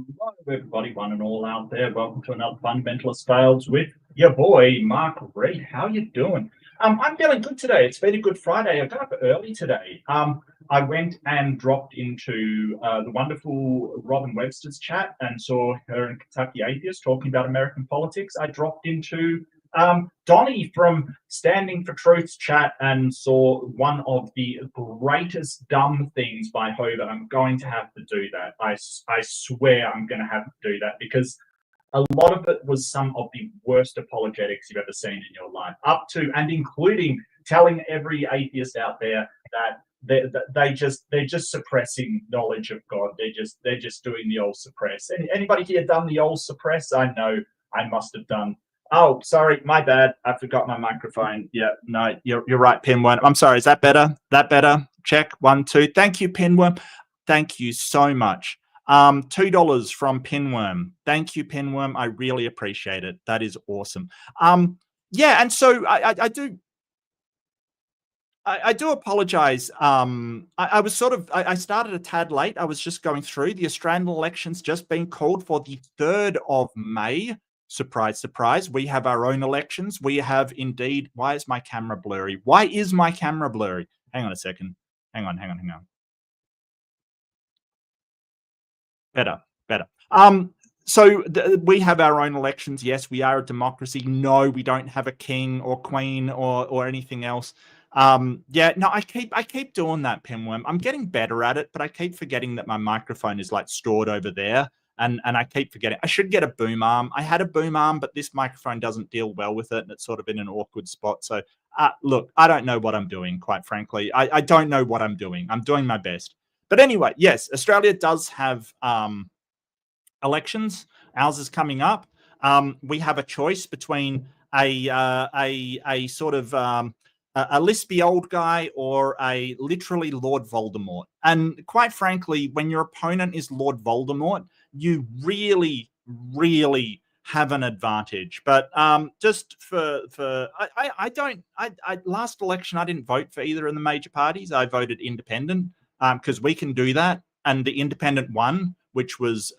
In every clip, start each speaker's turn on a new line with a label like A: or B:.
A: Hello, everybody, one and all out there. Welcome to another Fundamentalist Fails with your boy, Mark Reed. How you doing? I'm feeling good today. It's been a good Friday. I got up early today. I went and dropped into the wonderful Robin Webster's chat and saw her and Kentucky Atheist talking about American politics. I dropped into Donnie from Standing for Truth's chat and saw one of the greatest dumb things by Hobart. I'm going to have to do that. I swear I'm going to have to do that because a lot of it was some of the worst apologetics you've ever seen in your life, up to and including telling every atheist out there that they're just suppressing knowledge of God. They're just doing the old suppress. Anybody here done the old suppress? I know I must have done. Oh, sorry, my bad. I forgot my microphone. Yeah, no, you're right, Pinworm. I'm sorry. Is that better? That better? Check 1, 2. Thank you, Pinworm. Thank you so much. $2 from Pinworm. Thank you, Pinworm. I really appreciate it. That is awesome. Yeah, and so I do apologize. I was I started a tad late. I was just going through the Australian elections just being called for the 3rd of May. Surprise, surprise. We have our own elections. We have indeed. Why is my camera blurry? Why is my camera blurry? Hang on a second. Hang on. Better. So we have our own elections. Yes, we are a democracy. No, we don't have a king or queen or anything else. Yeah, no, I keep doing that, Pinworm. I'm getting better at it, but I keep forgetting that my microphone is like stored over there. And I keep forgetting. I should get a boom arm. I had a boom arm, but this microphone doesn't deal well with it, and it's sort of in an awkward spot. So, look, I don't know what I'm doing, quite frankly. I don't know what I'm doing. I'm doing my best. But anyway, yes, Australia does have elections. Ours is coming up. We have a choice between a sort of a lispy old guy or a literally Lord Voldemort. And quite frankly, when your opponent is Lord Voldemort, you really, really have an advantage. But just last election, I didn't vote for either of the major parties. I voted independent because we can do that. And the independent won, which was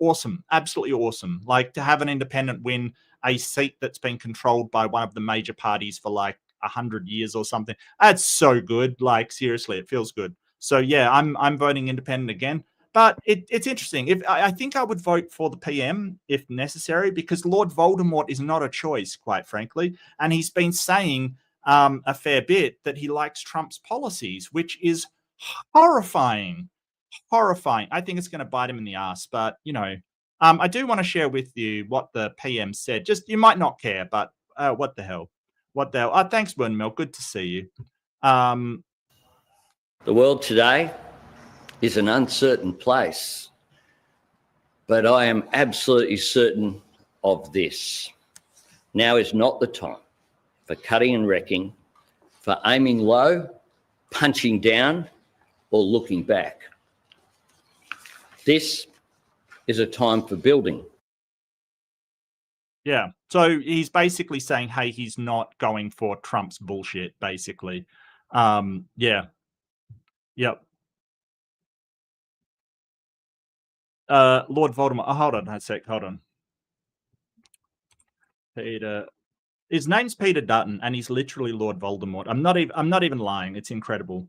A: awesome, absolutely awesome. Like to have an independent win a seat that's been controlled by one of the major parties for like 100 years or something. That's so good. Like seriously, it feels good. So yeah, I'm voting independent again. But it's interesting. If I think I would vote for the PM if necessary, because Lord Voldemort is not a choice, quite frankly, and he's been saying a fair bit that he likes Trump's policies, which is horrifying. Horrifying. I think it's going to bite him in the ass. But you know, I do want to share with you what the PM said. Just you might not care, but what the hell? What the hell? Oh, thanks, Milk. Good to see you.
B: The world today is an uncertain place, but I am absolutely certain of this. Now is not the time for cutting and wrecking, for aiming low, punching down, or looking back. This is a time for building.
A: Yeah. So he's basically saying, hey, he's not going for Trump's bullshit, basically. Yeah. Yep. Lord Voldemort. Oh, hold on a sec. Hold on. Peter. His name's Peter Dutton, and he's literally Lord Voldemort. I'm not even lying. It's incredible.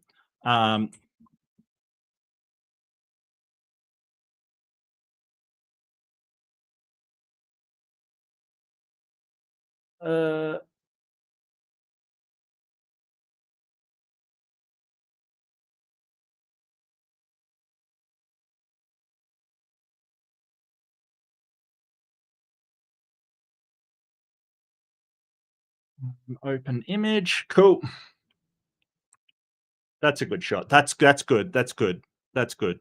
A: Open image. Cool. That's a good shot. That's good. That's good. That's good.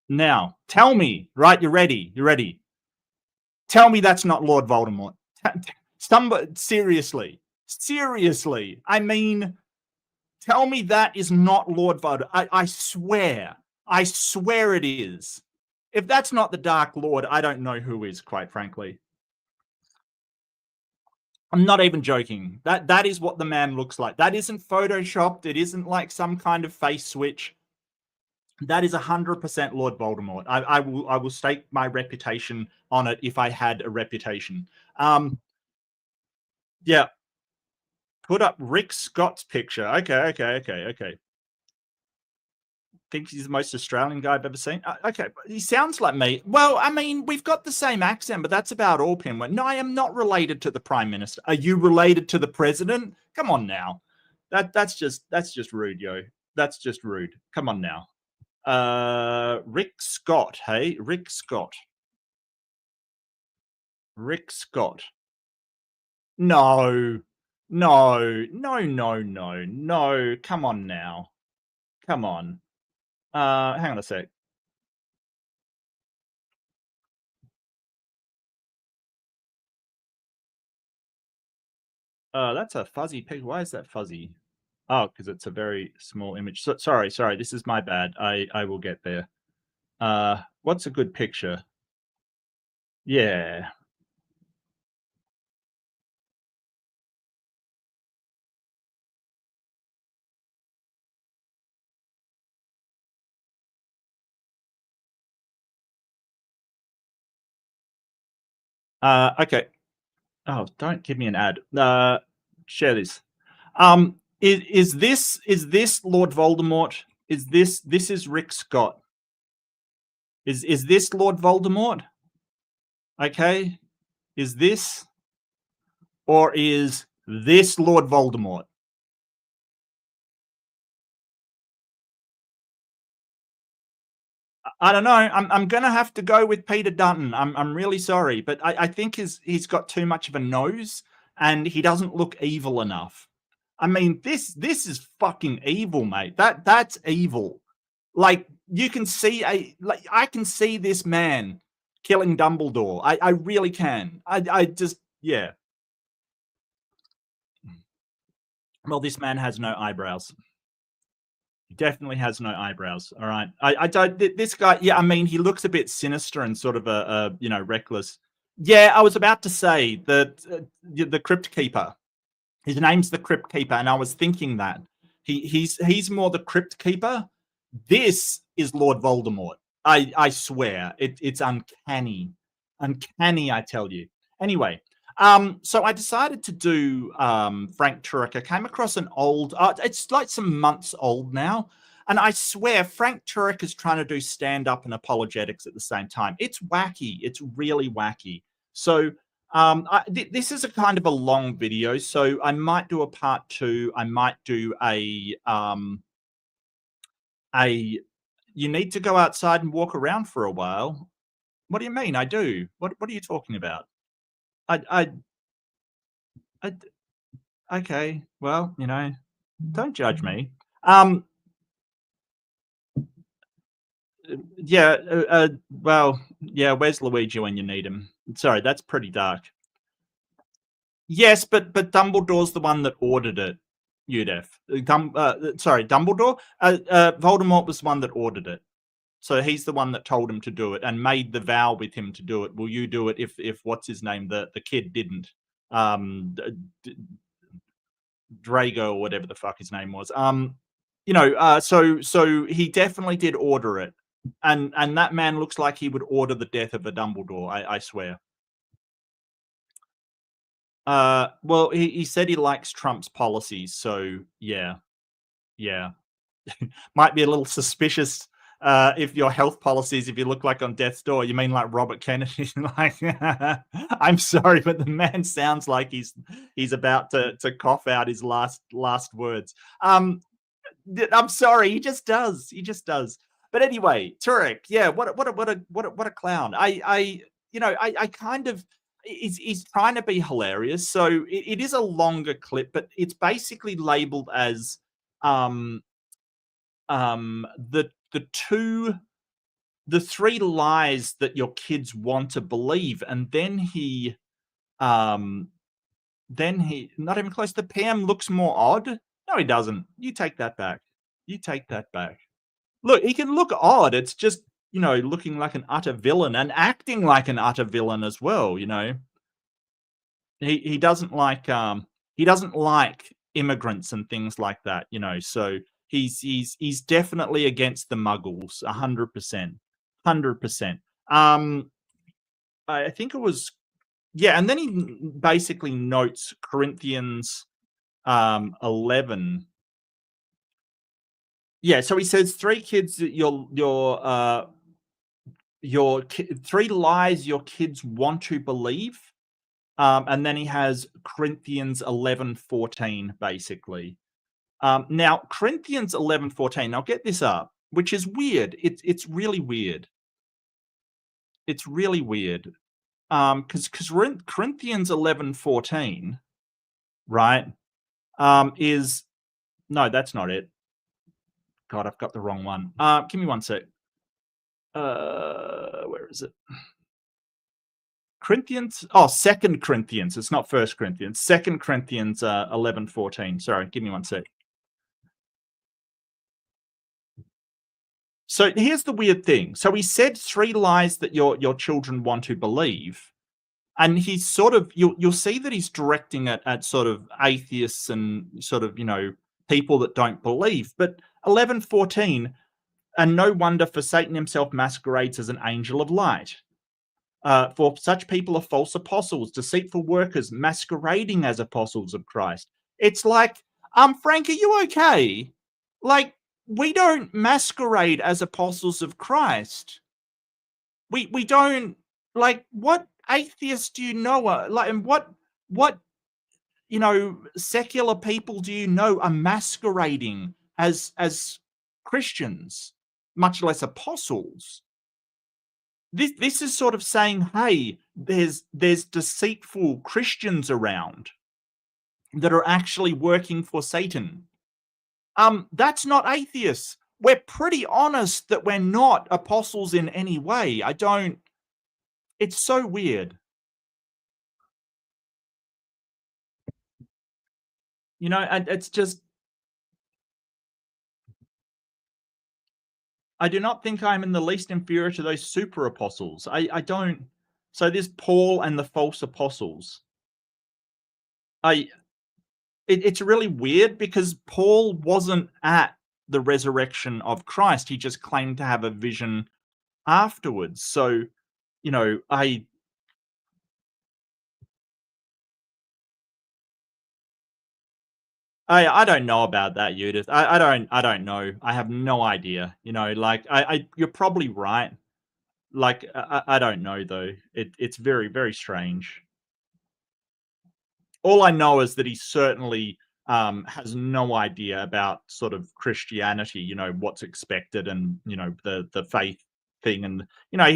A: Now, tell me, right? You're ready. You're ready. Tell me that's not Lord Voldemort. Somebody, seriously. I mean, tell me that is not Lord Voldemort. I swear. I swear it is. If that's not the Dark Lord, I don't know who is, quite frankly. I'm not even joking. That is what the man looks like. That isn't photoshopped. It isn't like some kind of face switch. That is 100% Lord Voldemort. I will stake my reputation on it if I had a reputation. Yeah. Put up Rick Scott's picture. Okay. Think he's the most Australian guy I've ever seen. Okay, he sounds like me. Well, I mean, we've got the same accent, but that's about all, Pinwin. No, I am not related to the Prime Minister. Are you related to the President? Come on now. That's just rude, yo. That's just rude. Come on now. Rick Scott, hey? Rick Scott. Rick Scott. No. Come on now. Come on. Hang on a sec. That's a fuzzy picture. Why is that fuzzy? Oh, because it's a very small image. So, sorry. This is my bad. I will get there. What's a good picture? Yeah. Okay. Oh, don't give me an ad. Share this. Is this Lord Voldemort? Is this Rick Scott? Is this Lord Voldemort? Okay. Is this, or is this Lord Voldemort? I don't know. I'm gonna have to go with Peter Dutton. I'm really sorry, but I think he's got too much of a nose and he doesn't look evil enough. I mean, this is fucking evil, mate. That's evil. Like you can see I can see this man killing Dumbledore. I really can. I just, yeah. Well, this man has no eyebrows. He definitely has no eyebrows. All right. I don't. This guy. Yeah. I mean, he looks a bit sinister and sort of a reckless. Yeah. I was about to say that the Crypt Keeper. His name's the Crypt Keeper, and I was thinking that he's more the Crypt Keeper. This is Lord Voldemort. I swear it's uncanny, I tell you. Anyway, so I decided to do Frank Turek. I came across an old, it's like some months old now, and I swear Frank Turek is trying to do stand-up and apologetics at the same time. It's wacky. It's really wacky. So this is a kind of a long video, so I might do a part 2. I might do a you need to go outside and walk around for a while. What do you mean? I do. What are you talking about? I okay. Well, don't judge me. Yeah. Well, yeah. Where's Luigi when you need him? Sorry, that's pretty dark. Yes, but Dumbledore's the one that ordered it. Udef. Sorry, Dumbledore. Voldemort was the one that ordered it. So he's the one that told him to do it and made the vow with him to do it. Will you do it if what's his name, the kid didn't? Drago or whatever the fuck his name was. So he definitely did order it. And that man looks like he would order the death of a Dumbledore, I swear. Well, he said he likes Trump's policies, so yeah. Might be a little suspicious if your health policies, if you look like on death's door. You mean like Robert Kennedy? Like, I'm sorry, but the man sounds like he's about to cough out his last words. I'm sorry, he just does. But anyway, Turek, yeah, what a clown. I kind of, he's trying to be hilarious. So it is a longer clip, but it's basically labeled as the 3 lies that your kids want to believe, and then he not even close. The PM looks more odd. No, he doesn't. You take that back. Look, he can look odd. It's just, looking like an utter villain and acting like an utter villain as well, he doesn't like he doesn't like immigrants and things like that, you know. So he's definitely against the Muggles, 100%, 100%. I think it was, yeah, and then he basically notes Corinthians 11. Yeah, so he says three kids that three lies your kids want to believe. And then he has Corinthians 11:14, basically. Now, Corinthians 11:14, I'll get this up, which is weird. It's really weird. It's really weird. Because Corinthians 11:14, right, is, no, that's not it. God, I've got the wrong one. Give me one sec. Where is it? Corinthians, oh, 2 Corinthians. It's not 1 Corinthians. 2 Corinthians 11:14. Sorry, give me one sec. So here's the weird thing. So he said three lies that your children want to believe. And he's sort of, you'll see that he's directing it at sort of atheists and sort of, you know, people that don't believe. But 11:14, and no wonder, for Satan himself masquerades as an angel of light. For such people are false apostles, deceitful workers, masquerading as apostles of Christ. It's like, Frank, are you okay? Like, we don't masquerade as apostles of Christ. We don't, like, what atheists do you know? Like, and what you know, secular people do you know are masquerading as Christians, much less apostles? This is sort of saying, hey, there's deceitful Christians around that are actually working for Satan. That's not atheists. We're pretty honest that we're not apostles in any way. It's so weird. You know, and it's just, I do not think I'm in the least inferior to those super apostles. I don't. So there's Paul and the false apostles. It's really weird because Paul wasn't at the resurrection of Christ. He just claimed to have a vision afterwards. So, you know, I don't know about that, Judith. I don't know. I have no idea. You know, like you're probably right. Like I don't know though. It's very, very strange. All I know is that he certainly has no idea about sort of Christianity, you know, what's expected, and, you know, the faith thing. And, you know,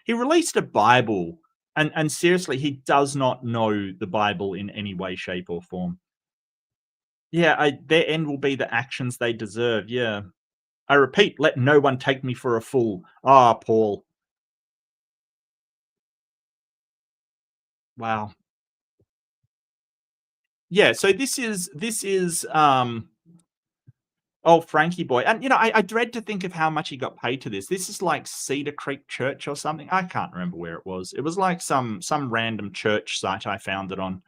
A: he released a Bible, and seriously, he does not know the Bible in any way, shape, or form. Yeah, their end will be the actions they deserve. Yeah. I repeat, let no one take me for a fool. Ah, Paul. Wow. Yeah, so this is oh, Frankie boy. And, you know, I dread to think of how much he got paid to this. This is like Cedar Creek Church or something. I can't remember where it was. It was like some random church site I found it on.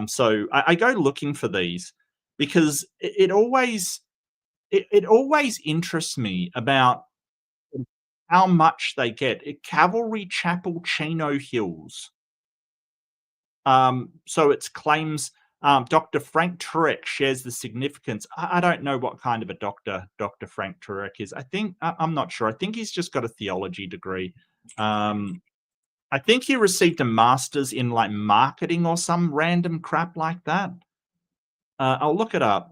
A: So I go looking for these because it always interests me about how much they get. Cavalry Chapel, Chino Hills. So it's claims Dr. Frank Turek shares the significance. I don't know what kind of a doctor Dr. Frank Turek is. I'm not sure. I think he's just got a theology degree. I think he received a master's in like marketing or some random crap like that. I'll look it up.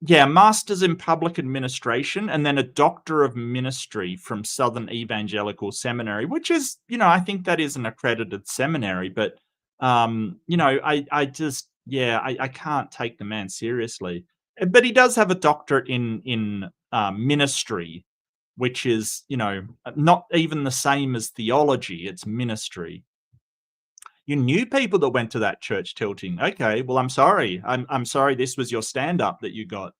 A: Yeah, master's in public administration, and then a doctor of ministry from Southern Evangelical Seminary, which is, you know, I think that is an accredited seminary. But you know, I just, yeah, I can't take the man seriously. But he does have a doctorate in ministry, which is, you know, not even the same as theology. It's ministry. You knew people that went to that church tilting. Okay, well, I'm sorry. I'm sorry this was your stand-up that you got.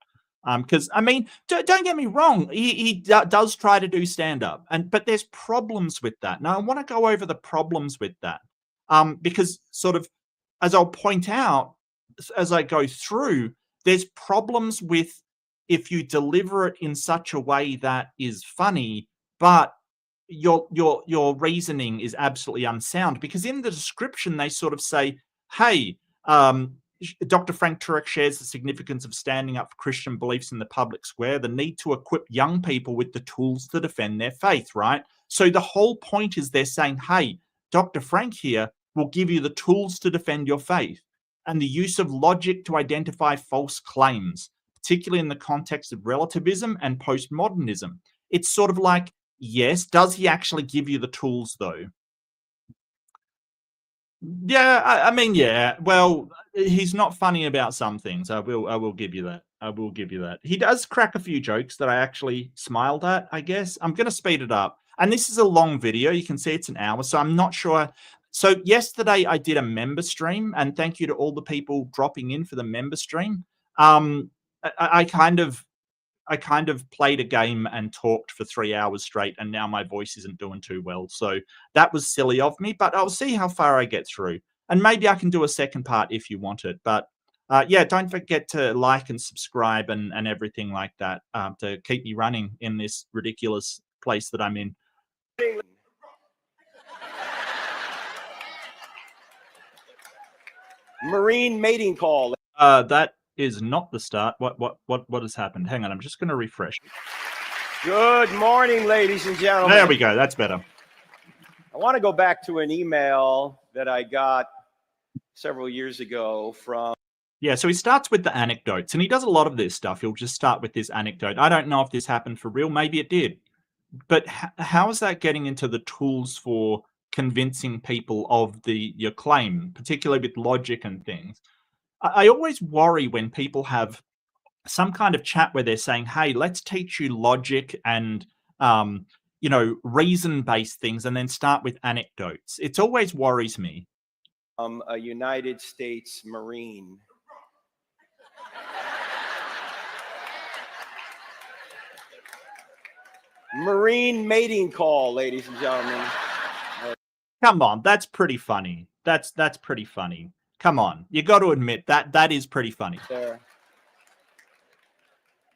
A: Because I mean, don't get me wrong, he does try to do stand up, but there's problems with that. Now I want to go over the problems with that, because sort of as I'll point out as I go through, there's problems with if you deliver it in such a way that is funny, but your reasoning is absolutely unsound. Because in the description they sort of say, "Hey, Dr. Frank Turek shares the significance of standing up for Christian beliefs in the public square, the need to equip young people with the tools to defend their faith," right? So the whole point is they're saying, "Hey, Dr. Frank here will give you the tools to defend your faith and the use of logic to identify false claims, particularly in the context of relativism and postmodernism." It's sort of like, yes, does he actually give you the tools though? Yeah, I mean, yeah. Well, he's not funny about some things. I will give you that. I will give you that. He does crack a few jokes that I actually smiled at, I guess. I'm going to speed it up. And this is a long video. You can see it's an hour, so I'm not sure. So yesterday I did a member stream, and thank you to all the people dropping in for the member stream. I kind of played a game and talked for 3 hours straight, and now my voice isn't doing too well. So that was silly of me, but I'll see how far I get through. And maybe I can do a second part if you want it. But yeah, don't forget to like and subscribe and everything like that, to keep me running in this ridiculous place that I'm in.
C: Marine mating call.
A: That is not the start. What has happened? Hang on, I'm just going to refresh.
C: Good morning, ladies and gentlemen.
A: There we go. That's better.
C: I want to go back to an email that I got several years ago from.
A: Yeah, so he starts with the anecdotes, and he does a lot of this stuff. He'll just start with this anecdote. I don't know if this happened for real. Maybe it did. But how is that getting into the tools for convincing people of your claim, particularly with logic and things? I always worry when people have some kind of chat where they're saying, "Hey, let's teach you logic and reason-based things," and then start with anecdotes. It always worries me.
C: A United States Marine. Marine mating call, ladies and gentlemen.
A: Come on, that's pretty funny. That's pretty funny. Come on, you got to admit that is pretty funny.
C: There.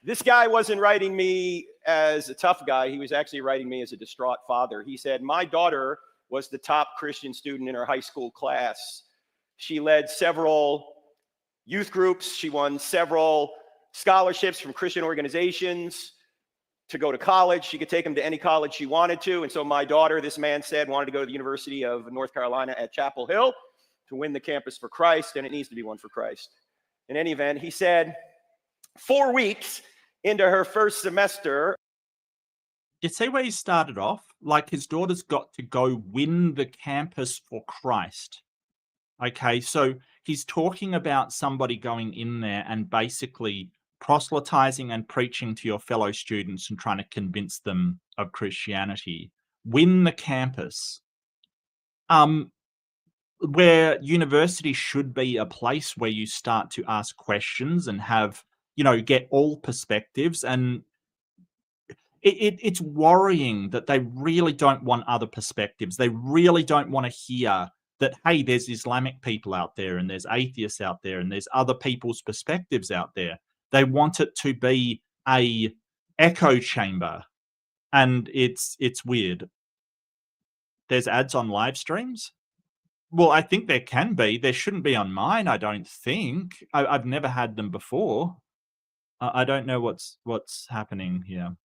C: This guy wasn't writing me as a tough guy. He was actually writing me as a distraught father. He said, "My daughter was the top Christian student in her high school class. She led several youth groups. She won several scholarships from Christian organizations to go to college. She could take them to any college she wanted to. And so my daughter," this man said, "wanted to go to the University of North Carolina at Chapel Hill to win the Campus for Christ, and it needs to be one for Christ." In any event, he said, 4 weeks into her first semester.
A: You see where he started off? Like his daughter's got to go win the Campus for Christ. Okay, so he's talking about somebody going in there and basically proselytizing and preaching to your fellow students and trying to convince them of Christianity. Win the campus. Where university should be a place where you start to ask questions and have, get all perspectives. And it's worrying that they really don't want other perspectives. They really don't want to hear that, hey, there's Islamic people out there and there's atheists out there and there's other people's perspectives out there. They want it to be a echo chamber, and it's weird. There's ads on live streams? Well, I think there can be. There shouldn't be on mine, I don't think. I've never had them before. I don't know what's happening here.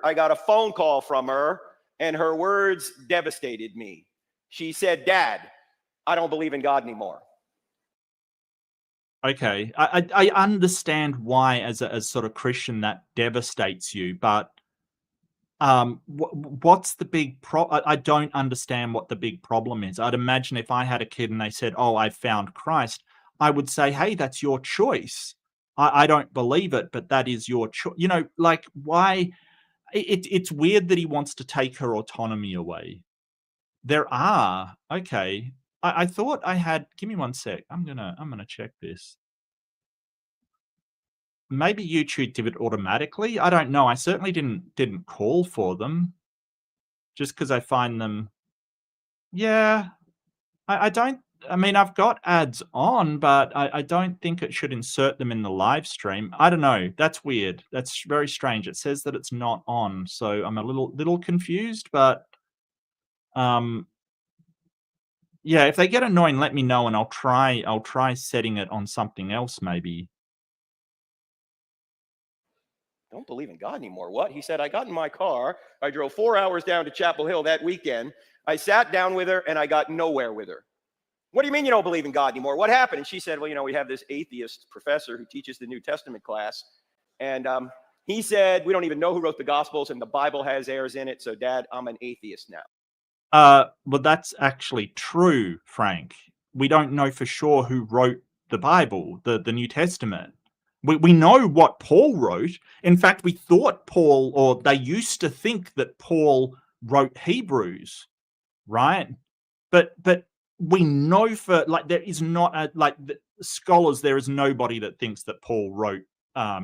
C: I got a phone call from her, and her words devastated me. She said, "Dad, I don't believe in God anymore."
A: Okay, I understand why, as sort of Christian, that devastates you, but what's the big I don't understand what the big problem is. I'd imagine if I had a kid and they said, "Oh, I found Christ," I would say, "Hey, that's your choice. I don't believe it, but that is your choice." Like, why? It's weird that he wants to take her autonomy away. There are. Okay. I thought I had. Give me one sec. I'm gonna check this. maybe YouTube did it automatically. I don't know. I certainly didn't call for them, just because I find them. Yeah, I don't. I mean, I've got ads on, but I don't think it should insert them in the live stream. I don't know. That's weird. That's very strange. It says that it's not on, so I'm a little confused. But yeah, if they get annoying, let me know, and I'll try setting it on something else, maybe.
C: Don't believe in God anymore. What? He said, I got in my car. I drove 4 hours down to Chapel Hill that weekend. I sat down with her and I got nowhere with her. What do you mean you don't believe in God anymore? What happened? And she said, well, you know, we have this atheist professor who teaches the New Testament class. And he said, we don't even know who wrote the Gospels and the Bible has errors in it. So, Dad, I'm an atheist now.
A: Well, that's actually true, Frank. We don't know for sure who wrote the Bible, the New Testament. We know what Paul wrote. In fact, we thought Paul, or they used to think that Paul wrote Hebrews, right? But we know for, like, there is not scholars. There is nobody that thinks that Paul wrote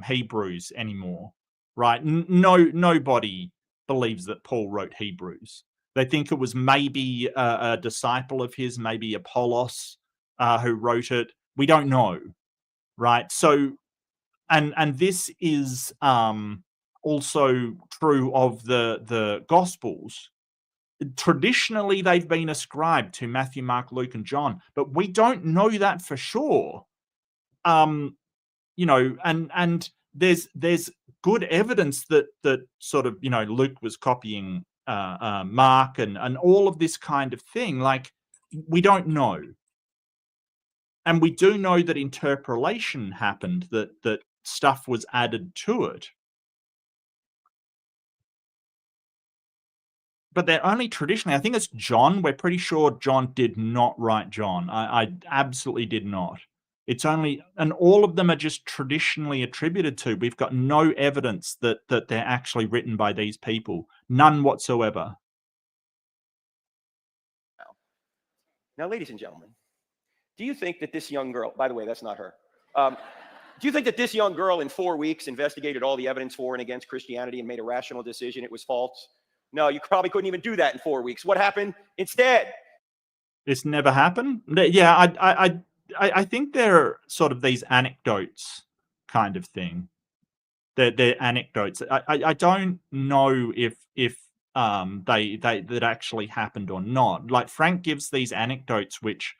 A: Hebrews anymore, right? Nobody believes that Paul wrote Hebrews. They think it was maybe a disciple of his, maybe Apollos, who wrote it. We don't know, right? So, and this is also true of the Gospels. Traditionally, they've been ascribed to Matthew, Mark, Luke, and John, but we don't know that for sure. You know, and there's good evidence that sort of, you know, Luke was copying Mark and all of this kind of thing. Like, we don't know. And we do know that interpolation happened, that stuff was added to it. But they're only traditionally. I think it's John. We're pretty sure John did not write John. I absolutely did not. It's only, and all of them are just traditionally attributed to. We've got no evidence that they're actually written by these people. None whatsoever.
C: Now, ladies and gentlemen, do you think that this young girl, by the way, that's not her. Do you think that this young girl in 4 weeks investigated all the evidence for and against Christianity and made a rational decision it was false? No, you probably couldn't even do that in 4 weeks. What happened instead?
A: This never happened? Yeah, I think they're sort of these anecdotes kind of thing. They're anecdotes. I don't know if they that actually happened or not. Like, Frank gives these anecdotes which,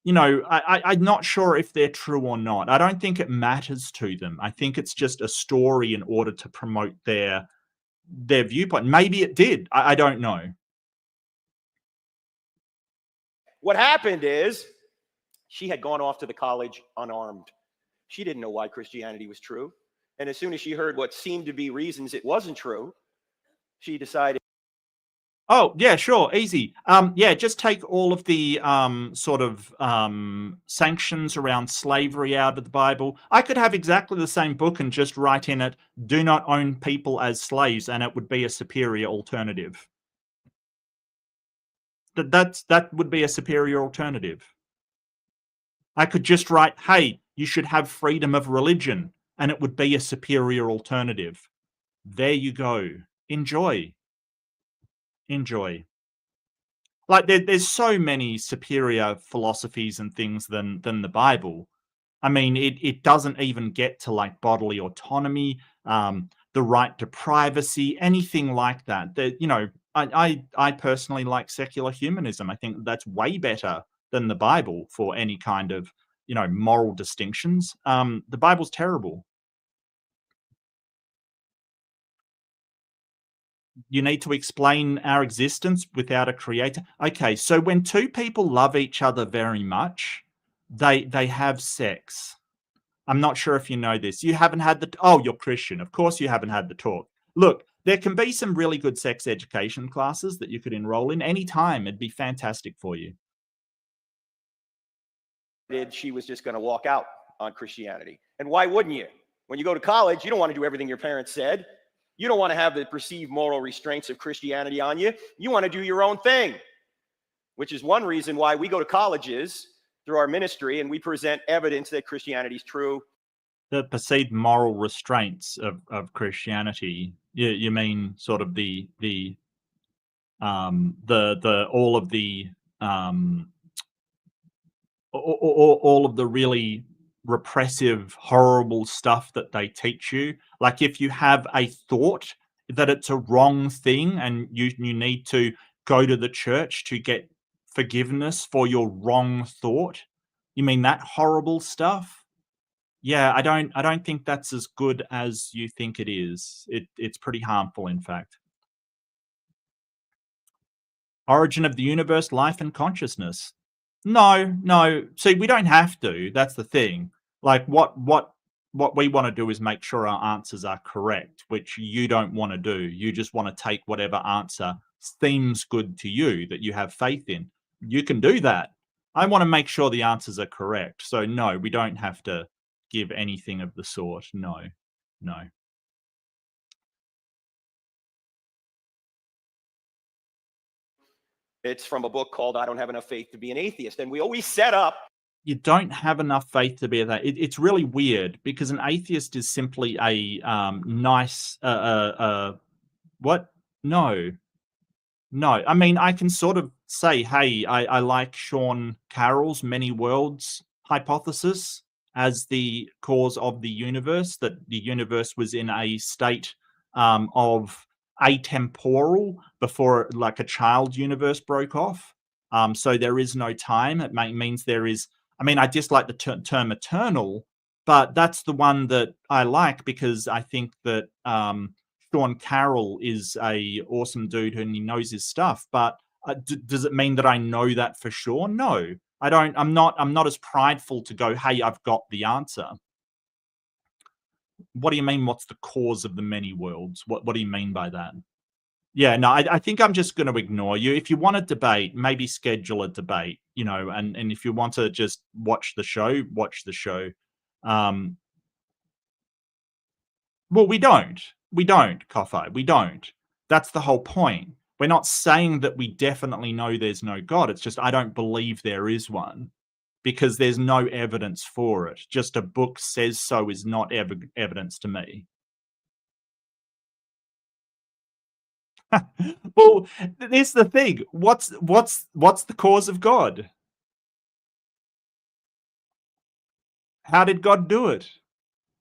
A: you know, I'm not sure if they're true or not. I don't think it matters to them. I think it's just a story in order to promote their viewpoint. Maybe it did. I don't know.
C: What happened is she had gone off to the college unarmed. She didn't know why Christianity was true. And as soon as she heard what seemed to be reasons it wasn't true, she decided.
A: Oh, yeah, sure. Easy. Yeah, just take all of the sort of sanctions around slavery out of the Bible. I could have exactly the same book and just write in it, do not own people as slaves, and it would be a superior alternative. That would be a superior alternative. I could just write, hey, you should have freedom of religion, and it would be a superior alternative. There you go. Enjoy. Like, there's so many superior philosophies and things than the Bible. I mean, it doesn't even get to, like, bodily autonomy, the right to privacy, anything like that. You know, I personally like secular humanism. I think that's way better than the Bible for any kind of, you know, moral distinctions. The Bible's terrible. You need to explain our existence without a creator. Okay, so when two people love each other very much, they have sex. I'm not sure if you know this. You haven't had the... Oh, you're Christian. Of course you haven't had the talk. Look, there can be some really good sex education classes that you could enroll in anytime. It'd be fantastic for you.
C: She was just going to walk out on Christianity. And why wouldn't you? When you go to college, you don't want to do everything your parents said. You don't want to have the perceived moral restraints of Christianity on you. You want to do your own thing, which is one reason why we go to colleges through our ministry and we present evidence that Christianity is true.
A: The perceived moral restraints of Christianity. You mean sort of the all of the all of the really repressive, horrible stuff that they teach you. Like if you have a thought that it's a wrong thing and you need to go to the church to get forgiveness for your wrong thought. You mean that horrible stuff? Yeah, I don't think that's as good as you think it is. It's pretty harmful, in fact. Origin of the universe, life, and consciousness. No, no. See, we don't have to. That's the thing. Like what we want to do is make sure our answers are correct, which you don't want to do. You just want to take whatever answer seems good to you that you have faith in. You can do that. I want to make sure the answers are correct. So no, we don't have to give anything of the sort. No. No.
C: It's from a book called I Don't Have Enough Faith to Be an Atheist. And we always set up.
A: You don't have enough faith to be that. It's really weird because an atheist is simply a nice what? No. No. I mean, I can sort of say, hey, I like Sean Carroll's many worlds hypothesis as the cause of the universe, that the universe was in a state of atemporal before like a child universe broke off. So there is no time. It means there is. I mean, I dislike the term eternal, but that's the one that I like because I think that Sean Carroll is a awesome dude and he knows his stuff. But does it mean that I know that for sure? No, I don't. I'm not as prideful to go, hey, I've got the answer. What do you mean? What's the cause of the many worlds? What do you mean by that? Yeah, no, I think I'm just going to ignore you. If you want to debate, maybe schedule a debate, and if you want to just watch the show, watch the show. Well, we don't, Kofi, we don't. That's the whole point. We're not saying that we definitely know there's no God. It's just I don't believe there is one because there's no evidence for it. Just a book says so is not evidence to me. Well, here's the thing. What's the cause of God? How did God do it?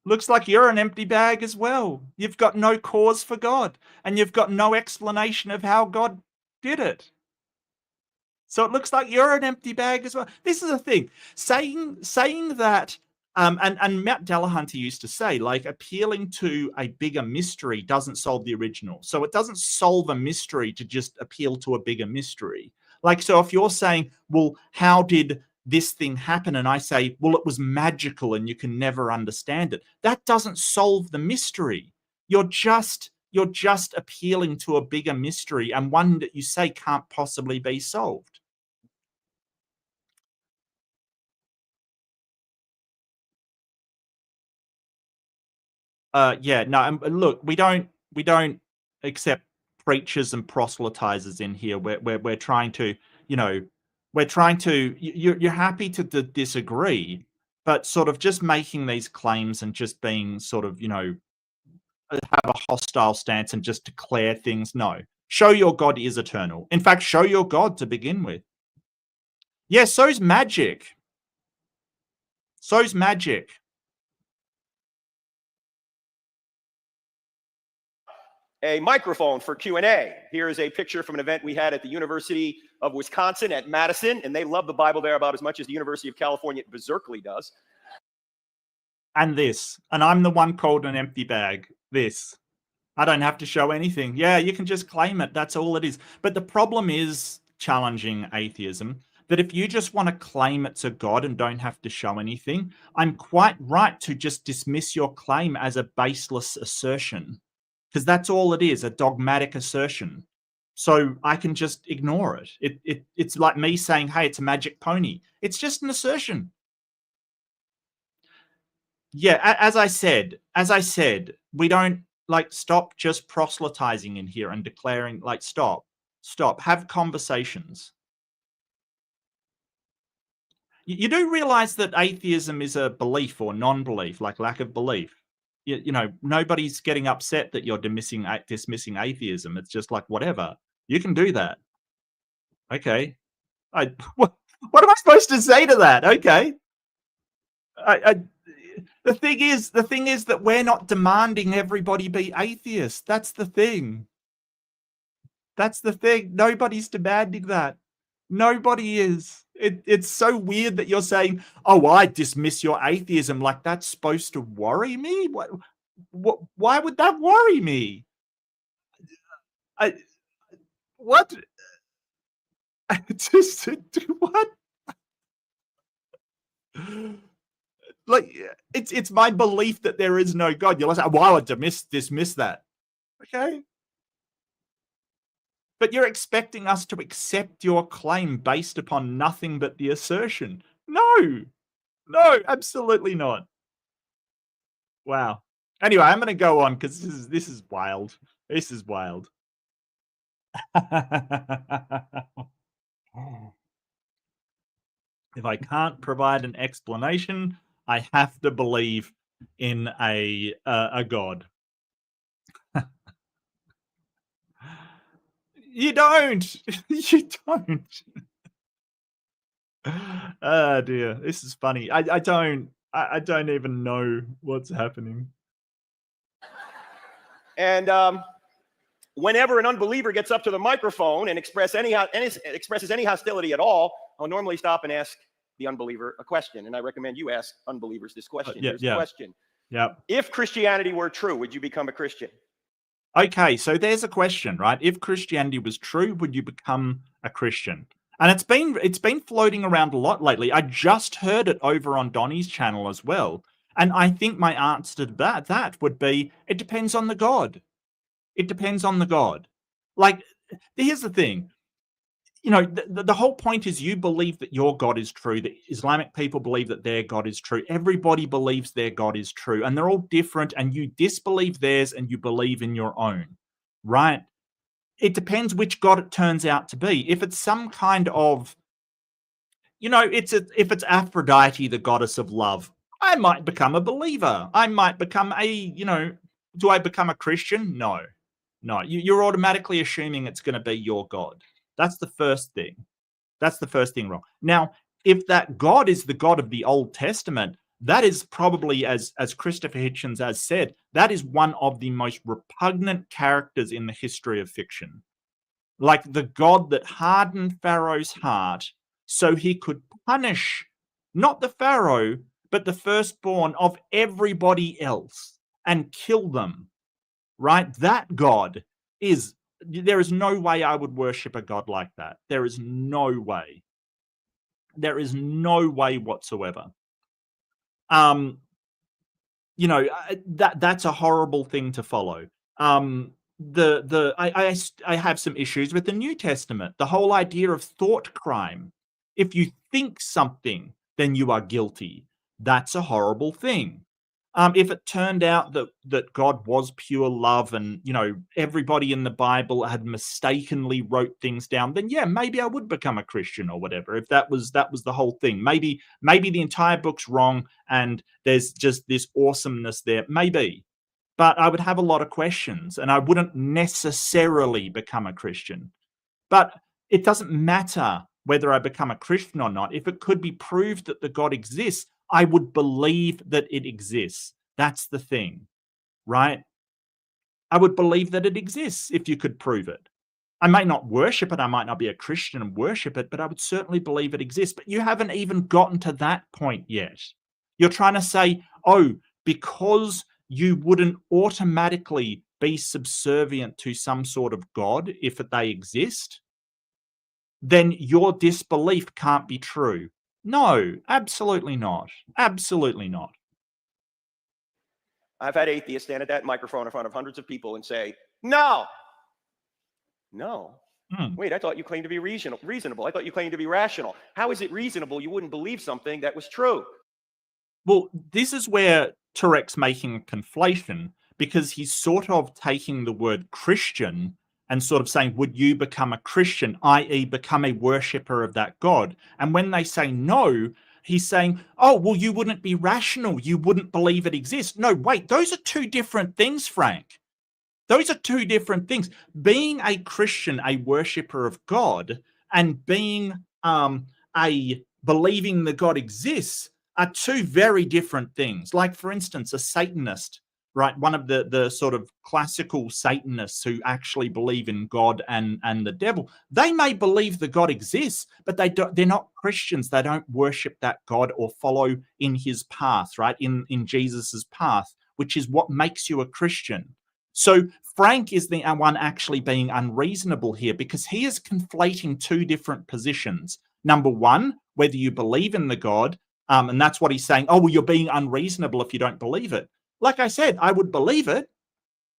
A: Looks like you're an empty bag as well. You've got no cause for God, and you've got no explanation of how God did it. So it looks like you're an empty bag as well. This is the thing. Saying that and Matt Dillahunty used to say, like, appealing to a bigger mystery doesn't solve the original. So it doesn't solve a mystery to just appeal to a bigger mystery. Like, so if you're saying, well, how did this thing happen? And I say, well, it was magical and you can never understand it. That doesn't solve the mystery. You're just appealing to a bigger mystery and one that you say can't possibly be solved. Yeah, no, look, we don't accept preachers and proselytizers in here. We're trying to, you're happy to disagree, but sort of just making these claims and just being sort of, have a hostile stance and just declare things. No, show your God is eternal. In fact, show your God to begin with. Yeah, so's magic. So's magic.
C: A microphone for Q&A. Here is a picture from an event we had at the University of Wisconsin at Madison, and they love the Bible there about as much as the University of California at Berkeley does.
A: And this, and I'm the one called an empty bag. This, I don't have to show anything. Yeah, you can just claim it. That's all it is. But the problem is challenging atheism, that if you just want to claim it's a God and don't have to show anything, I'm quite right to just dismiss your claim as a baseless assertion. Because that's all it is, a dogmatic assertion. So I can just ignore it. It's like me saying, hey, it's a magic pony. It's just an assertion. Yeah, as I said, we don't stop just proselytizing in here and declaring stop, have conversations. You do realize that atheism is a belief or non-belief, like lack of belief. You know, nobody's getting upset that you're dismissing atheism. It's just like, whatever. You can do that. Okay. What am I supposed to say to that? Okay. The thing is that we're not demanding everybody be atheist. That's the thing. That's the thing. Nobody's demanding that. Nobody is. It's so weird that you're saying, "Oh, I dismiss your atheism," like that's supposed to worry me. What? Why would that worry me? What? Just what? Like it's my belief that there is no God. You're like, why would dismiss that? Okay. But you're expecting us to accept your claim based upon nothing but the assertion. No, absolutely not. Wow. Anyway, I'm going to go on because this is wild. This is wild. If I can't provide an explanation, I have to believe in a God. You don't. You don't. Oh dear, this is funny. I don't even know what's happening.
C: And whenever an unbeliever gets up to the microphone and expresses any hostility at all, I'll normally stop and ask the unbeliever a question. And I recommend you ask unbelievers this question. Here's the question.
A: Yeah.
C: If Christianity were true, would you become a Christian?
A: Okay, so there's a question, right? If Christianity was true, would you become a Christian? And it's been floating around a lot lately. I just heard it over on Donnie's channel as well. And I think my answer to that would be, it depends on the God. It depends on the God. Like, here's the thing. You know, the whole point is you believe that your God is true. The Islamic people believe that their God is true. Everybody believes their God is true. And they're all different. And you disbelieve theirs and you believe in your own. Right? It depends which God it turns out to be. If it's some kind of, you know, if it's Aphrodite, the goddess of love, I might become a believer. I might become do I become a Christian? No. You're automatically assuming it's going to be your God. That's the first thing. That's the first thing wrong. Now, if that God is the God of the Old Testament, that is probably, as Christopher Hitchens has said, that is one of the most repugnant characters in the history of fiction. Like the God that hardened Pharaoh's heart so he could punish not the Pharaoh, but the firstborn of everybody else and kill them. Right? That God is... There is no way I would worship a God like that. There is no way. There is no way whatsoever. You know, that's a horrible thing to follow. I have some issues with the New Testament. The whole idea of thought crime. If you think something, then you are guilty. That's a horrible thing. If it turned out that God was pure love and, you know, everybody in the Bible had mistakenly wrote things down, then yeah, maybe I would become a Christian or whatever. If that was the whole thing, maybe the entire book's wrong and there's just this awesomeness there, maybe. But I would have a lot of questions and I wouldn't necessarily become a Christian. But it doesn't matter whether I become a Christian or not. If it could be proved that the God exists, I would believe that it exists. That's the thing, right? I would believe that it exists if you could prove it. I may not worship it. I might not be a Christian and worship it, but I would certainly believe it exists. But you haven't even gotten to that point yet. You're trying to say, oh, because you wouldn't automatically be subservient to some sort of God if they exist, then your disbelief can't be true. No, absolutely not. Absolutely not.
C: I've had atheists stand at that microphone in front of hundreds of people and say, no. Wait, I thought you claimed to be reasonable. I thought you claimed to be rational. How is it reasonable you wouldn't believe something that was true?
A: Well, this is where Turek's making a conflation, because he's sort of taking the word Christian and sort of saying, would you become a Christian, i.e. become a worshipper of that God? And when they say no, he's saying, oh, well, you wouldn't be rational. You wouldn't believe it exists. No, wait, those are two different things, Frank. Those are two different things. Being a Christian, a worshipper of God, and being a believing that God exists are two very different things. Like, for instance, a Satanist, right? One of the sort of classical Satanists who actually believe in God and the devil. They may believe that God exists, but they're not Christians. They don't worship that God or follow in his path, right? In Jesus's path, which is what makes you a Christian. So Frank is the one actually being unreasonable here, because he is conflating two different positions. Number one, whether you believe in the God, and that's what he's saying. Oh, well, you're being unreasonable if you don't believe it. Like I said, I would believe it,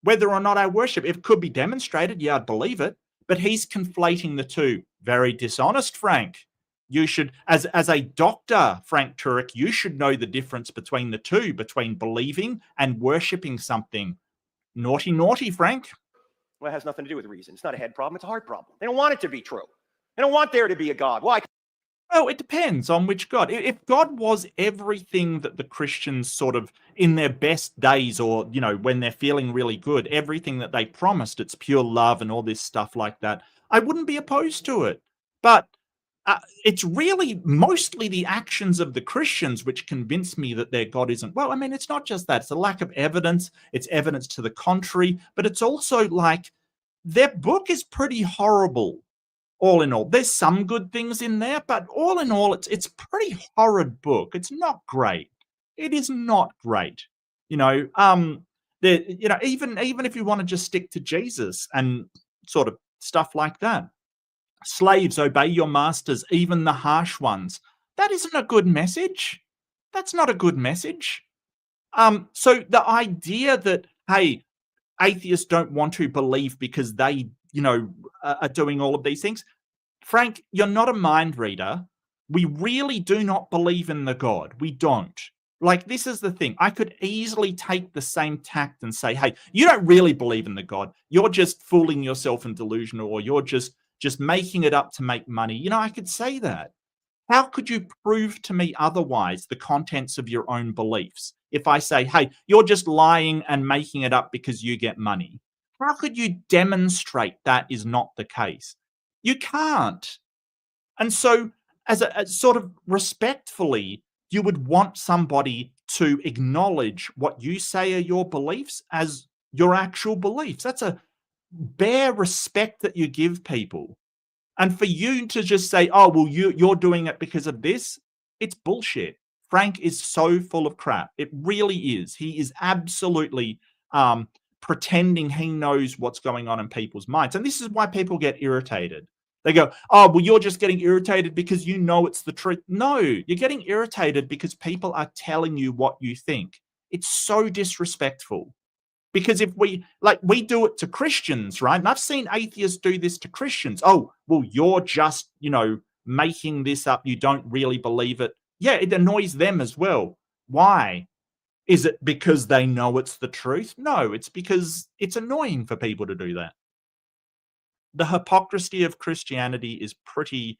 A: whether or not I worship. If it could be demonstrated, yeah, I'd believe it. But he's conflating the two. Very dishonest, Frank. You should, as a doctor, Frank Turek, you should know the difference between the two, between believing and worshipping something. Naughty, naughty, Frank.
C: Well, it has nothing to do with reason. It's not a head problem. It's a heart problem. They don't want it to be true. They don't want there to be a God. Why?
A: Well, it depends on which God. If God was everything that the Christians sort of in their best days, or, you know, when they're feeling really good, everything that they promised, it's pure love and all this stuff like that, I wouldn't be opposed to it. But it's really mostly the actions of the Christians which convince me that their God isn't. Well, I mean, it's not just that. It's a lack of evidence. It's evidence to the contrary. But it's also like their book is pretty horrible. All in all, there's some good things in there, but all in all, it's a pretty horrid book. It's not great. It is not great. You know, even if you want to just stick to Jesus and sort of stuff like that. Slaves, obey your masters, even the harsh ones. That isn't a good message. That's not a good message. So the idea that, hey, atheists don't want to believe because they, you know, are doing all of these things. Frank, you're not a mind reader. We really do not believe in the God. We don't. Like, this is the thing. I could easily take the same tact and say, hey, you don't really believe in the God. You're just fooling yourself and delusional, or you're just making it up to make money. You know, I could say that. How could you prove to me otherwise the contents of your own beliefs? If I say, hey, you're just lying and making it up because you get money. How could you demonstrate that is not the case? You can't. And so, as a sort of respectfully, you would want somebody to acknowledge what you say are your beliefs as your actual beliefs. That's a bare respect that you give people. And for you to just say, oh, well, you're doing it because of this, it's bullshit. Frank is so full of crap. It really is. He is absolutely pretending he knows what's going on in people's minds. And this is why people get irritated. They go, oh, well, you're just getting irritated because you know it's the truth. No, you're getting irritated because people are telling you what you think. It's so disrespectful. Because if we do it to Christians, right? And I've seen atheists do this to Christians. Oh, well, you're just, you know, making this up. You don't really believe it. Yeah, it annoys them as well. Why? Is it because they know it's the truth? No, it's because it's annoying for people to do that. The hypocrisy of Christianity is pretty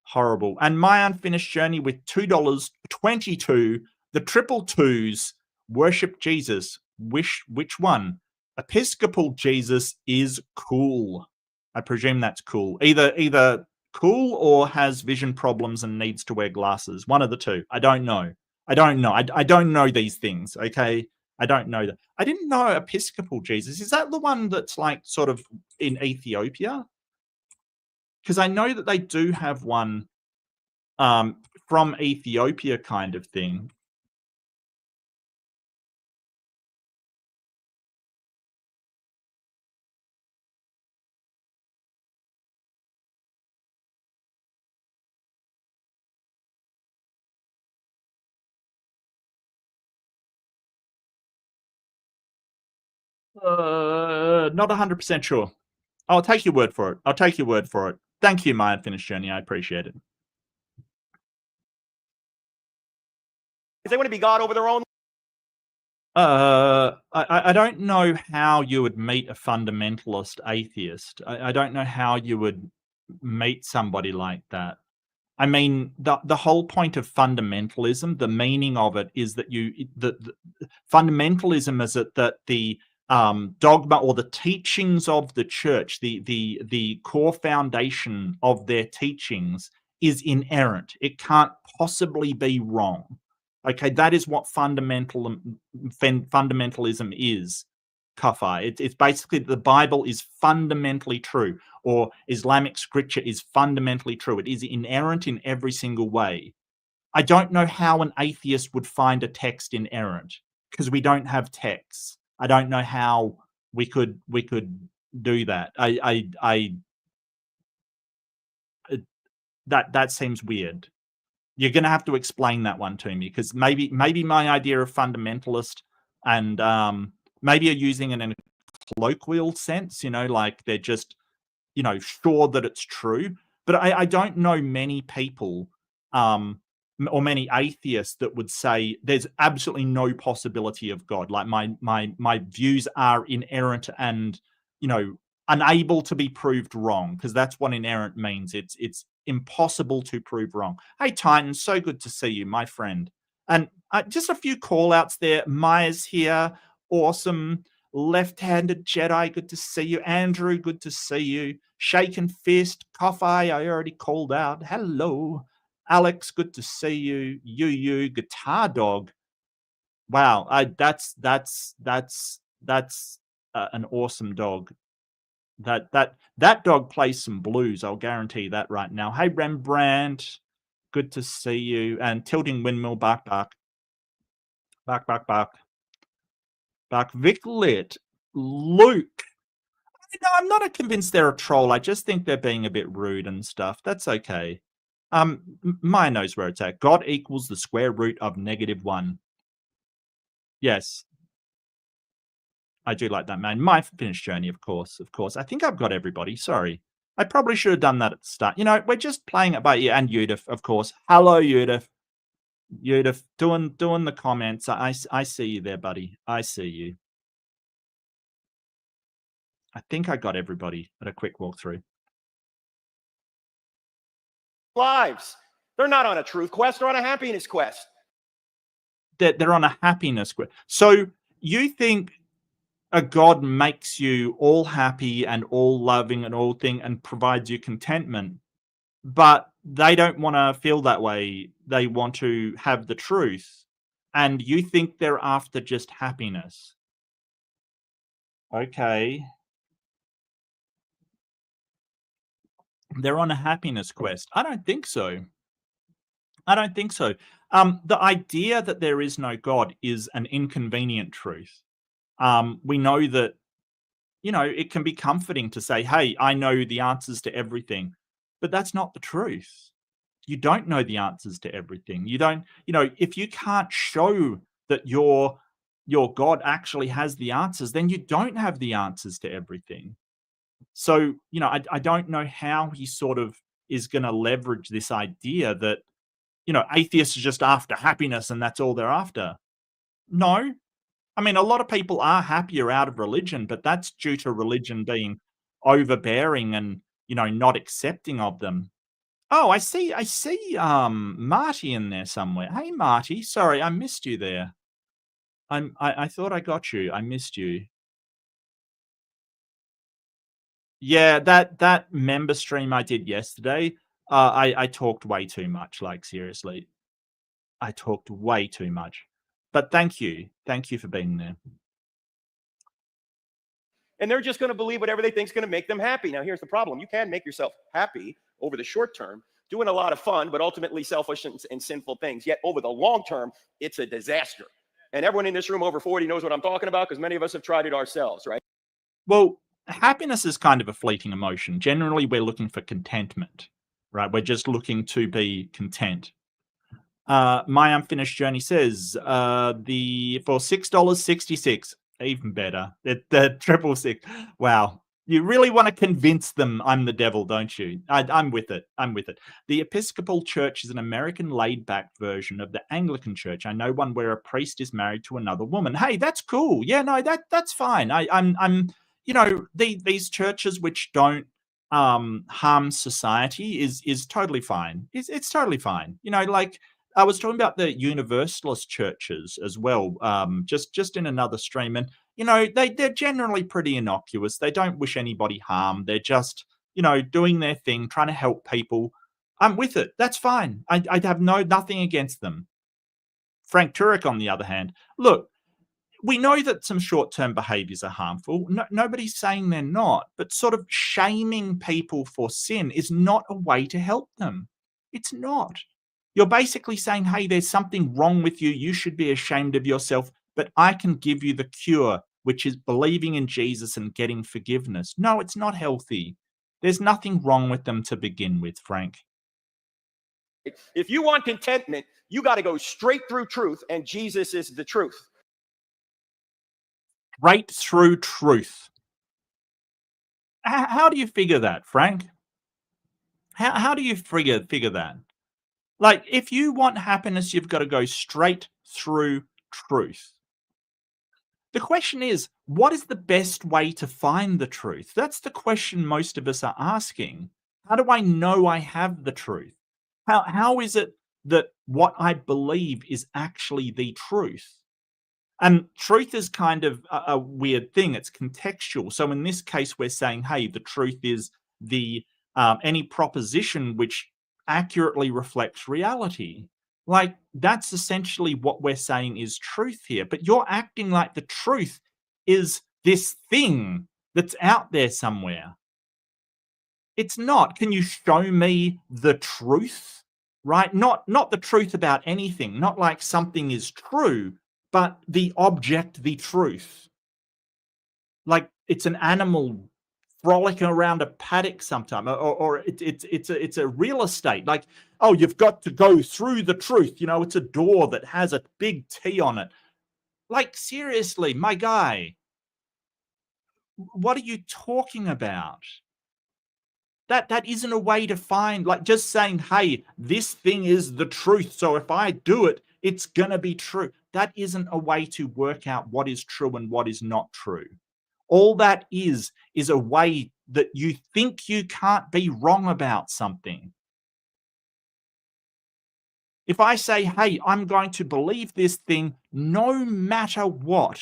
A: horrible. And my unfinished journey with $2.22, the triple twos, worship Jesus. Which one? Episcopal Jesus is cool. I presume that's cool. Either cool or has vision problems and needs to wear glasses. One of the two. I don't know. I don't know these things, okay? I don't know that. I didn't know Episcopal Jesus. Is that the one that's like sort of in Ethiopia? Because I know that they do have one from Ethiopia kind of thing. Not 100% sure. I'll take your word for it. Thank you, my unfinished journey. I appreciate it.
C: Because they want to be God over their own.
A: I don't know how you would meet a fundamentalist atheist. I don't know how you would meet somebody like that. I mean, the whole point of fundamentalism, the meaning of it is that the fundamentalism is that the dogma or the teachings of the church, the core foundation of their teachings is inerrant. It can't possibly be wrong. Okay, that is what fundamentalism is. Kafir. It's basically the Bible is fundamentally true, or Islamic scripture is fundamentally true. It is inerrant in every single way. I don't know how an atheist would find a text inerrant because we don't have texts. I don't know how we could do that. That seems weird. You're going to have to explain that one to me, because maybe my idea of fundamentalist and maybe you're using it in a colloquial sense, like they're just, sure that it's true. But I don't know many people or many atheists that would say there's absolutely no possibility of God. Like my views are inerrant and, unable to be proved wrong, because that's what inerrant means. It's impossible to prove wrong. Hey, Titan, so good to see you, my friend. And just a few call outs there. Maya's here. Awesome. Left-handed Jedi, good to see you. Andrew, good to see you. Shaken Fist, Coffee, I already called out. Hello. Alex, good to see you. You, Guitar Dog. Wow, that's an awesome dog. That dog plays some blues. I'll guarantee that right now. Hey, Rembrandt, good to see you. And Tilting Windmill, back. Vic Lit, Luke. No, I'm not convinced they're a troll. I just think they're being a bit rude and stuff. That's okay. Maya knows where it's at. God equals the square root of -1. Yes. I do like that, man. My finished journey, of course. I think I've got everybody. Sorry. I probably should have done that at the start. We're just playing it by ear. And Yudif, of course. Hello, Yudif. Yudif, doing the comments. I see you there, buddy. I see you. I think I got everybody at a quick walkthrough.
C: Lives. They're not on a truth quest. They're on a happiness quest.
A: They're on a happiness quest. So you think a God makes you all happy and all loving and all thing and provides you contentment, but they don't want to feel that way. They want to have the truth. And you think they're after just happiness. Okay. They're on a happiness quest. I don't think so. The idea that there is no God is an inconvenient truth. We know that, it can be comforting to say, hey, I know the answers to everything, but that's not the truth. You don't know the answers to everything. You don't, if you can't show that your God actually has the answers, then you don't have the answers to everything. So, I don't know how he sort of is going to leverage this idea that, atheists are just after happiness and that's all they're after. No. I mean, a lot of people are happier out of religion, but that's due to religion being overbearing and, not accepting of them. Oh, I see Marty in there somewhere. Hey, Marty. Sorry, I missed you there. I thought I got you. I missed you. Yeah, that member stream I did yesterday, I talked way too much, like seriously. I talked way too much. But thank you. Thank you for being there.
C: And they're just going to believe whatever they think is going to make them happy. Now, here's the problem. You can make yourself happy over the short term, doing a lot of fun, but ultimately selfish and sinful things. Yet over the long term, it's a disaster. And everyone in this room over 40 knows what I'm talking about, because many of us have tried it ourselves, right?
A: Well, happiness is kind of a fleeting emotion. Generally, we're looking for contentment, right? We're just looking to be content. My Unfinished Journey says for $6.66, even better. The 666. Wow. You really want to convince them I'm the devil, don't you? I'm with it. The Episcopal Church is an American laid-back version of the Anglican Church. I know one where a priest is married to another woman. Hey, that's cool. Yeah, no, that's fine. I'm these churches which don't harms society is totally fine. It's totally fine. You know, like I was talking about the Universalist churches as well, just in another stream, and you know they're generally pretty innocuous. They don't wish anybody harm. They're just doing their thing, trying to help people. I'm with it. That's fine. I have nothing against them. Frank Turek, on the other hand, look, we know that some short-term behaviors are harmful. Nobody's saying they're not, but sort of shaming people for sin is not a way to help them. It's not. You're basically saying, hey, there's something wrong with you. You should be ashamed of yourself, but I can give you the cure, which is believing in Jesus and getting forgiveness. No, it's not healthy. There's nothing wrong with them to begin with, Frank.
C: If you want contentment, you got to go straight through truth, and Jesus is the truth.
A: Straight through truth. How do you figure that, Frank? How do you figure that? Like, if you want happiness, you've got to go straight through truth. The question is, what is the best way to find the truth? That's the question most of us are asking. How do I know I have the truth? How is it that what I believe is actually the truth? And truth is kind of a weird thing. It's contextual. So in this case, we're saying, hey, the truth is the any proposition which accurately reflects reality. Like, that's essentially what we're saying is truth here. But you're acting like the truth is this thing that's out there somewhere. It's not. Can you show me the truth? Right? Not the truth about anything. Not like something is true, but the object, the truth. Like it's an animal frolicking around a paddock sometime, or it's a real estate. Like, oh, you've got to go through the truth. You know, it's a door that has a big T on it. Like, seriously, my guy, what are you talking about? That isn't a way to find, like, just saying, hey, this thing is the truth, so if I do it, it's gonna be true. That isn't a way to work out what is true and what is not true. All that is a way that you think you can't be wrong about something. If I say, hey, I'm going to believe this thing no matter what,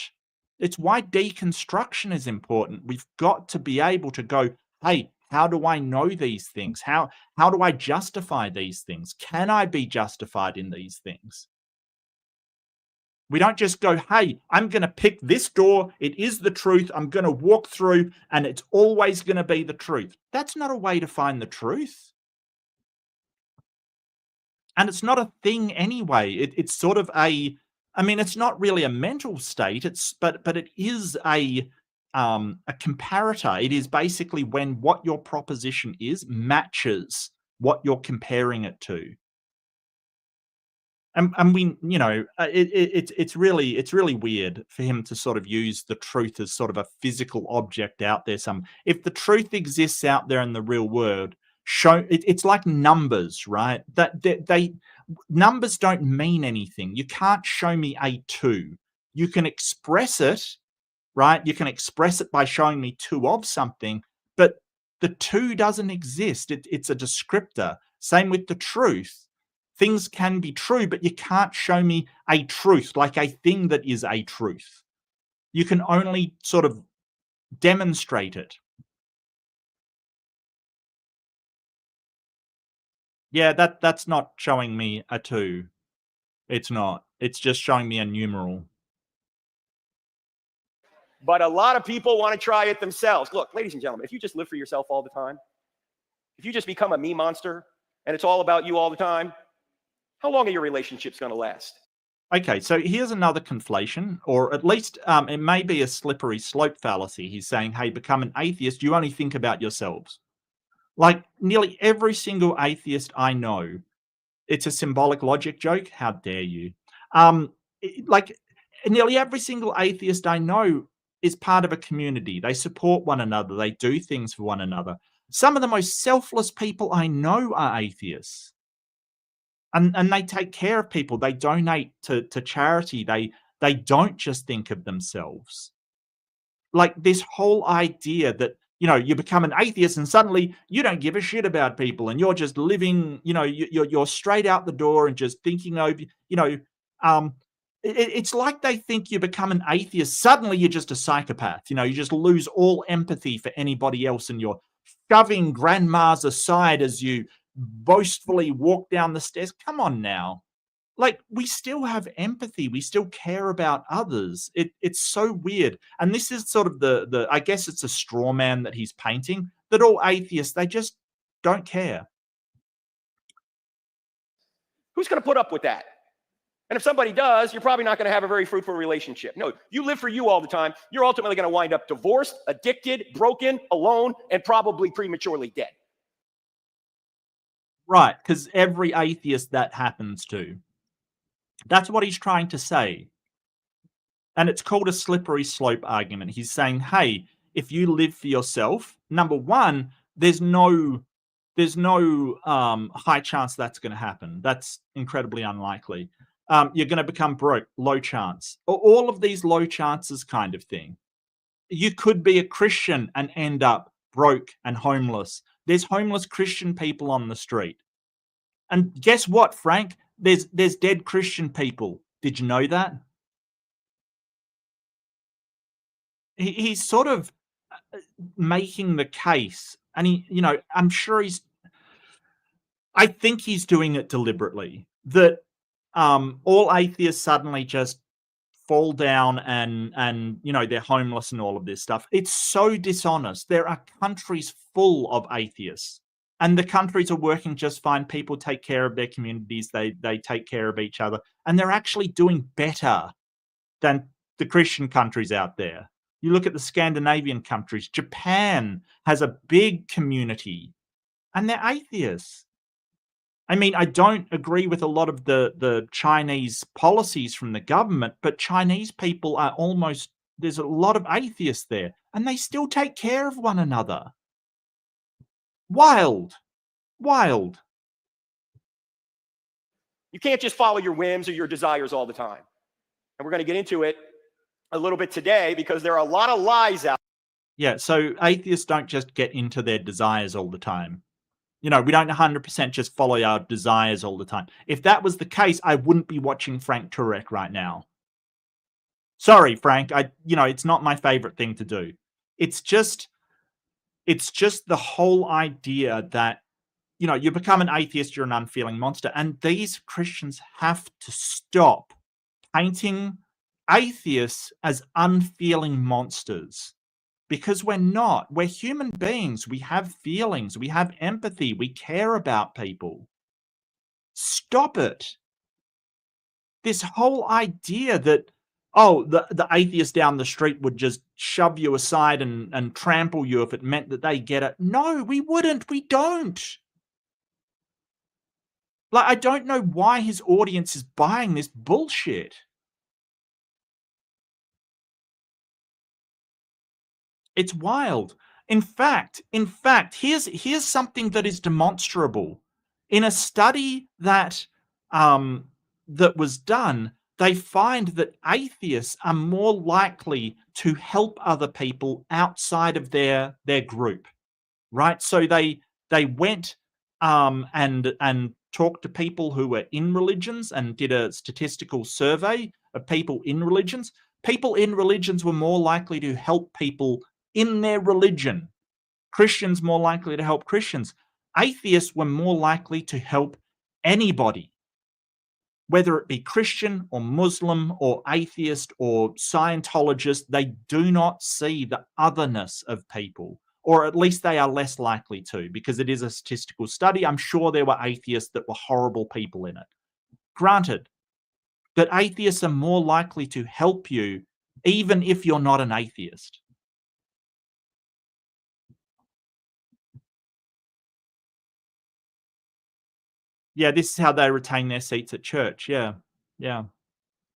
A: it's why deconstruction is important. We've got to be able to go, hey, how do I know these things? How do I justify these things? Can I be justified in these things? We don't just go, hey, I'm going to pick this door. It is the truth. I'm going to walk through and it's always going to be the truth. That's not a way to find the truth. And it's not a thing anyway. It's sort of it's not really a mental state. But it is a comparator. It is basically when what your proposition is matches what you're comparing it to. And we, it's really weird for him to sort of use the truth as sort of a physical object out there. If the truth exists out there in the real world, it's like numbers, right? Numbers don't mean anything. You can't show me a 2. You can express it, right? You can express it by showing me 2 of something, but the 2 doesn't exist. It's a descriptor. Same with the truth. Things can be true, but you can't show me a truth, like a thing that is a truth. You can only sort of demonstrate it. Yeah, that's not showing me a 2. It's not. It's just showing me a numeral.
C: But a lot of people want to try it themselves. Look, ladies and gentlemen, if you just live for yourself all the time, if you just become a me monster and it's all about you all the time, how long are your relationships going to last?
A: Okay, so here's another conflation, or at least it may be a slippery slope fallacy. He's saying, hey, become an atheist, you only think about yourselves. Like, nearly every single atheist I know, it's a symbolic logic joke. How dare you? Like, nearly every single atheist I know is part of a community. They support one another. They do things for one another. Some of the most selfless people I know are atheists. And they take care of people. They donate to charity. They don't just think of themselves. Like, this whole idea that, you become an atheist and suddenly you don't give a shit about people and you're just living, you're straight out the door and just thinking over, it's like they think you become an atheist. Suddenly you're just a psychopath. You just lose all empathy for anybody else and you're shoving grandmas aside as you boastfully walk down the stairs. Come on now. Like, we still have empathy. We still care about others. It's so weird. And this is sort of the I guess it's a straw man that he's painting, that all atheists, they just don't care.
C: Who's going to put up with that? And if somebody does, you're probably not going to have a very fruitful relationship. No, you live for you all the time. You're ultimately going to wind up divorced, addicted, broken, alone, and probably prematurely dead.
A: Right, because every atheist that happens to. That's what he's trying to say. And it's called a slippery slope argument. He's saying, hey, if you live for yourself, number one, there's no high chance that's going to happen. That's incredibly unlikely. You're going to become broke, low chance. All of these low chances kind of thing. You could be a Christian and end up broke and homeless. There's homeless Christian people on the street. And guess what, Frank? There's dead Christian people. Did you know that? He's sort of making the case, and I'm sure I think he's doing it deliberately, that all atheists suddenly just fall down and they're homeless and all of this stuff. It's so dishonest. There are countries full of atheists. And the countries are working just fine. People take care of their communities. They take care of each other. And they're actually doing better than the Christian countries out there. You look at the Scandinavian countries. Japan has a big community. And they're atheists. I mean, I don't agree with a lot of the Chinese policies from the government, but Chinese people are there's a lot of atheists there. And they still take care of one another. Wild.
C: You can't just follow your whims or your desires all the time. And we're going to get into it a little bit today because there are a lot of lies out.
A: Yeah, so atheists don't just get into their desires all the time. We don't 100% just follow our desires all the time. If that was the case, I wouldn't be watching Frank Turek right now. Sorry, Frank. It's not my favorite thing to do. It's just the whole idea that, you become an atheist, you're an unfeeling monster. And these Christians have to stop painting atheists as unfeeling monsters. Because we're not. We're human beings. We have feelings. We have empathy. We care about people. Stop it. This whole idea that, the atheist down the street would just shove you aside and trample you if it meant that they get it. No, we wouldn't. We don't. Like, I don't know why his audience is buying this bullshit. It's wild. In fact, here's something that is demonstrable. In a study that was done, they find that atheists are more likely to help other people outside of their group, right? So they went and talked to people who were in religions and did a statistical survey of people in religions. People in religions were more likely to help people in their religion. Christians more likely to help Christians. Atheists were more likely to help anybody, whether it be Christian or Muslim or atheist or Scientologist. They do not see the otherness of people, or at least they are less likely to, because it is a statistical study. I'm sure there were atheists that were horrible people in it. Granted, but atheists are more likely to help you even if you're not an atheist. Yeah, this is how they retain their seats at church. Yeah.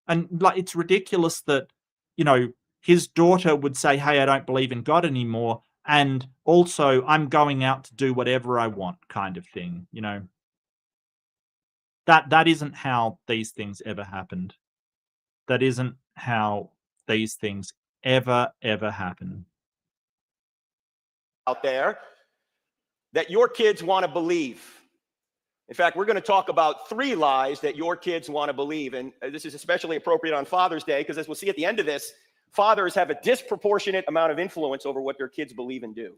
A: And it's ridiculous that, his daughter would say, hey, I don't believe in God anymore. And also, I'm going out to do whatever I want kind of thing, That isn't how these things ever happened. That isn't how these things ever happen.
C: out there that your kids want to believe. In fact, we're going to talk about 3 lies that your kids want to believe. And this is especially appropriate on Father's Day, because as we'll see at the end of this, fathers have a disproportionate amount of influence over what their kids believe and do.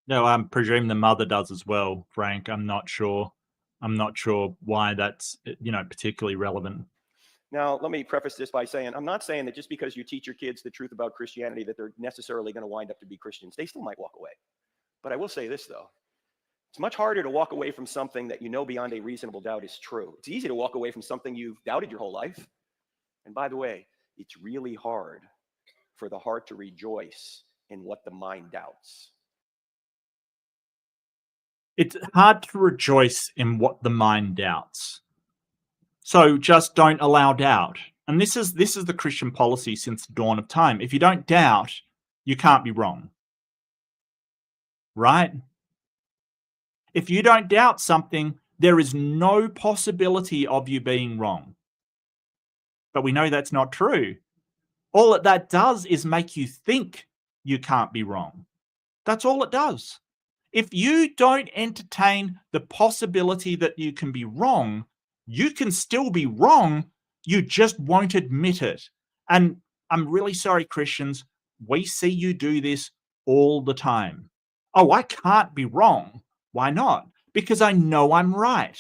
D: No, I presume the mother does as well, Frank. I'm not sure why that's, particularly relevant.
C: Now, let me preface this by saying, I'm not saying that just because you teach your kids the truth about Christianity that they're necessarily going to wind up to be Christians. They still might walk away. But I will say this, though. It's much harder to walk away from something that you know beyond a reasonable doubt is true. It's easy to walk away from something you've doubted your whole life. And by the way, it's really hard for the heart to rejoice in what the mind doubts.
D: It's hard to rejoice in what the mind doubts. So just don't allow doubt. And this is the Christian policy since the dawn of time. If you don't doubt, you can't be wrong. Right? If you don't doubt something, there is no possibility of you being wrong. But we know that's not true. All that does is make you think you can't be wrong. That's all it does. If you don't entertain the possibility that you can be wrong, you can still be wrong, you just won't admit it. And I'm really sorry, Christians, we see you do this all the time. Oh, I can't be wrong. Why not? Because I know I'm right.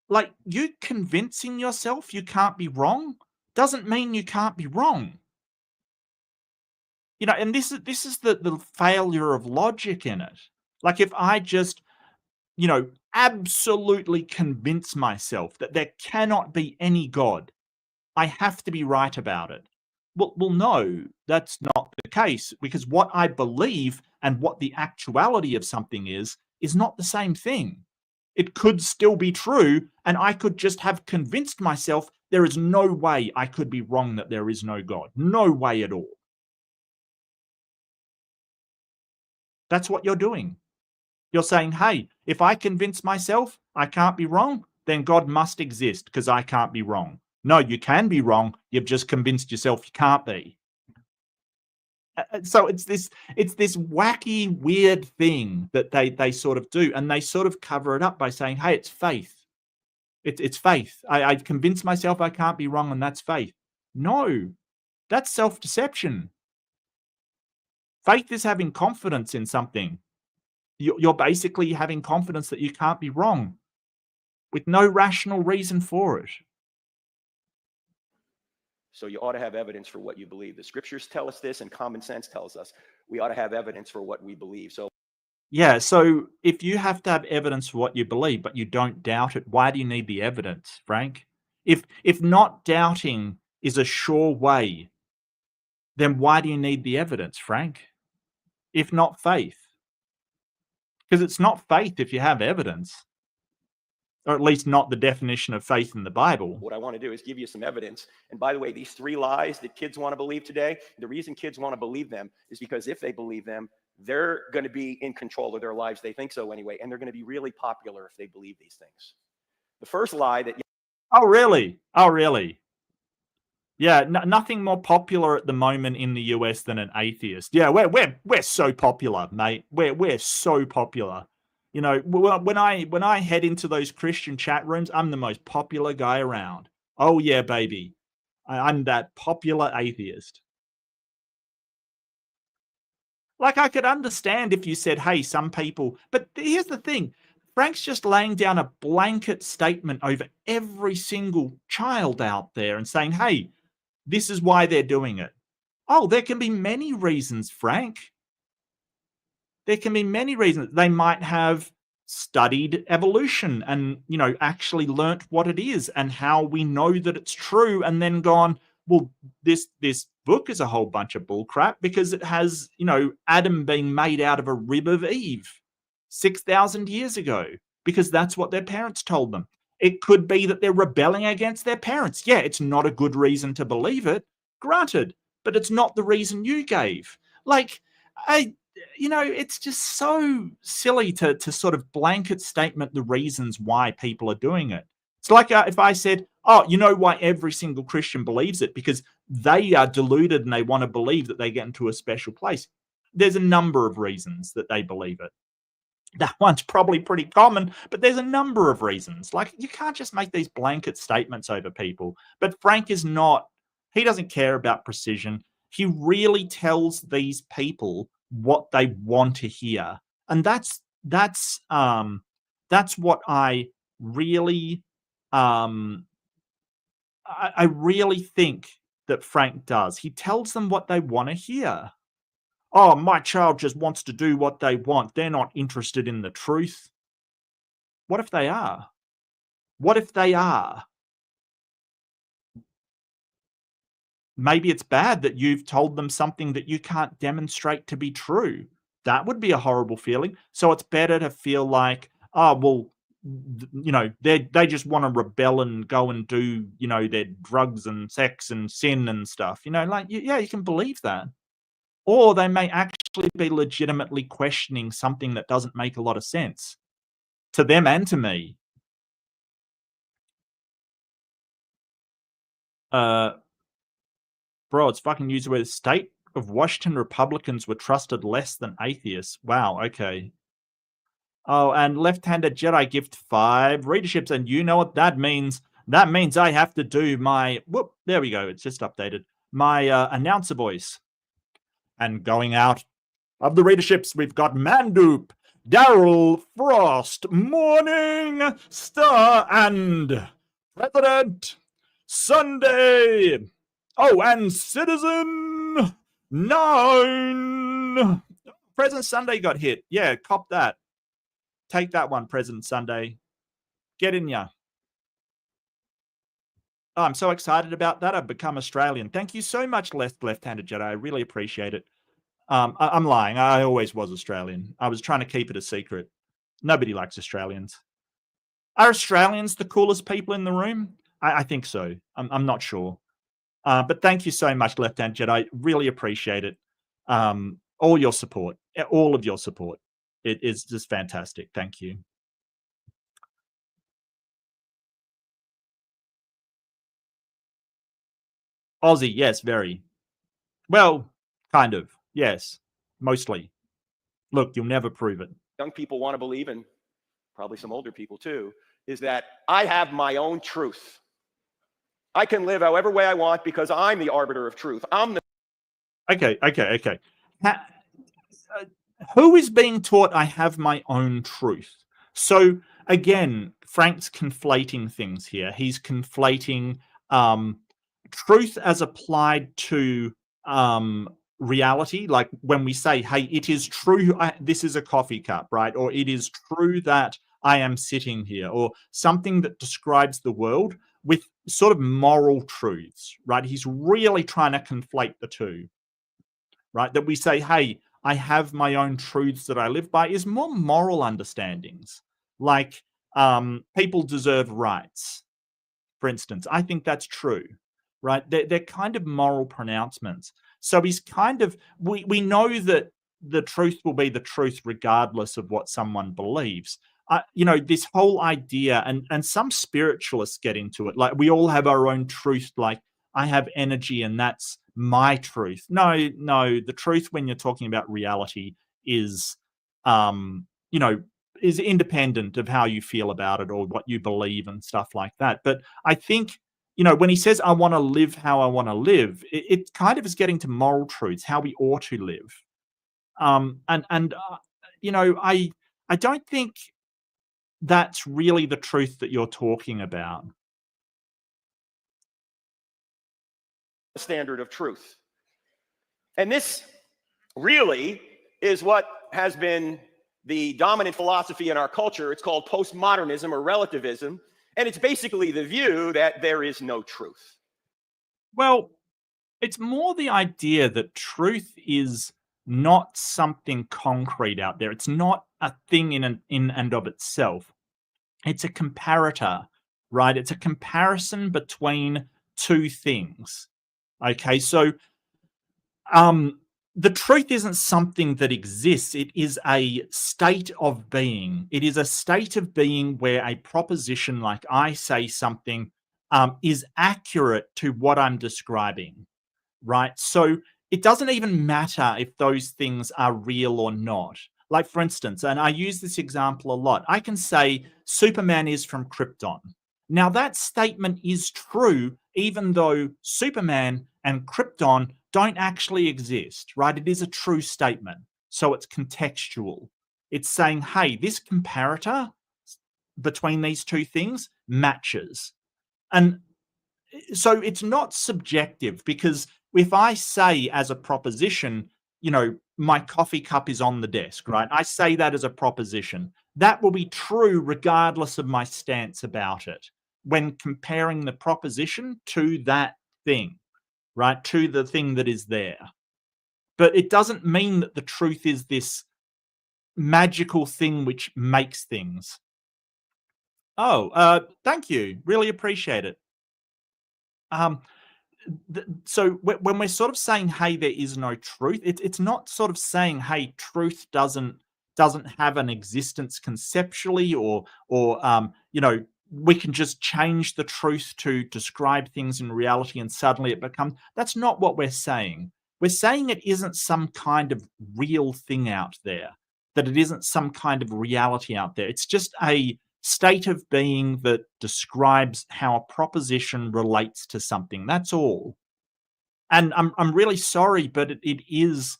D: Like, you convincing yourself you can't be wrong doesn't mean you can't be wrong. And this is the failure of logic in it. Like, if I just, absolutely convince myself that there cannot be any God, I have to be right about it. Well, no, that's not the case, because what I believe and what the actuality of something is not the same thing. It could still be true, and I could just have convinced myself there is no way I could be wrong that there is no God. No way at all. That's what you're doing. You're saying, hey, if I convince myself I can't be wrong, then God must exist because I can't be wrong. No, you can be wrong. You've just convinced yourself you can't be. So it's this wacky, weird thing that they sort of do, and they sort of cover it up by saying, hey, it's faith. It's faith. I convince myself I can't be wrong, and that's faith. No, that's self-deception. Faith is having confidence in something. You're basically having confidence that you can't be wrong with no rational reason for it.
C: So you ought to have evidence for what you believe. The scriptures tell us this, and common sense tells us we ought to have evidence for what we believe. So
D: if you have to have evidence for what you believe, but you don't doubt it, why do you need the evidence, Frank? If not doubting is a sure way, then why do you need the evidence, Frank? If not faith? Because it's not faith if you have evidence. Or at least not the definition of faith in the Bible.
C: What I want to do is give you some evidence. And by the way, these 3 lies that kids want to believe today, the reason kids want to believe them is because if they believe them, they're going to be in control of their lives. They think so anyway. And they're going to be really popular if they believe these things. The first lie that...
D: Oh, really? Oh, really? Yeah, nothing more popular at the moment in the US than an atheist. Yeah, we're so popular, mate. We're so popular. When I head into those Christian chat rooms, I'm the most popular guy around. Oh yeah, baby. I'm that popular atheist. Like, I could understand if you said, hey, some people, but here's the thing. Frank's just laying down a blanket statement over every single child out there and saying, hey, this is why they're doing it. Oh, there can be many reasons, Frank. There can be many reasons. They might have studied evolution and, actually learnt what it is and how we know that it's true, and then gone, well, this book is a whole bunch of bullcrap because it has, Adam being made out of a rib of Eve 6,000 years ago, because that's what their parents told them. It could be that they're rebelling against their parents. Yeah, it's not a good reason to believe it, granted, but it's not the reason you gave. Like, it's just so silly to sort of blanket statement the reasons why people are doing it. It's like if I said, oh, you know why every single Christian believes it? Because they are deluded and they want to believe that they get into a special place. There's a number of reasons that they believe it. That one's probably pretty common, but there's a number of reasons. Like, you can't just make these blanket statements over people. But Frank is not, he doesn't care about precision. He really tells these people what they want to hear. And that's what I really, I really think that Frank does. He tells them what they want to hear. Oh, my child just wants to do what they want. They're not interested in the truth. What if they are? What if they are? Maybe it's bad that you've told them something that you can't demonstrate to be true. That would be a horrible feeling. So it's better to feel like, oh, well, you know, they just want to rebel and go and do, you know, their drugs and sex and sin and stuff. You know, like, yeah, you can believe that. Or they may actually be legitimately questioning something that doesn't make a lot of sense to them and to me. Bro, it's fucking used where the state of Washington Republicans were trusted less than atheists. Wow, okay. Oh, and left-handed Jedi gift 5 readerships, and you know what that means. That means I have to do my, whoop, there we go, it's just updated, my announcer voice. And going out of the readerships, we've got Mandoop, Daryl, Frost, Morning Star, and President Sunday. Oh, and Citizen 9. President Sunday got hit. Yeah, cop that. Take that one, President Sunday. Get in ya. Oh, I'm so excited about that. I've become Australian. Thank you so much, left-handed Jedi. I really appreciate it. I'm lying. I always was Australian. I was trying to keep it a secret. Nobody likes Australians. Are Australians the coolest people in the room? I think so. I'm not sure. But thank you so much, left-handed Jedi. Really appreciate it. All your support. All of your support. It is just fantastic. Thank you. Aussie, yes, very. Well, kind of. Yes, mostly. Look, you'll never prove it.
C: Young people want to believe, and probably some older people too, is that I have my own truth. I can live however way I want because I'm the arbiter of truth. I'm the...
D: Okay. Who is being taught I have my own truth? So again, Frank's conflating things here. He's conflating truth as applied to reality. Like when we say, hey, it is true, this is a coffee cup, right? Or it is true that I am sitting here, or something that describes the world with sort of moral truths, right? He's really trying to conflate the two, right? That we say, hey, I have my own truths that I live by is more moral understandings. Like people deserve rights, for instance. I think that's true, right? They're kind of moral pronouncements. So he's kind of, we know that the truth will be the truth regardless of what someone believes. You know, this whole idea, and some spiritualists get into it, like we all have our own truth, like I have energy and that's my truth. No, the truth when you're talking about reality is, you know, is independent of how you feel about it or what you believe and stuff like that. But I think, you know, when he says, I want to live how I want to live, it kind of is getting to moral truths, how we ought to live. You know, I don't think that's really the truth that you're talking about.
C: Standard of truth. And this really is what has been the dominant philosophy in our culture. It's called postmodernism or relativism. And it's basically the view that there is no truth.
D: Well, it's more the idea that truth is not something concrete out there. It's not a thing in and of itself. It's a comparator, right? It's a comparison between two things. Okay, so the truth isn't something that exists. It is a state of being. It is a state of being where a proposition, like I say something, is accurate to what I'm describing. right? So it doesn't even matter if those things are real or not. Like, for instance, and I use this example a lot, I can say Superman is from Krypton. Now, that statement is true, even though Superman and Krypton don't actually exist, right? It is a true statement. So it's contextual. It's saying, hey, this comparator between these two things matches. And so it's not subjective, because if I say as a proposition, you know, my coffee cup is on the desk, right? I say that as a proposition. That will be true regardless of my stance about it when comparing the proposition to that thing, right? To the thing that is there. But it doesn't mean that the truth is this magical thing which makes things. Oh, thank you. Really appreciate it. So when we're sort of saying, hey, there is no truth, it's not sort of saying, hey, truth doesn't have an existence conceptually, or you know, we can just change the truth to describe things in reality and suddenly it becomes. That's not what we're saying. We're saying it isn't some kind of real thing out there, that it isn't some kind of reality out there. It's just a state of being that describes how a proposition relates to something. That's all. And I'm really sorry, but it is,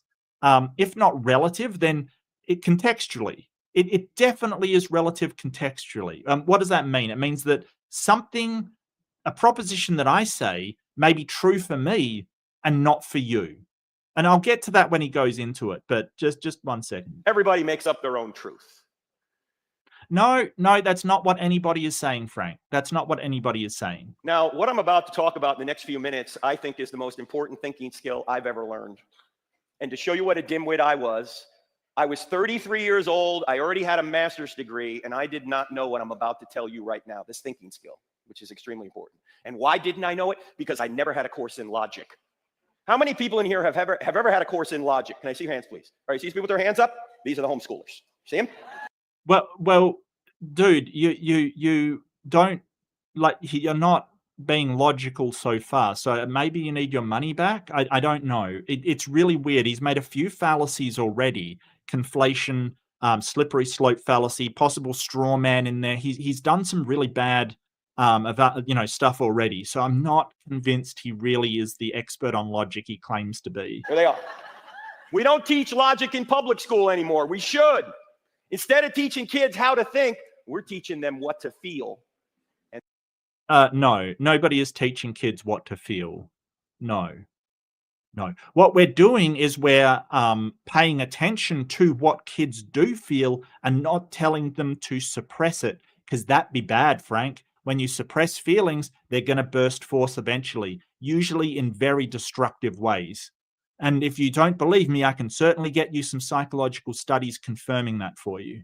D: if not relative, then it contextually. It definitely is relative contextually. What does that mean? It means that something, a proposition that I say, may be true for me and not for you. And I'll get to that when he goes into it, but just 1 second.
C: Everybody makes up their own truth.
D: No, that's not what anybody is saying, Frank. That's not what anybody is saying.
C: Now, what I'm about to talk about in the next few minutes, I think is the most important thinking skill I've ever learned. And to show you what a dimwit I was 33 years old, I already had a master's degree, and I did not know what I'm about to tell you right now, this thinking skill, which is extremely important. And why didn't I know it? Because I never had a course in logic. How many people in here have ever had a course in logic? Can I see your hands, please? All right, see these people with their hands up? These are the homeschoolers. See them?
D: Well, dude, you don't, like, you're not being logical so far. So maybe you need your money back. I don't know. It's really weird. He's made a few fallacies already: conflation, slippery slope fallacy, possible straw man in there. He's done some really bad about, you know, stuff already. So I'm not convinced he really is the expert on logic he claims to be.
C: Here they are. We don't teach logic in public school anymore. We should. Instead of teaching kids how to think, we're teaching them what to feel.
D: No, nobody is teaching kids what to feel. No. What we're doing is we're paying attention to what kids do feel and not telling them to suppress it, because that'd be bad, Frank. When you suppress feelings, they're going to burst forth eventually, usually in very destructive ways. And if you don't believe me, I can certainly get you some psychological studies confirming that for you.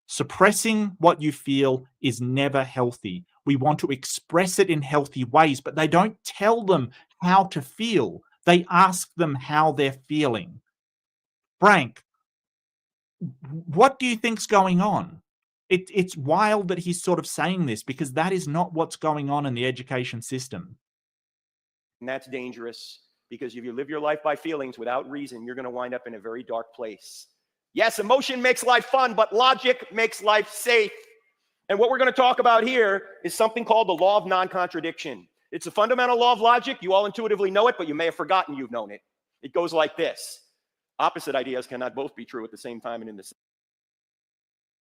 D: Suppressing what you feel is never healthy. We want to express it in healthy ways, but they don't tell them how to feel. They ask them how they're feeling. Frank, what do you think's going on? It's wild that he's sort of saying this, because that is not what's going on in the education system.
C: And that's dangerous, because if you live your life by feelings without reason, you're going to wind up in a very dark place. Yes, emotion makes life fun, but logic makes life safe. And what we're going to talk about here is something called the law of non-contradiction. It's a fundamental law of logic. You all intuitively know it, but you may have forgotten you've known it. It goes like this: opposite ideas cannot both be true at the same time and in the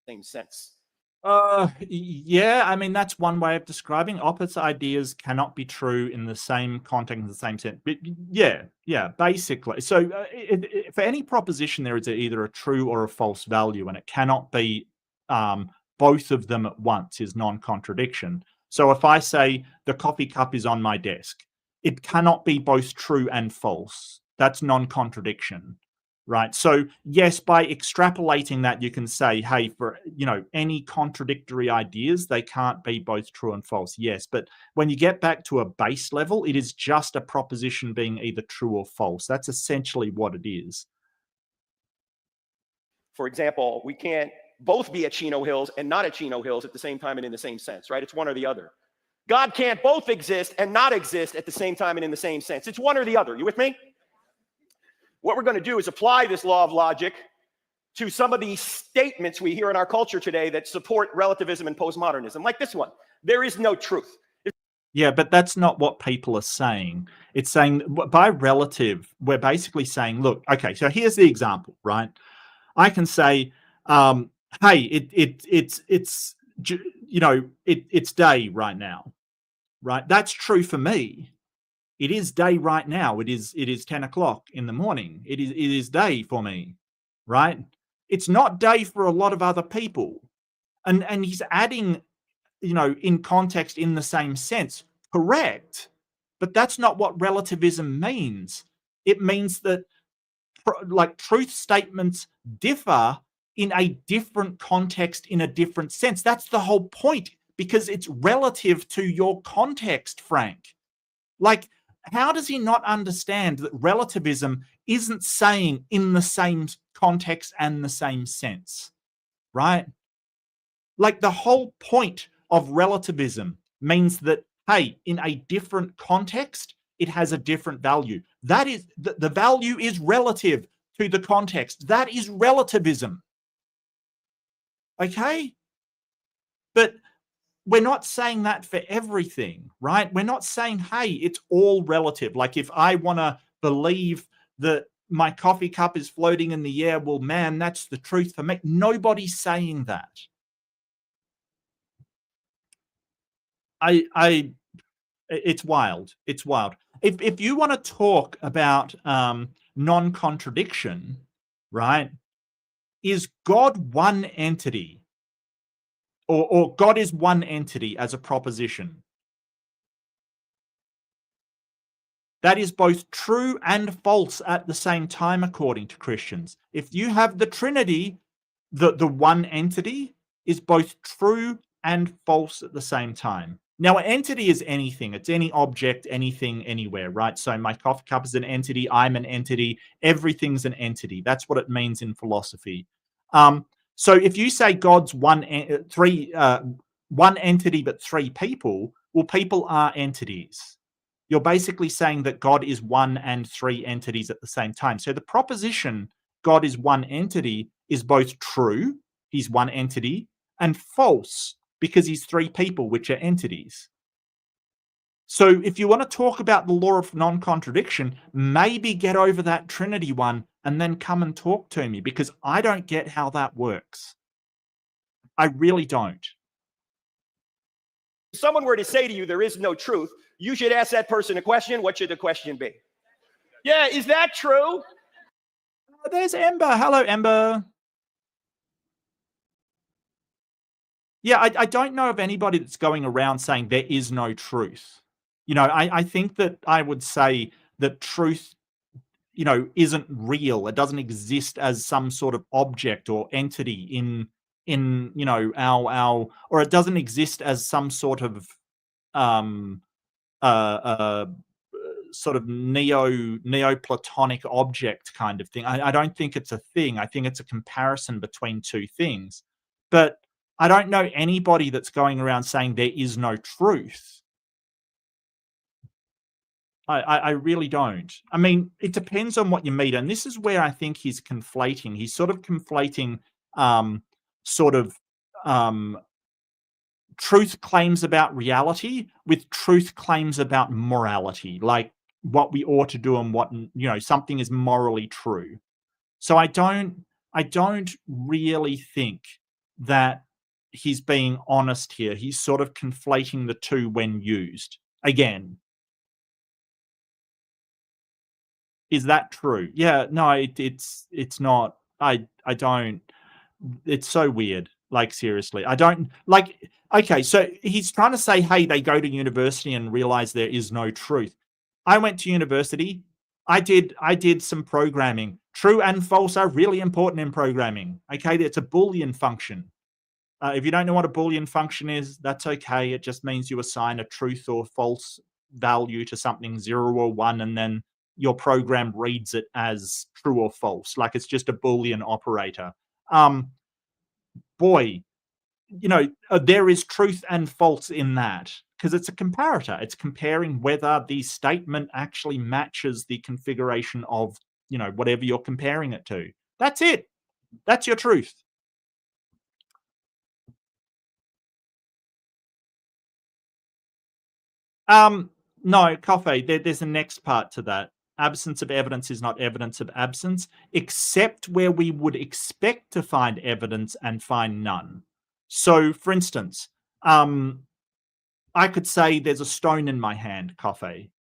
C: same sense.
D: Yeah, I mean, that's one way of describing. Opposite ideas cannot be true in the same context, in the same sense. But yeah, basically. So for any proposition, there is either a true or a false value, and it cannot be both of them at once. Is non-contradiction. So if I say the coffee cup is on my desk, it cannot be both true and false. That's non-contradiction. Right. So yes, by extrapolating that, you can say, hey, for, you know, any contradictory ideas, they can't be both true and false. Yes. But when you get back to a base level, it is just a proposition being either true or false. That's essentially what it is.
C: For example, we can't both be at Chino Hills and not at Chino Hills at the same time and in the same sense, right? It's one or the other. God can't both exist and not exist at the same time and in the same sense. It's one or the other. You with me? What we're going to do is apply this law of logic to some of these statements we hear in our culture today that support relativism and postmodernism, like this one. There is no truth.
D: Yeah, but that's not what people are saying. It's saying by relative, we're basically saying, look, okay, so here's the example, right? I can say, hey, it's day right now, right? That's true for me. It is day right now. It is 10 o'clock in the morning. It is day for me, right? It's not day for a lot of other people. And he's adding, in context, in the same sense, correct. But that's not what relativism means. It means that truth statements differ in a different context, in a different sense. That's the whole point, because it's relative to your context, Frank. Like, how does he not understand that relativism isn't saying in the same context and the same sense, right? Like, the whole point of relativism means that, hey, in a different context, it has a different value. That is, the value is relative to the context. That is relativism. Okay? But we're not saying that for everything, right? We're not saying, hey, it's all relative. Like, if I want to believe that my coffee cup is floating in the air, well, man, that's the truth for me. Nobody's saying that. It's wild. It's wild. If you want to talk about non-contradiction, right? Is God one entity? Or God is one entity as a proposition? That is both true and false at the same time, according to Christians. If you have the Trinity, the one entity is both true and false at the same time. Now, an entity is anything. It's any object, anything, anywhere, right? So my coffee cup is an entity. I'm an entity. Everything's an entity. That's what it means in philosophy. So if you say God's one entity but three people, well, people are entities. You're basically saying that God is one and three entities at the same time. So the proposition God is one entity is both true, he's one entity, and false, because he's three people, which are entities. So if you want to talk about the law of non-contradiction, maybe get over that Trinity one and then come and talk to me, because I don't get how that works. I really don't.
C: If someone were to say to you, there is no truth, you should ask that person a question. What should the question be? Yeah, is that true?
D: There's Ember. Hello, Ember. Yeah, I don't know of anybody that's going around saying there is no truth. I think that I would say that truth, isn't real. It doesn't exist as some sort of object or entity in our or it doesn't exist as some sort of sort of Neoplatonic object kind of thing. I don't think it's a thing. I think it's a comparison between two things. But I don't know anybody that's going around saying there is no truth. I really don't. I mean, it depends on what you mean. And this is where I think he's conflating. He's sort of conflating truth claims about reality with truth claims about morality, like what we ought to do and what, something is morally true. So I don't really think that he's being honest here. He's sort of conflating the two when used. Again, is that true? Yeah, no, it's not. I don't. It's so weird. Like, seriously, I don't like. Okay, so he's trying to say, hey, they go to university and realize there is no truth. I went to university. I did some programming. True and false are really important in programming. Okay, it's a Boolean function. If you don't know what a Boolean function is, that's okay. It just means you assign a truth or false value to something, 0 or 1, and then your program reads it as true or false. Like, it's just a Boolean operator. Boy, there is truth and false in that, because it's a comparator. It's comparing whether the statement actually matches the configuration of, whatever you're comparing it to. That's it. That's your truth. No, Coffee, there's a next part to that. Absence of evidence is not evidence of absence, except where we would expect to find evidence and find none. So, for instance, I could say there's a stone in my hand, Coffee,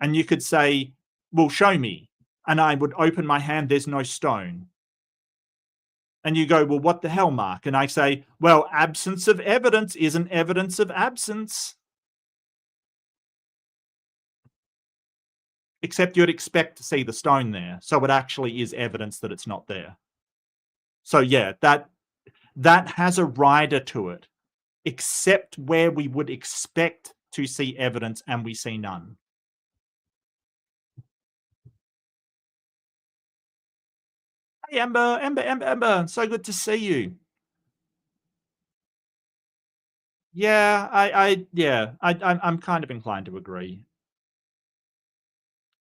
D: and you could say, well, show me. And I would open my hand, there's no stone. And you go, well, what the hell, Mark? And I say, well, absence of evidence isn't evidence of absence. Except you'd expect to see the stone there. So it actually is evidence that it's not there. So yeah, that has a rider to it, except where we would expect to see evidence and we see none. Hey, Ember, so good to see you. Yeah, I'm kind of inclined to agree.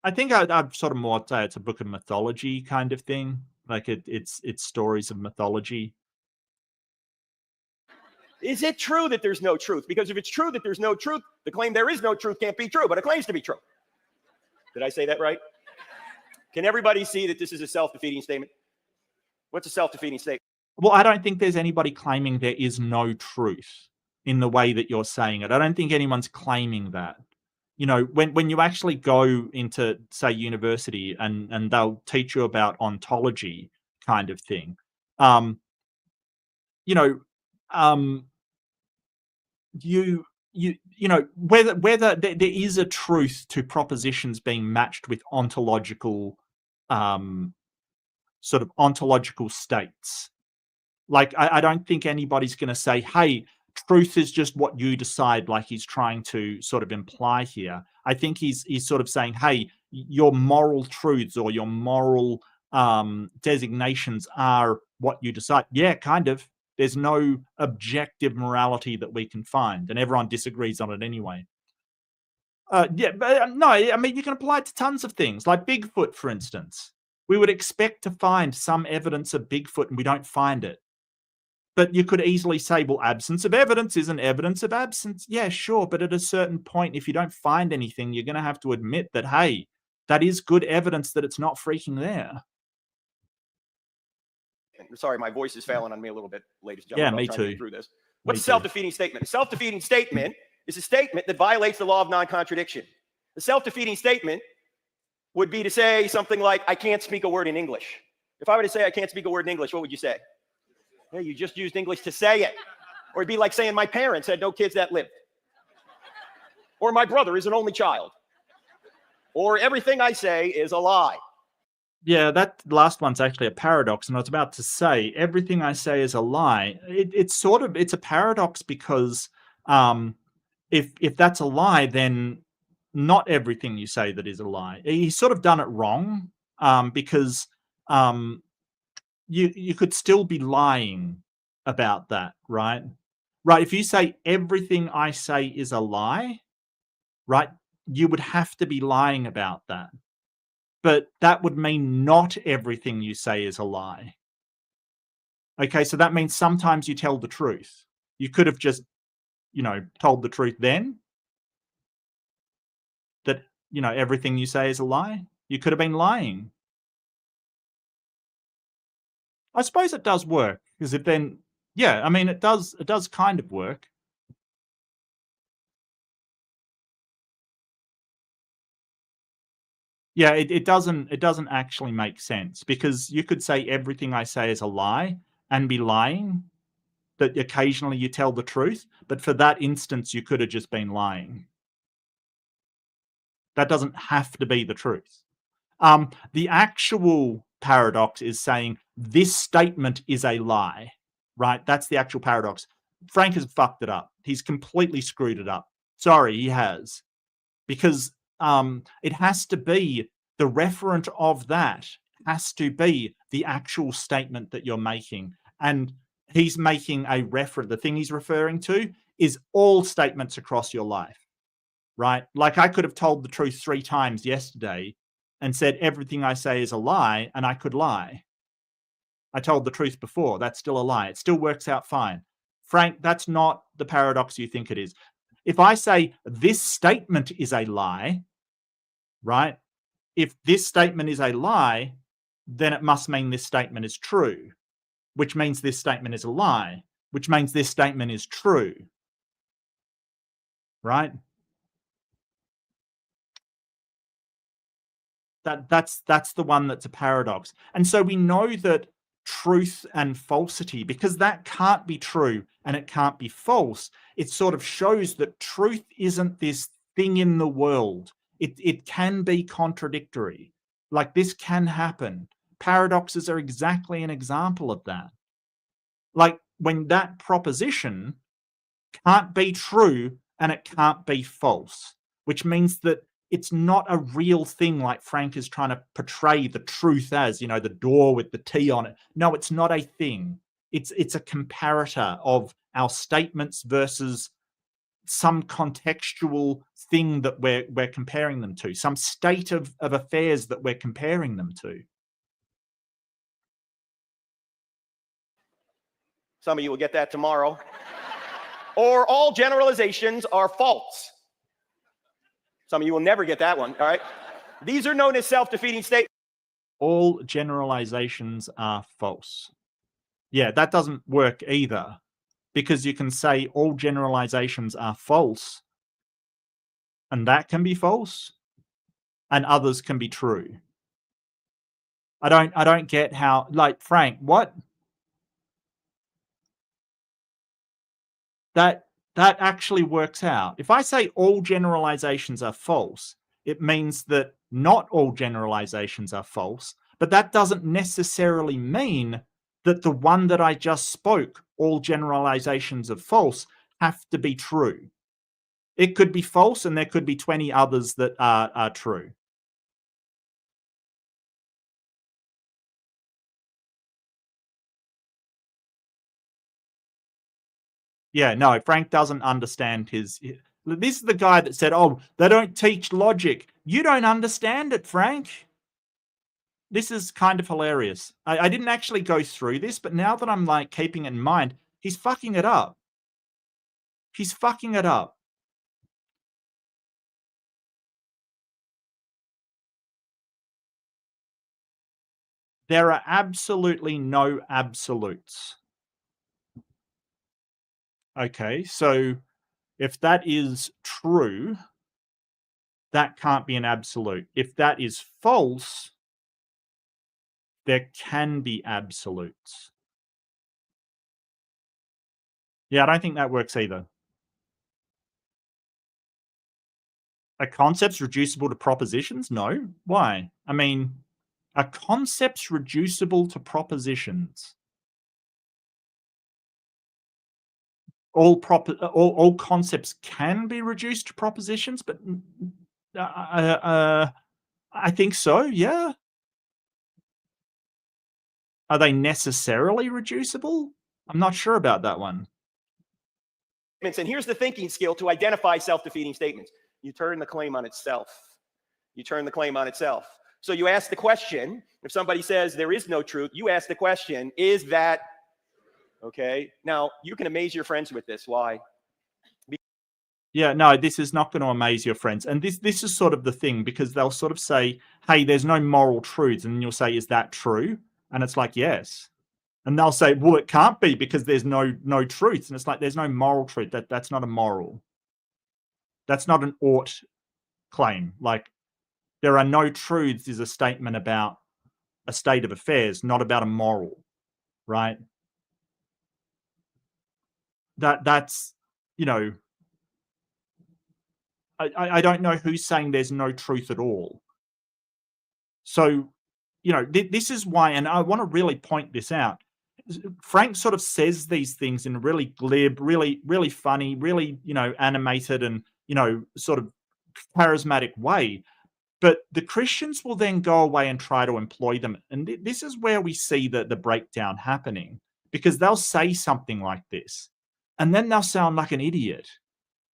D: I think I'd sort of more say it's a book of mythology kind of thing. Like it's stories of mythology.
C: Is it true that there's no truth? Because if it's true that there's no truth, the claim there is no truth can't be true, but it claims to be true. Did I say that right? Can everybody see that this is a self-defeating statement? What's a self-defeating statement?
D: Well, I don't think there's anybody claiming there is no truth in the way that you're saying it. I don't think anyone's claiming that. When you actually go into, say, university and they'll teach you about ontology kind of thing, whether there is a truth to propositions being matched with ontological sort of ontological states. Like, I don't think anybody's going to say, hey, truth is just what you decide, like he's trying to sort of imply here. I think he's sort of saying, hey, your moral truths or your moral designations are what you decide. Yeah, kind of. There's no objective morality that we can find, and everyone disagrees on it anyway. No, I mean, you can apply it to tons of things, like Bigfoot, for instance. We would expect to find some evidence of Bigfoot, and we don't find it. But you could easily say, well, absence of evidence isn't evidence of absence. Yeah, sure. But at a certain point, if you don't find anything, you're going to have to admit that, hey, that is good evidence that it's not freaking there.
C: Sorry, my voice is failing on me a little bit, ladies and gentlemen.
D: Yeah, me too.
C: Through this. What's a self-defeating statement? A self-defeating statement is a statement that violates the law of non-contradiction. The self-defeating statement would be to say something like, I can't speak a word in English. If I were to say I can't speak a word in English, what would you say? Yeah, you just used English to say it. Or it'd be like saying my parents had no kids that lived. Or my brother is an only child. Or everything I say is a lie.
D: Yeah, that last one's actually a paradox. And I was about to say, everything I say is a lie. It's a paradox because if that's a lie, then not everything you say that is a lie. He's sort of done it wrong because you could still be lying about that, right? Right. If you say everything I say is a lie, right, you would have to be lying about that. But that would mean not everything you say is a lie. Okay, so that means sometimes you tell the truth. You could have just, told the truth then. That, everything you say is a lie. You could have been lying. I suppose it does work, because it does kind of work. Yeah, it doesn't actually make sense, because you could say everything I say is a lie and be lying, that occasionally you tell the truth, but for that instance, you could have just been lying. That doesn't have to be the truth. The actual paradox is saying this statement is a lie, right? That's the actual paradox. Frank has fucked it up. He's completely screwed it up. Sorry, he has. Because it has to be the referent of that has to be the actual statement that you're making. And he's making a reference. The thing he's referring to is all statements across your life, right? Like I could have told the truth 3 times yesterday and said everything I say is a lie, and I could lie. I told the truth before. That's still a lie. It still works out fine. Frank, that's not the paradox you think it is. If I say this statement is a lie, right? If this statement is a lie, then it must mean this statement is true, which means this statement is a lie, which means this statement is true, right? That's the one that's a paradox. And so we know that truth and falsity, because that can't be true and it can't be false, it sort of shows that truth isn't this thing in the world. It can be contradictory. Like this can happen. Paradoxes are exactly an example of that. Like when that proposition can't be true and it can't be false, which means that it's not a real thing like Frank is trying to portray the truth as, you know, the door with the T on it. No, it's not a thing. It's a comparator of our statements versus some contextual thing that we're comparing them to, some state of affairs that we're comparing them to.
C: Some of you will get that tomorrow. Or all generalizations are false. Some of you will never get that one, all right? These are known as self-defeating statements.
D: All generalizations are false. Yeah, that doesn't work either, because you can say all generalizations are false, and that can be false, and others can be true. I don't get how, like, Frank, what? That actually works out. If I say all generalizations are false, it means that not all generalizations are false, but that doesn't necessarily mean that the one that I just spoke, all generalizations of false, have to be true. It could be false and there could be 20 others that are true. Yeah, no, Frank doesn't understand his. This is the guy that said, oh, they don't teach logic. You don't understand it, Frank. This is kind of hilarious. I didn't actually go through this, but now that I'm like keeping it in mind, he's fucking it up. He's fucking it up. There are absolutely no absolutes. Okay, so if that is true, that can't be an absolute. If that is false, there can be absolutes. Yeah, I don't think that works either. Are concepts reducible to propositions? No. Why? I mean, are concepts reducible to propositions? All concepts can be reduced to propositions, but I think so, yeah. Are they necessarily reducible? I'm not sure about that one.
C: And here's the thinking skill to identify self-defeating statements. You turn the claim on itself. You turn the claim on itself. So you ask the question, if somebody says there is no truth, you ask the question, is that okay? Now, you can amaze your friends with this. Why?
D: Yeah, no, this is not going to amaze your friends. And this is sort of the thing, because they'll sort of say, hey, there's no moral truths. And you'll say, is that true? And it's like, yes. And they'll say, well, it can't be because there's no truths. And it's like, there's no moral truth. That's not a moral. That's not an ought claim. Like, there are no truths is a statement about a state of affairs, not about a moral, right? That's, you know, I don't know who's saying there's no truth at all. So, you know, this is why, and I want to really point this out. Frank sort of says these things in a really glib, really, really funny, really, you know, animated and, you know, sort of charismatic way. But the Christians will then go away and try to employ them. And this is where we see the breakdown happening. because they'll say something like this and then they'll sound like an idiot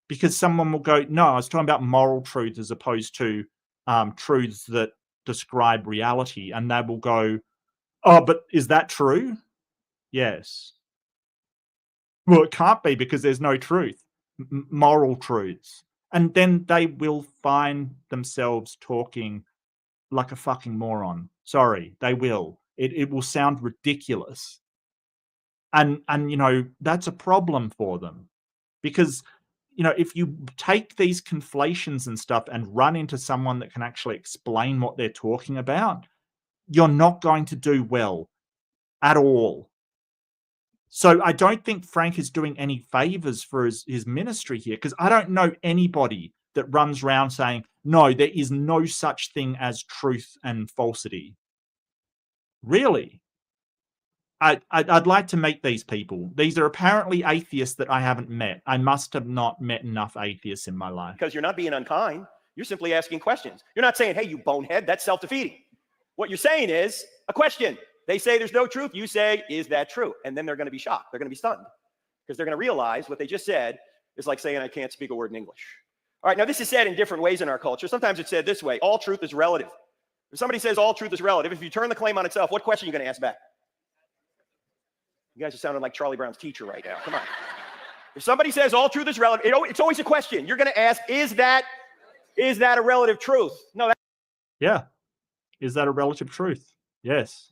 D: because someone will go, no, I was talking about moral truth as opposed to truths that describe reality. And they will go, oh, but is that true? Yes. Well, it can't be because there's no truth, moral truths. And then they will find themselves talking like a fucking moron. Sorry, they will. It will sound ridiculous. And you know, that's a problem for them. Because, you know, if you take these conflations and stuff and run into someone that can actually explain what they're talking about, you're not going to do well at all. So I don't think Frank is doing any favors for his ministry here, because I don't know anybody that runs around saying, no, there is no such thing as truth and falsity. Really? I'd like to meet these people. These are apparently atheists that I haven't met. I must have not met enough atheists in my life.
C: Because you're not being unkind. You're simply asking questions. You're not saying, hey, you bonehead, that's self-defeating. What you're saying is a question. They say there's no truth. You say, is that true? And then they're going to be shocked. They're going to be stunned because they're going to realize what they just said is like saying, I can't speak a word in English. All right, now this is said in different ways in our culture. Sometimes it's said this way, all truth is relative. If somebody says all truth is relative, if you turn the claim on itself, what question are you going to ask back? You guys are sounding like Charlie Brown's teacher right now. Come on. If somebody says all truth is relative, it's always a question. You're going to ask, is that a relative truth? No.
D: Yeah. Is that a relative truth? Yes.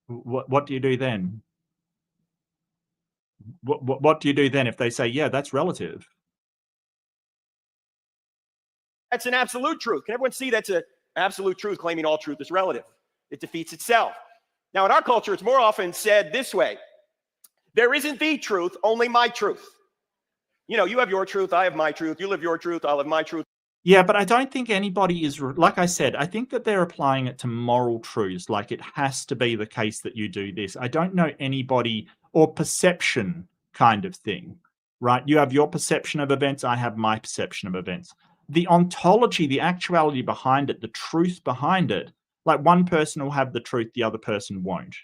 D: What do you do then? What do you do then if they say, yeah, that's relative?
C: That's an absolute truth. Can everyone see that's an absolute truth, claiming all truth is relative? It defeats itself. Now, in our culture, it's more often said this way. There isn't the truth, only my truth. You know, you have your truth, I have my truth. You live your truth, I'll have my truth.
D: Yeah, but I don't think anybody is, like I said, I think that they're applying it to moral truths, like it has to be the case that you do this. I don't know anybody, or perception kind of thing, right? You have your perception of events, I have my perception of events. The ontology, the actuality behind it, the truth behind it, like one person will have the truth, the other person won't.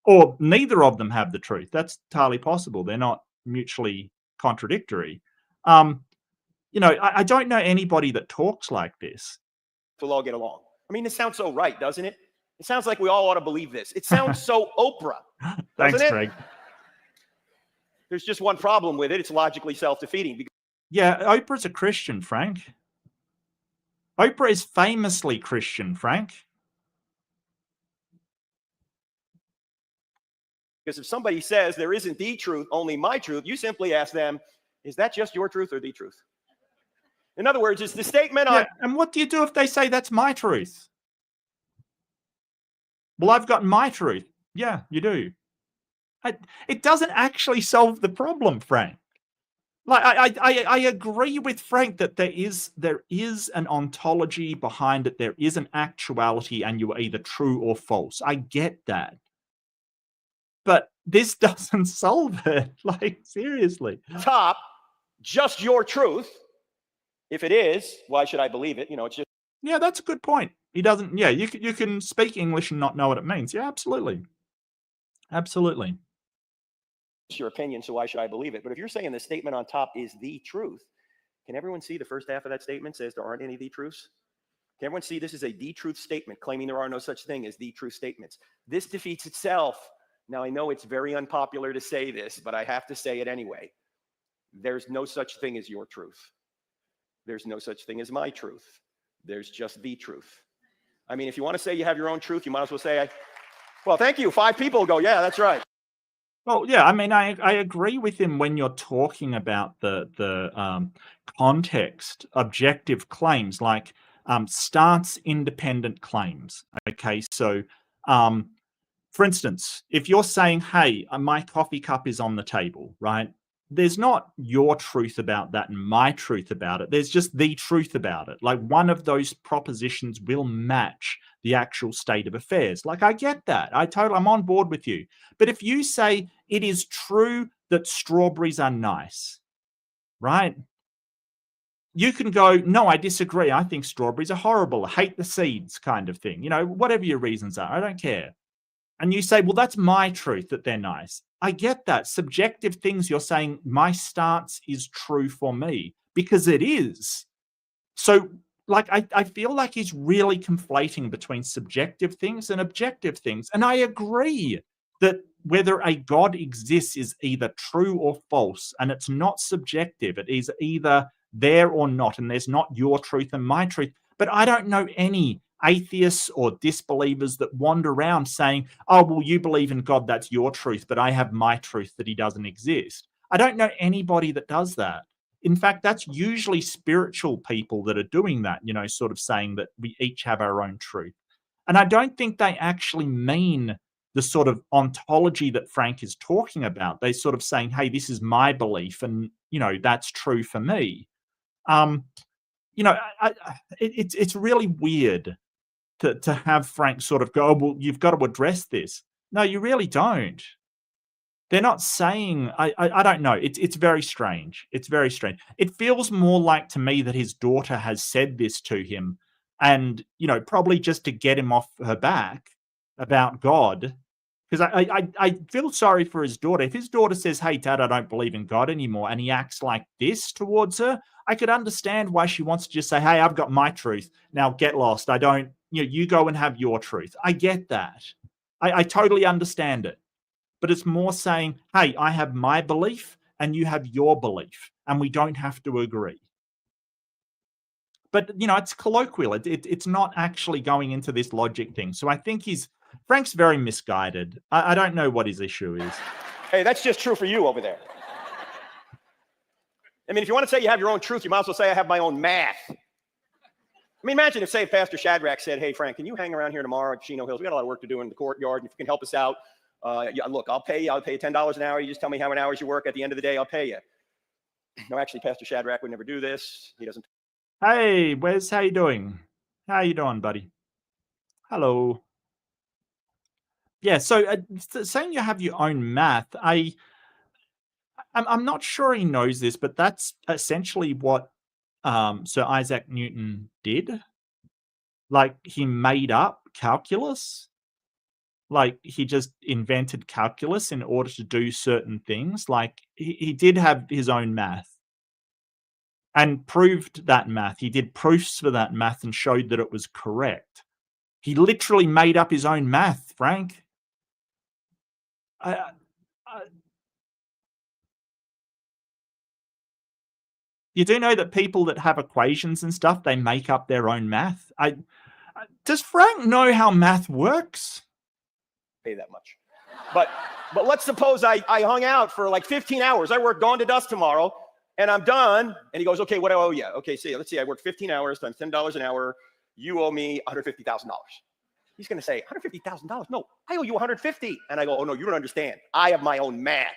D: Or neither of them have the truth. That's entirely possible. They're not mutually contradictory. You know, I don't know anybody that talks like this.
C: We'll all get along. I mean, this sounds so right, doesn't it? It sounds like we all ought to believe this. It sounds so Oprah.
D: Thanks,
C: it?
D: Greg.
C: There's just one problem with it. It's logically self-defeating.
D: Yeah, Oprah's a Christian, Frank. Oprah is famously Christian, Frank.
C: Because if somebody says there isn't the truth, only my truth, you simply ask them, is that just your truth or the truth? In other words, it's the statement on...
D: And what do you do if they say that's my truth? Well, I've got my truth. Yeah, you do. It doesn't actually solve the problem, Frank. Like I agree with Frank that there is an ontology behind it. There is an actuality, and you are either true or false. I get that. But this doesn't solve it. Like, seriously.
C: Top, just your truth. If it is, why should I believe it? You know, it's just...
D: Yeah, that's a good point. He doesn't... Yeah, you can speak English and not know what it means. Yeah, absolutely. Absolutely.
C: It's your opinion, so why should I believe it? But if you're saying the statement on top is the truth, can everyone see the first half of that statement says there aren't any the truths? Can everyone see this is a the truth statement, claiming there are no such thing as the truth statements? This defeats itself. Now, I know it's very unpopular to say this, but I have to say it anyway. There's no such thing as your truth. There's no such thing as my truth. There's just the truth. I mean, if you want to say you have your own truth, you might as well say, well, thank you. 5 people go, yeah, that's right.
D: Well, yeah, I mean, I agree with him when you're talking about the context, objective claims, like stance-independent claims. Okay, so for instance, if you're saying, hey, my coffee cup is on the table, right? There's not your truth about that and my truth about it. There's just the truth about it. Like, one of those propositions will match the actual state of affairs. Like, I get that. I'm on board with you. But if you say it is true that strawberries are nice, right? You can go, no, I disagree. I think strawberries are horrible. I hate the seeds kind of thing. You know, whatever your reasons are, I don't care. And you say, well, that's my truth that they're nice. I get that. Subjective things, you're saying my stance is true for me because it is. So, like, I feel like he's really conflating between subjective things and objective things. And I agree that whether a God exists is either true or false, and it's not subjective. It is either there or not, and there's not your truth and my truth. But I don't know any atheists or disbelievers that wander around saying, oh, well, you believe in God, that's your truth, but I have my truth that he doesn't exist. I don't know anybody that does that. In fact, that's usually spiritual people that are doing that, you know, sort of saying that we each have our own truth. And I don't think they actually mean the sort of ontology that Frank is talking about. They're sort of saying, hey, this is my belief and, you know, that's true for me. You know, it's really weird to have Frank sort of go, oh, well, you've got to address this. No, you really don't. They're not saying, I don't know. It's very strange. It's very strange. It feels more like to me that his daughter has said this to him and, you know, probably just to get him off her back about God. Because I feel sorry for his daughter. If his daughter says, hey, Dad, I don't believe in God anymore, and he acts like this towards her, I could understand why she wants to just say, hey, I've got my truth. Now get lost. I don't, you know, you go and have your truth. I get that. I totally understand it. But it's more saying, hey, I have my belief and you have your belief, and we don't have to agree. But, you know, it's colloquial. It's not actually going into this logic thing. So I think Frank's very misguided. I don't know what his issue is.
C: Hey, that's just true for you over there. I mean, if you want to say you have your own truth, you might as well say I have my own math. I mean, imagine if, say, Pastor Shadrach said, hey, Frank, can you hang around here tomorrow at Chino Hills? We got a lot of work to do in the courtyard, and if you can help us out, yeah, look, I'll pay you $10 an hour. You just tell me how many hours you work. At the end of the day, I'll pay you. No, actually, Pastor Shadrach would never do this. He doesn't.
D: Hey, Wes, how you doing? How you doing, buddy? Hello. Yeah, so saying you have your own math, I'm not sure he knows this, but that's essentially what Sir Isaac Newton did. Like, he made up calculus. Like, he just invented calculus in order to do certain things. Like, he did have his own math and proved that math. He did proofs for that math and showed that it was correct. He literally made up his own math, Frank. You do know that people that have equations and stuff, they make up their own math. Does Frank know how math works?
C: Pay that much. But let's suppose I hung out for like 15 hours. I work dawn to dusk tomorrow, and I'm done. And he goes, okay, what do I owe you? Okay, let's see. I worked 15 hours times $10 an hour. You owe me $150,000. He's going to say, $150,000? No, I owe you $150,000. And I go, oh, no, you don't understand. I have my own math.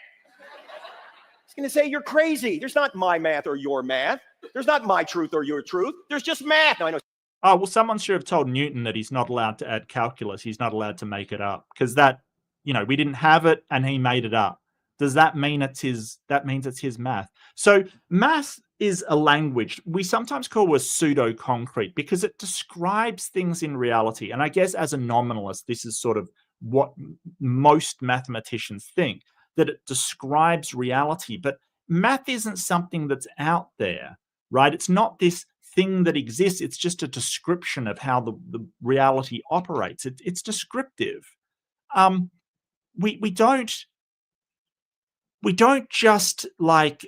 C: He's going to say, you're crazy. There's not my math or your math. There's not my truth or your truth. There's just math. Now, I know.
D: Oh, well, someone should have told Newton that he's not allowed to add calculus. He's not allowed to make it up because that, you know, we didn't have it and he made it up. Does that mean that means it's his math? So math is a language we sometimes call a pseudo-concrete because it describes things in reality. And I guess as a nominalist, this is sort of what most mathematicians think, that it describes reality. But math isn't something that's out there, right? It's not this thing that exists. It's just a description of how the reality operates. It's descriptive. We don't just like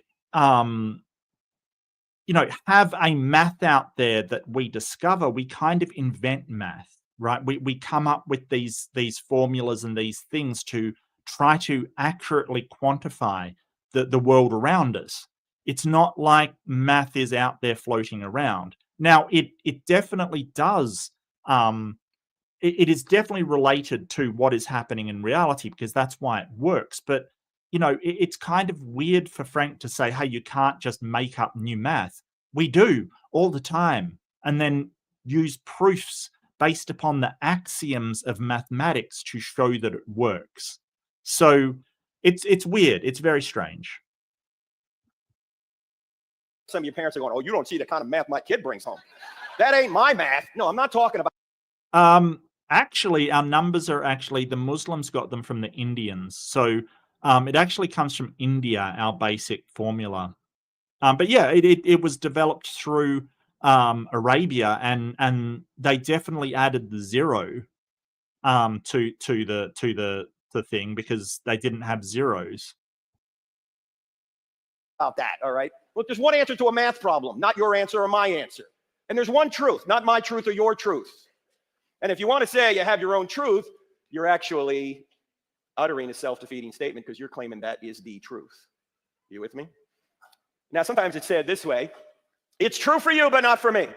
D: you know, have a math out there that we discover. We kind of invent math, right? We come up with these formulas and these things to try to accurately quantify the world around us. It's not like math is out there floating around. Now, it definitely does. It is definitely related to what is happening in reality because that's why it works. But, you know, it's kind of weird for Frank to say, hey, you can't just make up new math. We do all the time. And then use proofs based upon the axioms of mathematics to show that it works. So it's weird. It's very strange.
C: Some of your parents are going, oh, you don't see the kind of math my kid brings home. That ain't my math. No, I'm not talking about.
D: Actually, our numbers are actually the Muslims got them from the Indians. So it actually comes from India, our basic formula. But yeah, it was developed through Arabia, and they definitely added the zero to the thing because they didn't have zeros.
C: About that, all right? Look, there's one answer to a math problem, not your answer or my answer. And there's one truth, not my truth or your truth. And if you want to say you have your own truth, you're actually uttering a self-defeating statement because you're claiming that is the truth. You with me? Now, sometimes it's said this way: it's true for you, but not for me.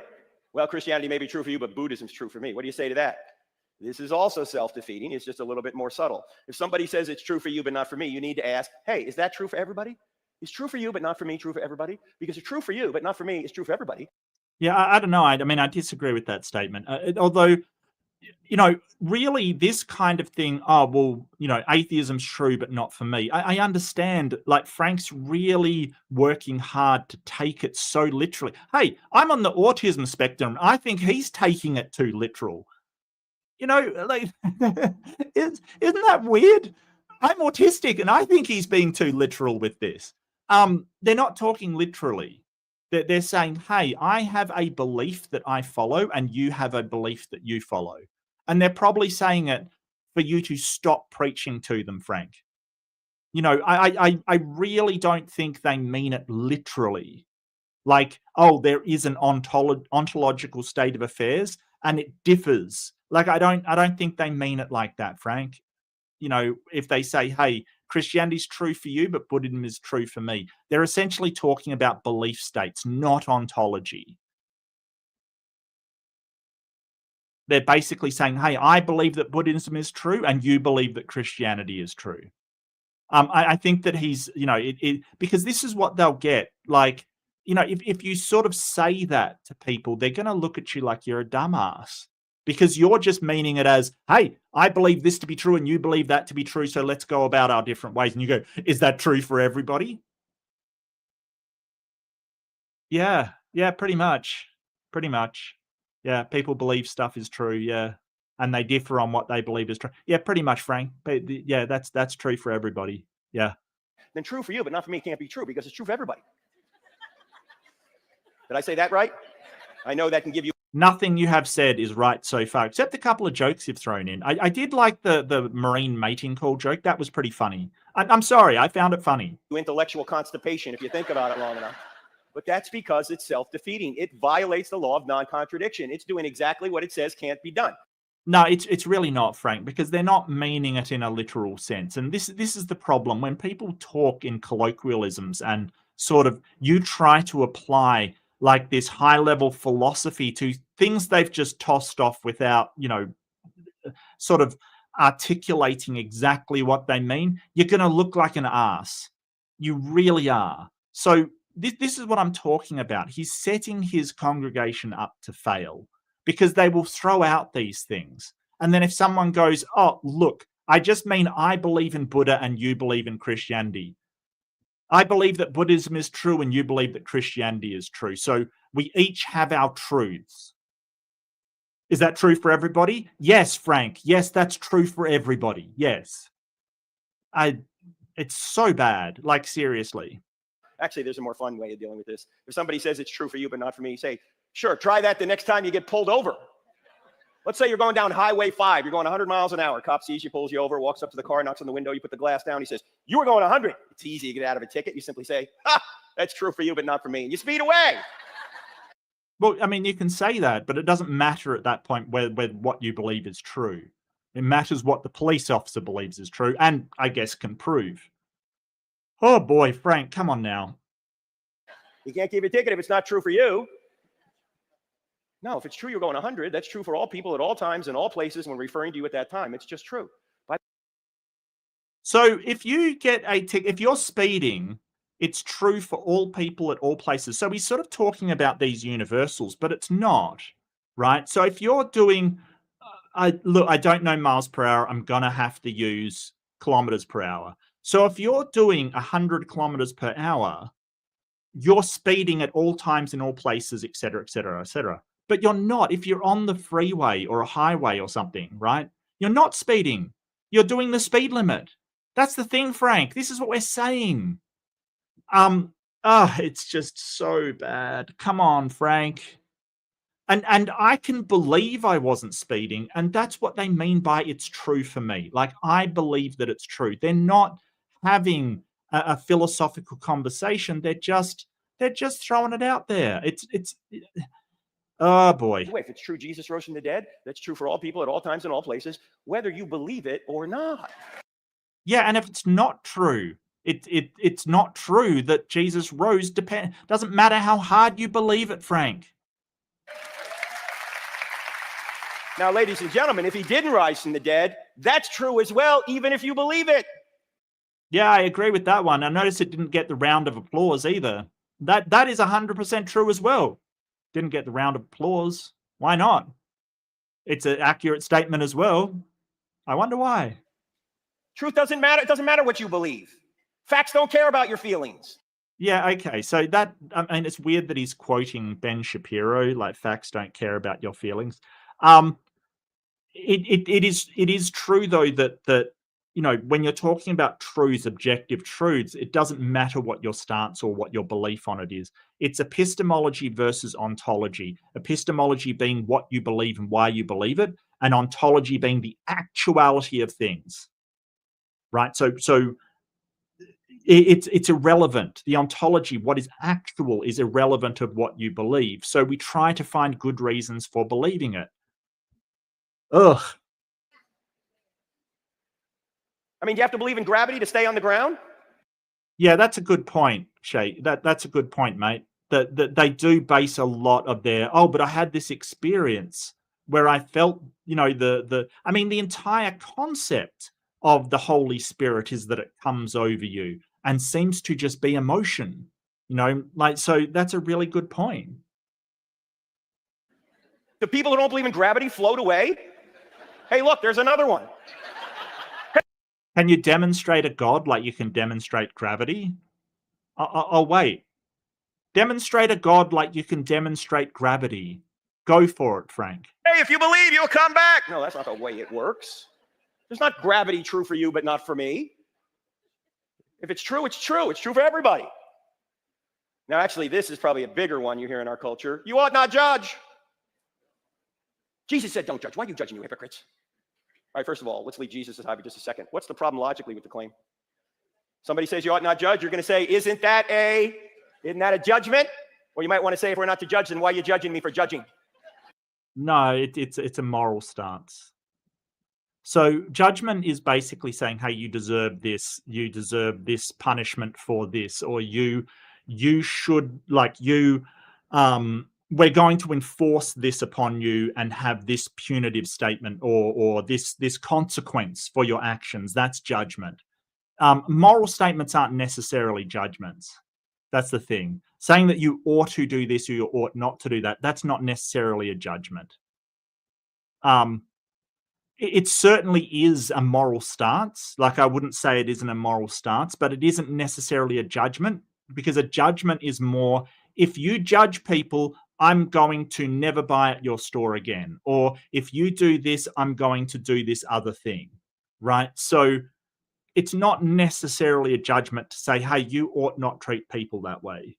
C: Well, Christianity may be true for you, but Buddhism's true for me. What do you say to that? This is also self-defeating. It's just a little bit more subtle. If somebody says it's true for you, but not for me, you need to ask, hey, is that true for everybody? Is true for you, but not for me, true for everybody? Because it's true for you, but not for me, it's true for everybody.
D: Yeah, I don't know. I mean, I disagree with that statement. Although, really this kind of thing, atheism's true, but not for me. I understand, like, Frank's really working hard to take it so literally. Hey, I'm on the autism spectrum. I think he's taking it too literal. Like, isn't that weird? I'm autistic and I think he's being too literal with this. They're not talking literally. They're saying, hey, I have a belief that I follow and you have a belief that you follow. And they're probably saying it for you to stop preaching to them, Frank. I really don't think they mean it literally. Like, oh, there is an ontological state of affairs and it differs. Like, I don't think they mean it like that, Frank. If they say, hey, Christianity's true for you, but Buddhism is true for me, they're essentially talking about belief states, not ontology. They're basically saying, hey, I believe that Buddhism is true and you believe that Christianity is true. I think that he's, because this is what they'll get. Like, if you sort of say that to people, they're going to look at you like you're a dumbass because you're just meaning it as, hey, I believe this to be true and you believe that to be true, so let's go about our different ways. And you go, is that true for everybody? Yeah, pretty much. Pretty much. Yeah, people believe stuff is true, yeah. And they differ on what they believe is true. Yeah, pretty much, Frank. But yeah, that's true for everybody. Yeah.
C: Then true for you, but not for me can't be true because it's true for everybody. Did I say that right? I know that can give you...
D: Nothing you have said is right so far, except a couple of jokes you've thrown in. I did like the marine mating call joke. That was pretty funny. I'm sorry, I found it funny.
C: Intellectual constipation if you think about it long enough. But that's because it's self-defeating. It violates the law of non-contradiction. It's doing exactly what it says can't be done.
D: No, it's really not, Frank, because they're not meaning it in a literal sense. And this is the problem. When people talk in colloquialisms and sort of you try to apply like this high-level philosophy to things they've just tossed off without, sort of articulating exactly what they mean, you're going to look like an ass. You really are. So this is what I'm talking about. He's setting his congregation up to fail because they will throw out these things. And then if someone goes, oh, look, I just mean I believe in Buddha and you believe in Christianity. I believe that Buddhism is true and you believe that Christianity is true. So we each have our truths. Is that true for everybody? Yes, Frank. Yes, that's true for everybody. Yes. It's so bad. Like, seriously.
C: Actually, there's a more fun way of dealing with this. If somebody says it's true for you, but not for me, say, sure, try that the next time you get pulled over. Let's say you're going down Highway 5. You're going 100 miles an hour. Cop sees you, pulls you over, walks up to the car, knocks on the window. You put the glass down. He says, you were going 100. It's easy to get out of a ticket. You simply say, ha, that's true for you, but not for me. And you speed away.
D: Well, I mean, you can say that, but it doesn't matter at that point where what you believe is true. It matters what the police officer believes is true and, I guess, can prove. Oh, boy, Frank, come on now.
C: You can't give a ticket if it's not true for you. No, if it's true you're going 100, that's true for all people at all times in all places when referring to you at that time. It's just true.
D: So if you get a ticket, if you're speeding, it's true for all people at all places. So he's sort of talking about these universals, but it's not, right? So if you're doing, I don't know miles per hour. I'm going to have to use kilometers per hour. So if you're doing 100 kilometers per hour, you're speeding at all times in all places, et cetera, et cetera, et cetera. But you're not if you're on the freeway or a highway or something, right? You're not speeding. You're doing the speed limit. That's the thing, Frank. This is what we're saying. It's just so bad. Come on, Frank. And I can believe I wasn't speeding, and that's what they mean by it's true for me. Like, I believe that it's true. They're not having a philosophical conversation. They're just throwing it out there. It's oh boy.
C: If it's true Jesus rose from the dead, that's true for all people at all times and all places, whether you believe it or not.
D: Yeah, and if it's not true, it's not true that Jesus rose. Doesn't matter how hard you believe it, Frank.
C: Now, ladies and gentlemen, if he didn't rise from the dead, that's true as well, even if you believe it.
D: Yeah, I agree with that one. I noticed it didn't get the round of applause either. That is 100% true as well. Didn't get the round of applause. Why not? It's an accurate statement as well. I wonder why.
C: Truth doesn't matter. It doesn't matter what you believe. Facts don't care about your feelings.
D: Yeah, okay. So that, I mean, it's weird that he's quoting Ben Shapiro, like facts don't care about your feelings. It is true though that you know, when you're talking about truths, objective truths, it doesn't matter what your stance or what your belief on it is. It's epistemology versus ontology. Epistemology being what you believe and why you believe it, and ontology being the actuality of things. Right? So it's irrelevant. The ontology, what is actual, is irrelevant of what you believe. So we try to find good reasons for believing it. Ugh.
C: I mean, do you have to believe in gravity to stay on the ground?
D: Yeah, that's a good point, Shay. That's a good point, mate. That they do base a lot of their, but I had this experience where I felt, you know, the entire concept of the Holy Spirit is that it comes over you and seems to just be emotion. You know, like, so that's a really good point.
C: The people who don't believe in gravity float away. Hey, look, there's another one.
D: Can you demonstrate a God like you can demonstrate gravity? Oh, wait. Demonstrate a God like you can demonstrate gravity. Go for it, Frank.
C: Hey, if you believe, you'll come back. No, that's not the way it works. There's not gravity true for you, but not for me. If it's true, it's true. It's true for everybody. Now, actually, this is probably a bigger one you hear in our culture. You ought not judge. Jesus said, don't judge. Why are you judging, you hypocrites? All right, first of all, let's leave Jesus aside for just a second. What's the problem logically with the claim? Somebody says you ought not judge. You're going to say, isn't that a judgment? Or you might want to say, if we're not to judge, then why are you judging me for judging?
D: No, it's a moral stance. So judgment is basically saying, hey, you deserve this punishment for this, or you should, like, we're going to enforce this upon you and have this punitive statement or this consequence for your actions. That's judgment. Moral statements aren't necessarily judgments. That's the thing. Saying that you ought to do this or you ought not to do that, that's not necessarily a judgment. It certainly is a moral stance. Like, I wouldn't say it isn't a moral stance, but it isn't necessarily a judgment, because a judgment is more, if you judge people, I'm going to never buy at your store again. Or if you do this, I'm going to do this other thing, right? So it's not necessarily a judgment to say, hey, you ought not treat people that way,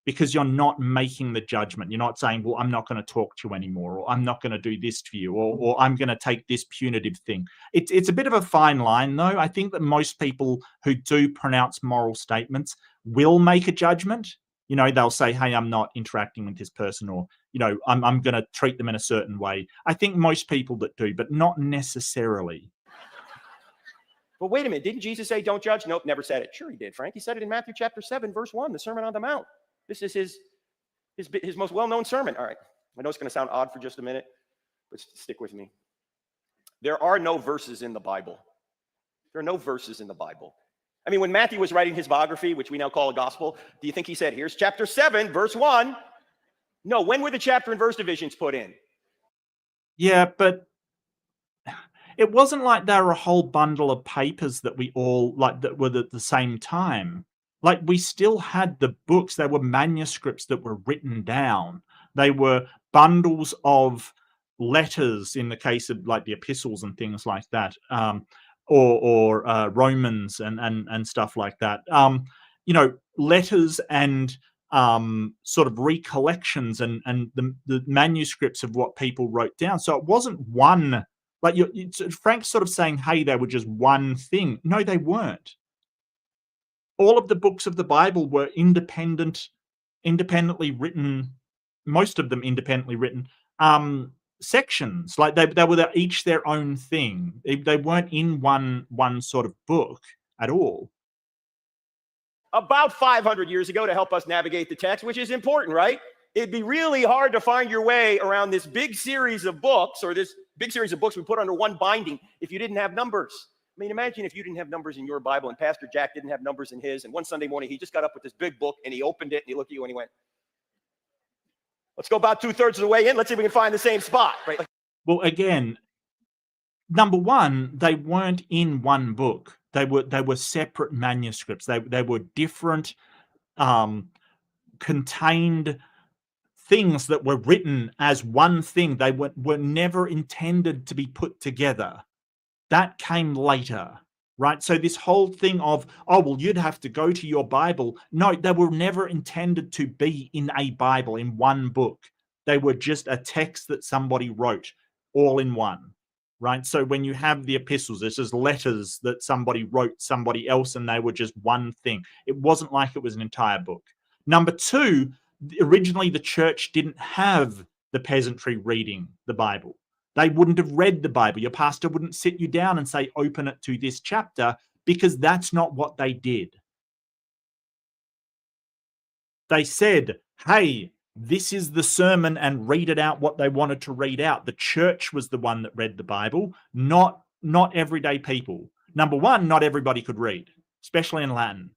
D: because you're not making the judgment. You're not saying, well, I'm not going to talk to you anymore, or I'm not going to do this to you, or I'm going to take this punitive thing. It's a bit of a fine line, though. I think that most people who do pronounce moral statements will make a judgment. You know, they'll say, hey, I'm not interacting with this person, or, you know, I'm going to treat them in a certain way. I think most people that do, but not necessarily.
C: But wait a minute, didn't Jesus say don't judge? Nope, never said it. Sure he did, Frank. He said it in Matthew chapter 7, verse 1, the Sermon on the Mount. This is his most well-known sermon. All right, I know it's going to sound odd for just a minute, but stick with me. There are no verses in the Bible. There are no verses in the Bible. I mean, when Matthew was writing his biography, which we now call a gospel, do you think he said, here's chapter 7, verse 1? No, when were the chapter and verse divisions put in?
D: Yeah, but it wasn't like there were a whole bundle of papers that we all, like, that were at the same time. Like, we still had the books. There were manuscripts that were written down. They were bundles of letters in the case of like the epistles and things like that, or Romans and stuff like that. Letters and sort of recollections and the manuscripts of what people wrote down. So it wasn't one, like Frank's sort of saying, hey, they were just one thing. No, they weren't. All of the books of the Bible were independently written, most of them independently written, sections. Like they were each their own thing. They weren't in one sort of book at all.
C: About 500 years ago, to help us navigate the text, which is important, right? It'd be really hard to find your way around this big series of books, or this big series of books we put under one binding, if you didn't have numbers. I mean, imagine if you didn't have numbers in your Bible and Pastor Jack didn't have numbers in his, and one Sunday morning he just got up with this big book and he opened it and he looked at you and he went, let's go about 2/3 of the way in. Let's see if we can find the same spot, right?
D: Well, again, number one, they weren't in one book. They were separate manuscripts. They were different, contained things that were written as one thing. They were never intended to be put together. That came later, right? So this whole thing of, oh, well, you'd have to go to your Bible. No, they were never intended to be in a Bible, in one book. They were just a text that somebody wrote all in one. Right. So when you have the epistles, it's just letters that somebody wrote somebody else, and they were just one thing. It wasn't like it was an entire book. Number two, originally the church didn't have the peasantry reading the Bible. They wouldn't have read the Bible. Your pastor wouldn't sit you down and say, open it to this chapter, because that's not what they did. They said, hey, this is the sermon, and read it out what they wanted to read out. The church was the one that read the Bible, not everyday people. Number one, not everybody could read, especially in Latin.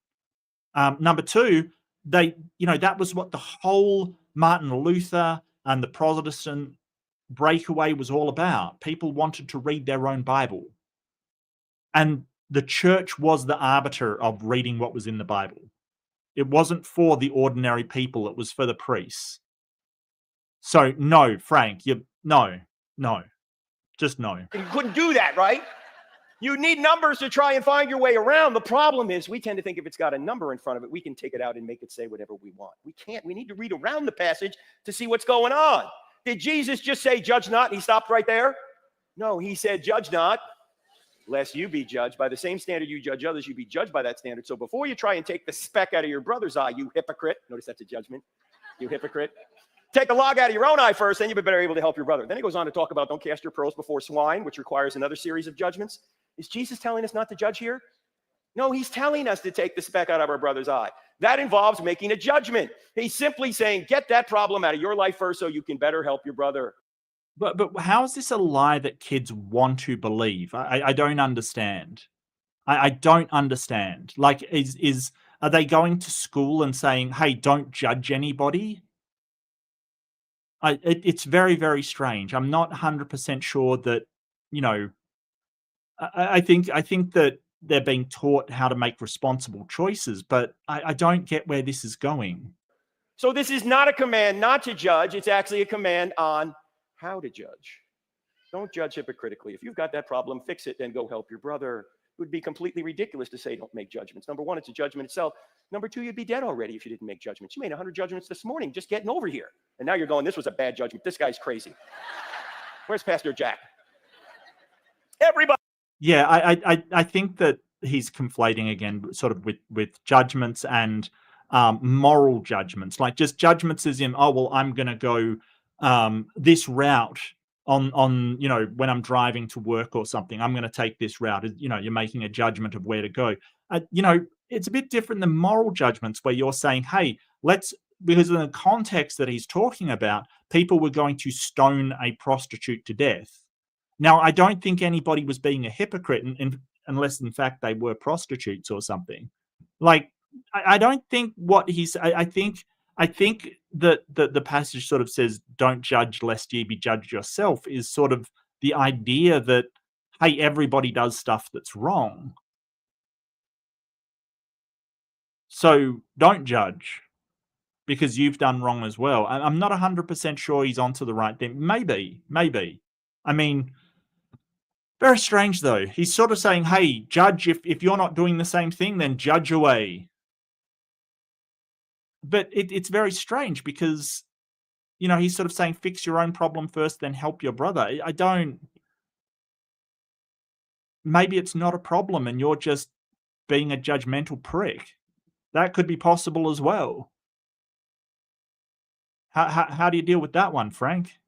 D: Number two, that was what the whole Martin Luther and the Protestant breakaway was all about. People wanted to read their own Bible. And the church was the arbiter of reading what was in the Bible. It wasn't for the ordinary people. It was for the priests. So no, Frank, no, just no.
C: You couldn't do that, right? You need numbers to try and find your way around. The problem is we tend to think if it's got a number in front of it, we can take it out and make it say whatever we want. We can't. We need to read around the passage to see what's going on. Did Jesus just say, judge not, and he stopped right there? No, he said, judge not, lest you be judged. By the same standard you judge others, you be judged by that standard. So before you try and take the speck out of your brother's eye, you hypocrite. Notice that's a judgment. You hypocrite. Take the log out of your own eye first, then you'll be better able to help your brother. Then he goes on to talk about don't cast your pearls before swine, which requires another series of judgments. Is Jesus telling us not to judge here? No, he's telling us to take the speck out of our brother's eye. That involves making a judgment. He's simply saying, get that problem out of your life first so you can better help your brother.
D: But how is this a lie that kids want to believe? I don't understand. I don't understand. Like, are they going to school and saying, hey, don't judge anybody? It's very, very strange. I'm not 100% sure that, I think that they're being taught how to make responsible choices, but I don't get where this is going.
C: So this is not a command not to judge. It's actually a command on how to judge. Don't judge hypocritically. If you've got that problem, fix it, then go help your brother. It would be completely ridiculous to say don't make judgments. Number one, it's a judgment itself. Number two, you'd be dead already if you didn't make judgments. You made 100 judgments this morning just getting over here. And now you're going, this was a bad judgment. This guy's crazy. Where's Pastor Jack? Everybody.
D: Yeah, I think that he's conflating again sort of with judgments and moral judgments. Like just judgments as in, oh, well, I'm going to go this route on when I'm driving to work or something. I'm going to take this route. You're making a judgment of where to go. It's a bit different than moral judgments where you're saying, hey, because in the context that he's talking about, people were going to stone a prostitute to death. Now, I don't think anybody was being a hypocrite unless, in fact, they were prostitutes or something. Like, I don't think what he's... I think that the passage sort of says, don't judge lest ye be judged yourself, is sort of the idea that, hey, everybody does stuff that's wrong. So don't judge. because you've done wrong as well. I'm not 100% sure he's onto the right thing. Maybe. I mean, very strange though. He's sort of saying, hey, judge, if you're not doing the same thing, then judge away. But it's very strange because, you know, he's sort of saying, fix your own problem first, then help your brother. I don't... Maybe it's not a problem and you're just being a judgmental prick. That could be possible as well. How do you deal with that one, Frank?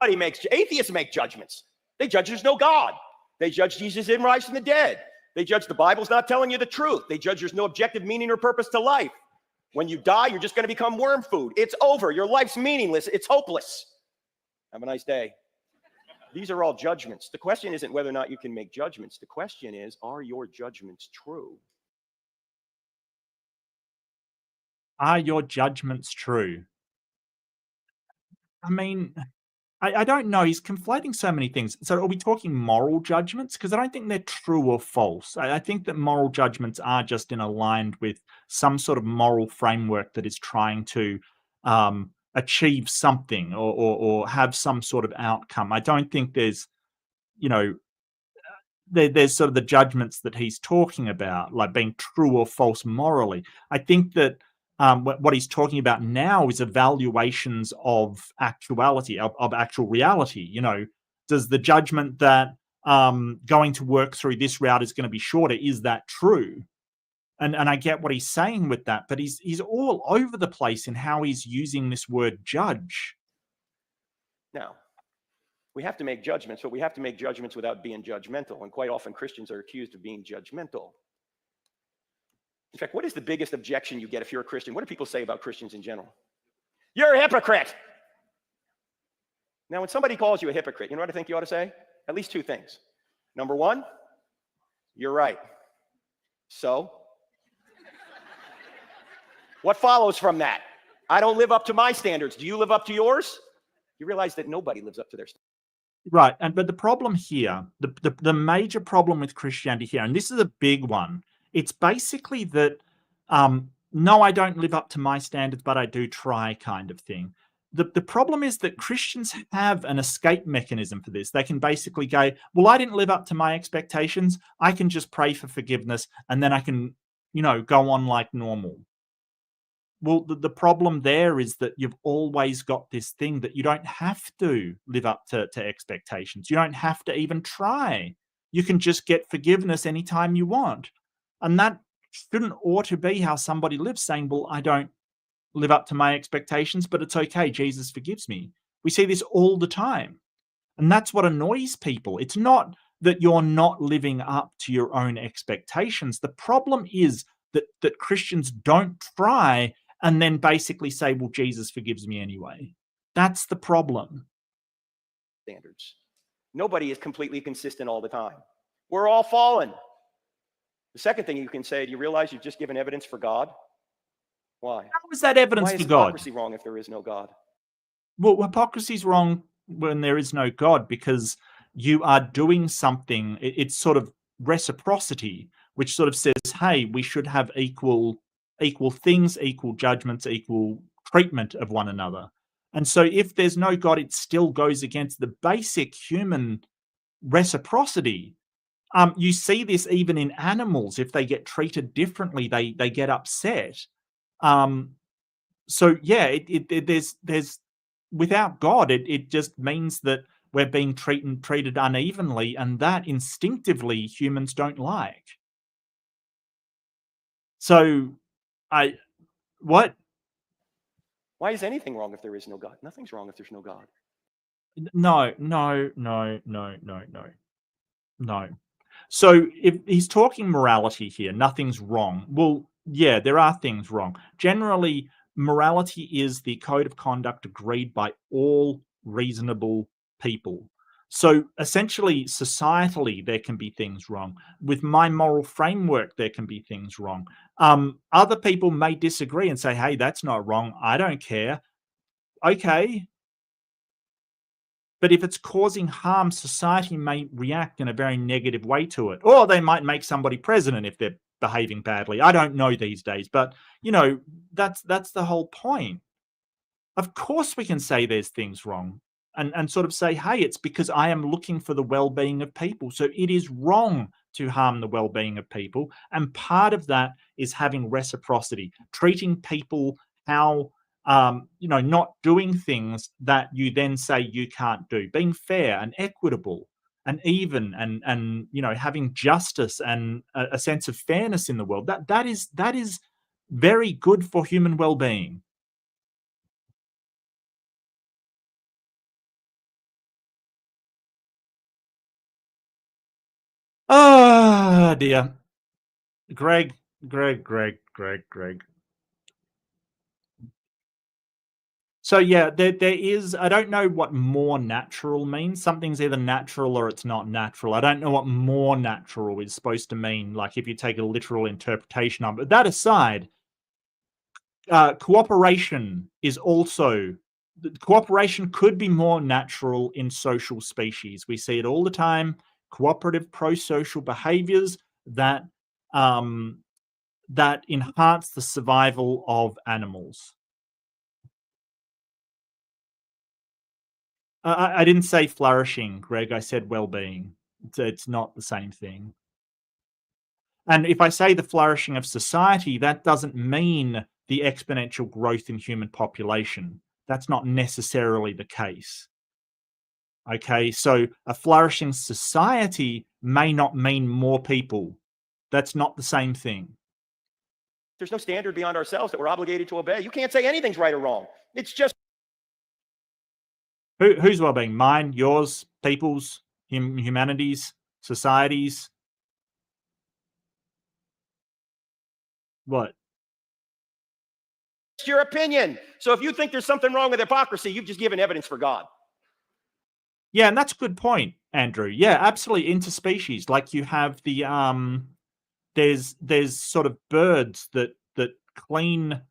C: Atheists make judgments. They judge there's no God. They judge Jesus didn't rise from the dead. They judge the Bible's not telling you the truth. They judge there's no objective meaning or purpose to life. When you die, you're just going to become worm food. It's over. Your life's meaningless. It's hopeless. Have a nice day. These are all judgments. The question isn't whether or not you can make judgments. The question is, are your judgments true?
D: Are your judgments true? I mean, I don't know. He's conflating so many things. So are we talking moral judgments? Because I don't think they're true or false. I think that moral judgments are just aligned with some sort of moral framework that is trying to achieve something or have some sort of outcome. I don't think there's, you know, there's sort of the judgments that he's talking about, like being true or false morally. I think that what he's talking about now is evaluations of actuality, of actual reality. You know, does the judgment that going to work through this route is going to be shorter, is that true? And I get what he's saying with that, but he's all over the place in how he's using this word judge.
C: Now, we have to make judgments, but we have to make judgments without being judgmental. And quite often Christians are accused of being judgmental. In fact, what is the biggest objection you get if you're a Christian? What do people say about Christians in general? You're a hypocrite. Now, when somebody calls you a hypocrite, you know what I think you ought to say? At least two things. Number one, you're right. So? What follows from that? I don't live up to my standards. Do you live up to yours? You realize that nobody lives up to their standards.
D: Right. But the problem here, the major problem with Christianity here, and this is a big one, it's basically that, no, I don't live up to my standards, but I do try kind of thing. The problem is that Christians have an escape mechanism for this. They can basically go, well, I didn't live up to my expectations. I can just pray for forgiveness and then I can, you know, go on like normal. Well, the problem there is that you've always got this thing that you don't have to live up to expectations. You don't have to even try. You can just get forgiveness anytime you want. And that shouldn't ought to be how somebody lives, saying, well, I don't live up to my expectations, but it's okay. Jesus forgives me. We see this all the time. And that's what annoys people. It's not that you're not living up to your own expectations. The problem is that Christians don't try and then basically say, well, Jesus forgives me anyway. That's the problem.
C: Standards. Nobody is completely consistent all the time. We're all fallen. The second thing you can say, do you realize you've just given evidence for God? Why?
D: How is that evidence for God?
C: Why is hypocrisy wrong if there is no God?
D: Well, hypocrisy is wrong when there is no God because you are doing something. It's sort of reciprocity, which sort of says, hey, we should have equal things, equal judgments, equal treatment of one another. And so if there's no God, it still goes against the basic human reciprocity. You see this even in animals. If they get treated differently, they get upset. So yeah, there's without God, it just means that we're being treated unevenly, and that instinctively humans don't like. So what?
C: Why is anything wrong if there is no God? Nothing's wrong if there's no God.
D: No. So if he's talking morality here, nothing's wrong. Well, yeah, there are things wrong. Generally, morality is the code of conduct agreed by all reasonable people. So essentially, societally, there can be things wrong. With my moral framework, there can be things wrong. Other people may disagree and say, hey, that's not wrong. I don't care. Okay. But if it's causing harm, society may react in a very negative way to it. Or they might make somebody president if they're behaving badly. I don't know these days, but you know, that's the whole point. Of course we can say there's things wrong and sort of say, hey, it's because I am looking for the well-being of people. So it is wrong to harm the well-being of people. And part of that is having reciprocity, treating people how, you know, not doing things that you then say you can't do, being fair and equitable and even and you know, having justice and a sense of fairness in the world. That is very good for human well-being. Oh dear. Greg. So yeah, there is, I don't know what more natural means. Something's either natural or it's not natural. I don't know what more natural is supposed to mean, like if you take a literal interpretation of it. But that aside, cooperation is also, cooperation could be more natural in social species. We see it all the time. Cooperative pro-social behaviors that that enhance the survival of animals. I didn't say flourishing, Greg. I said well-being. It's not the same thing. And if I say the flourishing of society, that doesn't mean the exponential growth in human population. That's not necessarily the case. Okay, so a flourishing society may not mean more people. That's not the same thing.
C: There's no standard beyond ourselves that we're obligated to obey. You can't say anything's right or wrong. It's just
D: Whose well-being? Mine, yours, people's, humanities, societies. What?
C: your opinion. So if you think there's something wrong with hypocrisy, you've just given evidence for God.
D: Yeah, and that's a good point, Andrew. Yeah, absolutely. Interspecies, like you have the there's sort of birds that clean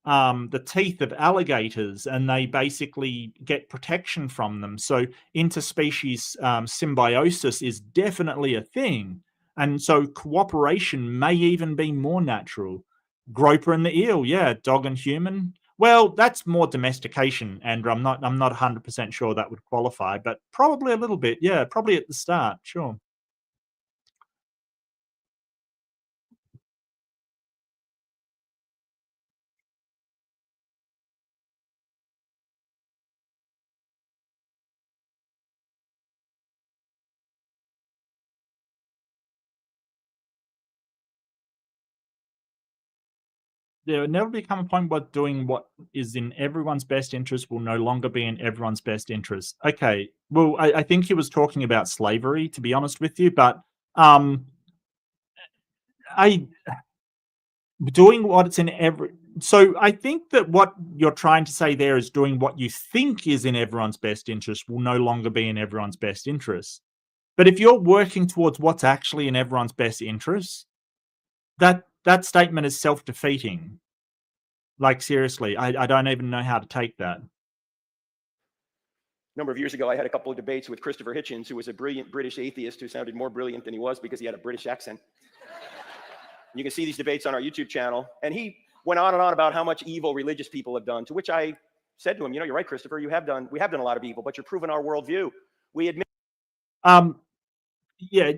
D: the teeth of alligators, and they basically get protection from them. So interspecies symbiosis is definitely a thing, and so cooperation may even be more natural. Groper and the eel, yeah, dog and human. Well, that's more domestication, Andrew. I'm not 100% sure that would qualify, but probably a little bit. Yeah, probably at the start, sure. There will never become a point where doing what is in everyone's best interest will no longer be in everyone's best interest. Okay, well, I think he was talking about slavery, to be honest with you, but I doing what's in every. So I think that what you're trying to say there is doing what you think is in everyone's best interest will no longer be in everyone's best interest. But if you're working towards what's actually in everyone's best interest, that statement is self-defeating. Like, seriously, I don't even know how to take that.
C: A number of years ago, I had a couple of debates with Christopher Hitchens, who was a brilliant British atheist who sounded more brilliant than he was because he had a British accent. You can see these debates on our YouTube channel. And he went on and on about how much evil religious people have done, to which I said to him, you know, you're right, Christopher, we have done a lot of evil, but you're proving our worldview. We admit.
D: Yeah,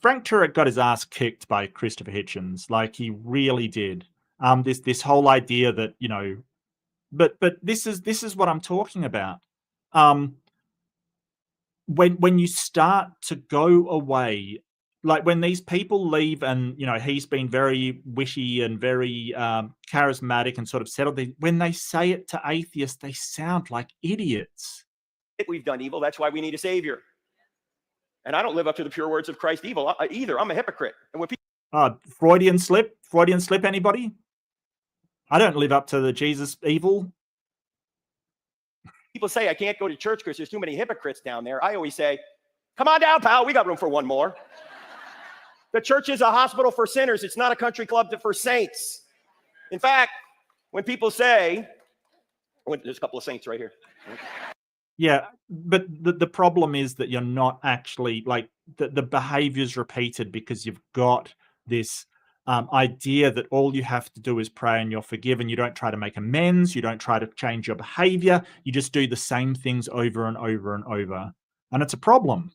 D: Frank Turek got his ass kicked by Christopher Hitchens. Like, he really did. This whole idea that, you know, but this is what I'm talking about. When you start to go away, like when these people leave, and you know, he's been very witty and very charismatic and sort of settled. When they say it to atheists, they sound like idiots.
C: We've done evil. That's why we need a savior. And I don't live up to the pure words of Christ either. I'm a hypocrite. And when people
D: Freudian slip, anybody? I don't live up to the Jesus evil.
C: People say I can't go to church because there's too many hypocrites down there. I always say, come on down, pal. We got room for one more. The church is a hospital for sinners. It's not a country club for saints. In fact, when people say, there's a couple of saints right here.
D: Yeah, but the problem is that you're not actually, like, the behavior's repeated because you've got this idea that all you have to do is pray and you're forgiven. You don't try to make amends. You don't try to change your behavior. You just do the same things over and over and over. And it's a problem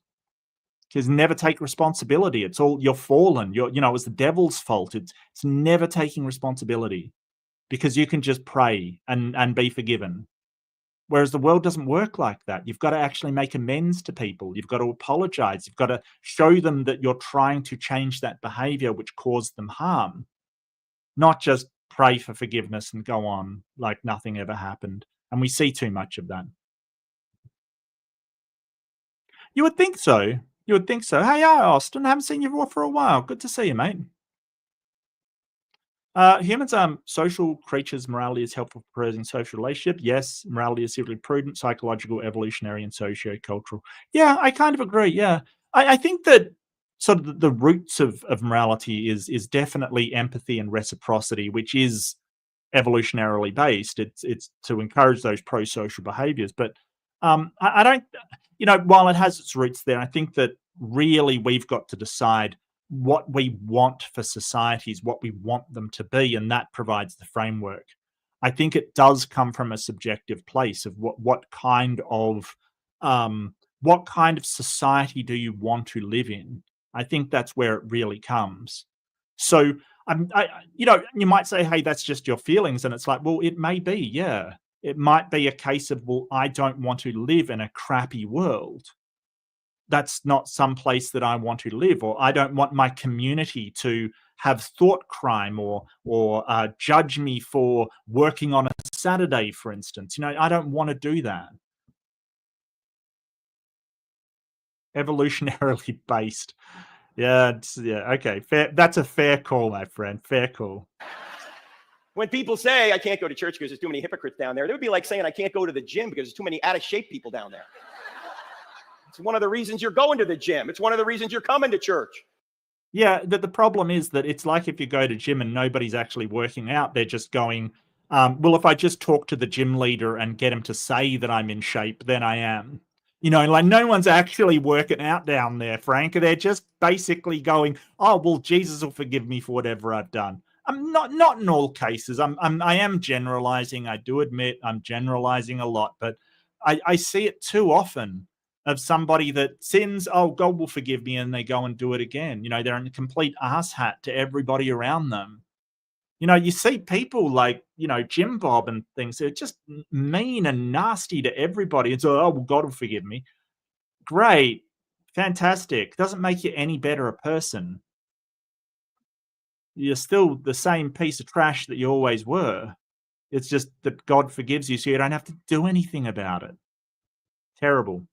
D: because never take responsibility. It's all you're fallen. It's the devil's fault. It's never taking responsibility because you can just pray and be forgiven. Whereas the world doesn't work like that. You've got to actually make amends to people. You've got to apologize. You've got to show them that you're trying to change that behavior which caused them harm, not just pray for forgiveness and go on like nothing ever happened. And we see too much of that. You would think so. You would think so. Hey, Austin, I haven't seen you for a while. Good to see you, mate. Humans are social creatures. Morality is helpful for preserving social relationship. Yes, morality is simply prudent, psychological, evolutionary, and socio-cultural. Yeah, I kind of agree. Yeah, I think that sort of the roots of morality is definitely empathy and reciprocity, which is evolutionarily based. It's to encourage those pro-social behaviors. But I don't, while it has its roots there, I think that really we've got to decide what we want for societies, what we want them to be, and that provides the framework. I think it does come from a subjective place of what kind of society do you want to live in. I think that's where it really comes. So you might say, hey, that's just your feelings, and it's like, well, it may be, yeah. It might be a case of, well, I don't want to live in a crappy world. That's not some place that I want to live, or I don't want my community to have thought crime or judge me for working on a Saturday, for instance. I don't want to do that. Evolutionarily based. Yeah, okay. Fair. That's a fair call, my friend. Fair call.
C: When people say I can't go to church because there's too many hypocrites down there, it would be like saying I can't go to the gym because there's too many out of shape people down there. It's one of the reasons you're going to the gym. It's one of the reasons you're coming to church.
D: Yeah, the problem is that it's like if you go to gym and nobody's actually working out, they're just going, well, if I just talk to the gym leader and get him to say that I'm in shape, then I am. Like no one's actually working out down there, Frank. They're just basically going, oh, well, Jesus will forgive me for whatever I've done. I'm not in all cases. I am generalizing. I do admit I'm generalizing a lot, but I see it too often of somebody that sins, oh, God will forgive me, and they go and do it again. They're in a complete asshat to everybody around them. You see people like, Jim Bob and things, they're just mean and nasty to everybody. And so, oh, well, God will forgive me. Great. Fantastic. Doesn't make you any better a person. You're still the same piece of trash that you always were. It's just that God forgives you, so you don't have to do anything about it. Terrible.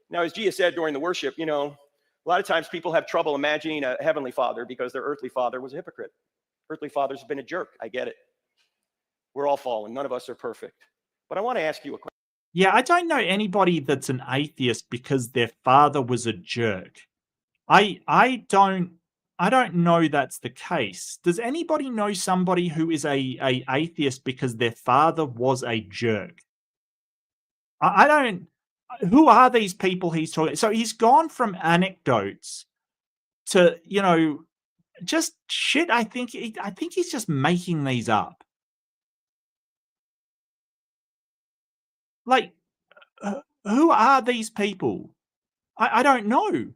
C: Now, as Gia said during the worship, a lot of times people have trouble imagining a heavenly father because their earthly father was a hypocrite. Earthly father's been a jerk. I get it. We're all fallen. None of us are perfect. But I want to ask you a question.
D: Yeah, I don't know anybody that's an atheist because their father was a jerk. I don't know that's the case. Does anybody know somebody who is a atheist because their father was a jerk? I don't. Who are these people he's talking? So he's gone from anecdotes to, just shit. I think he's just making these up. Like, who are these people? I don't know.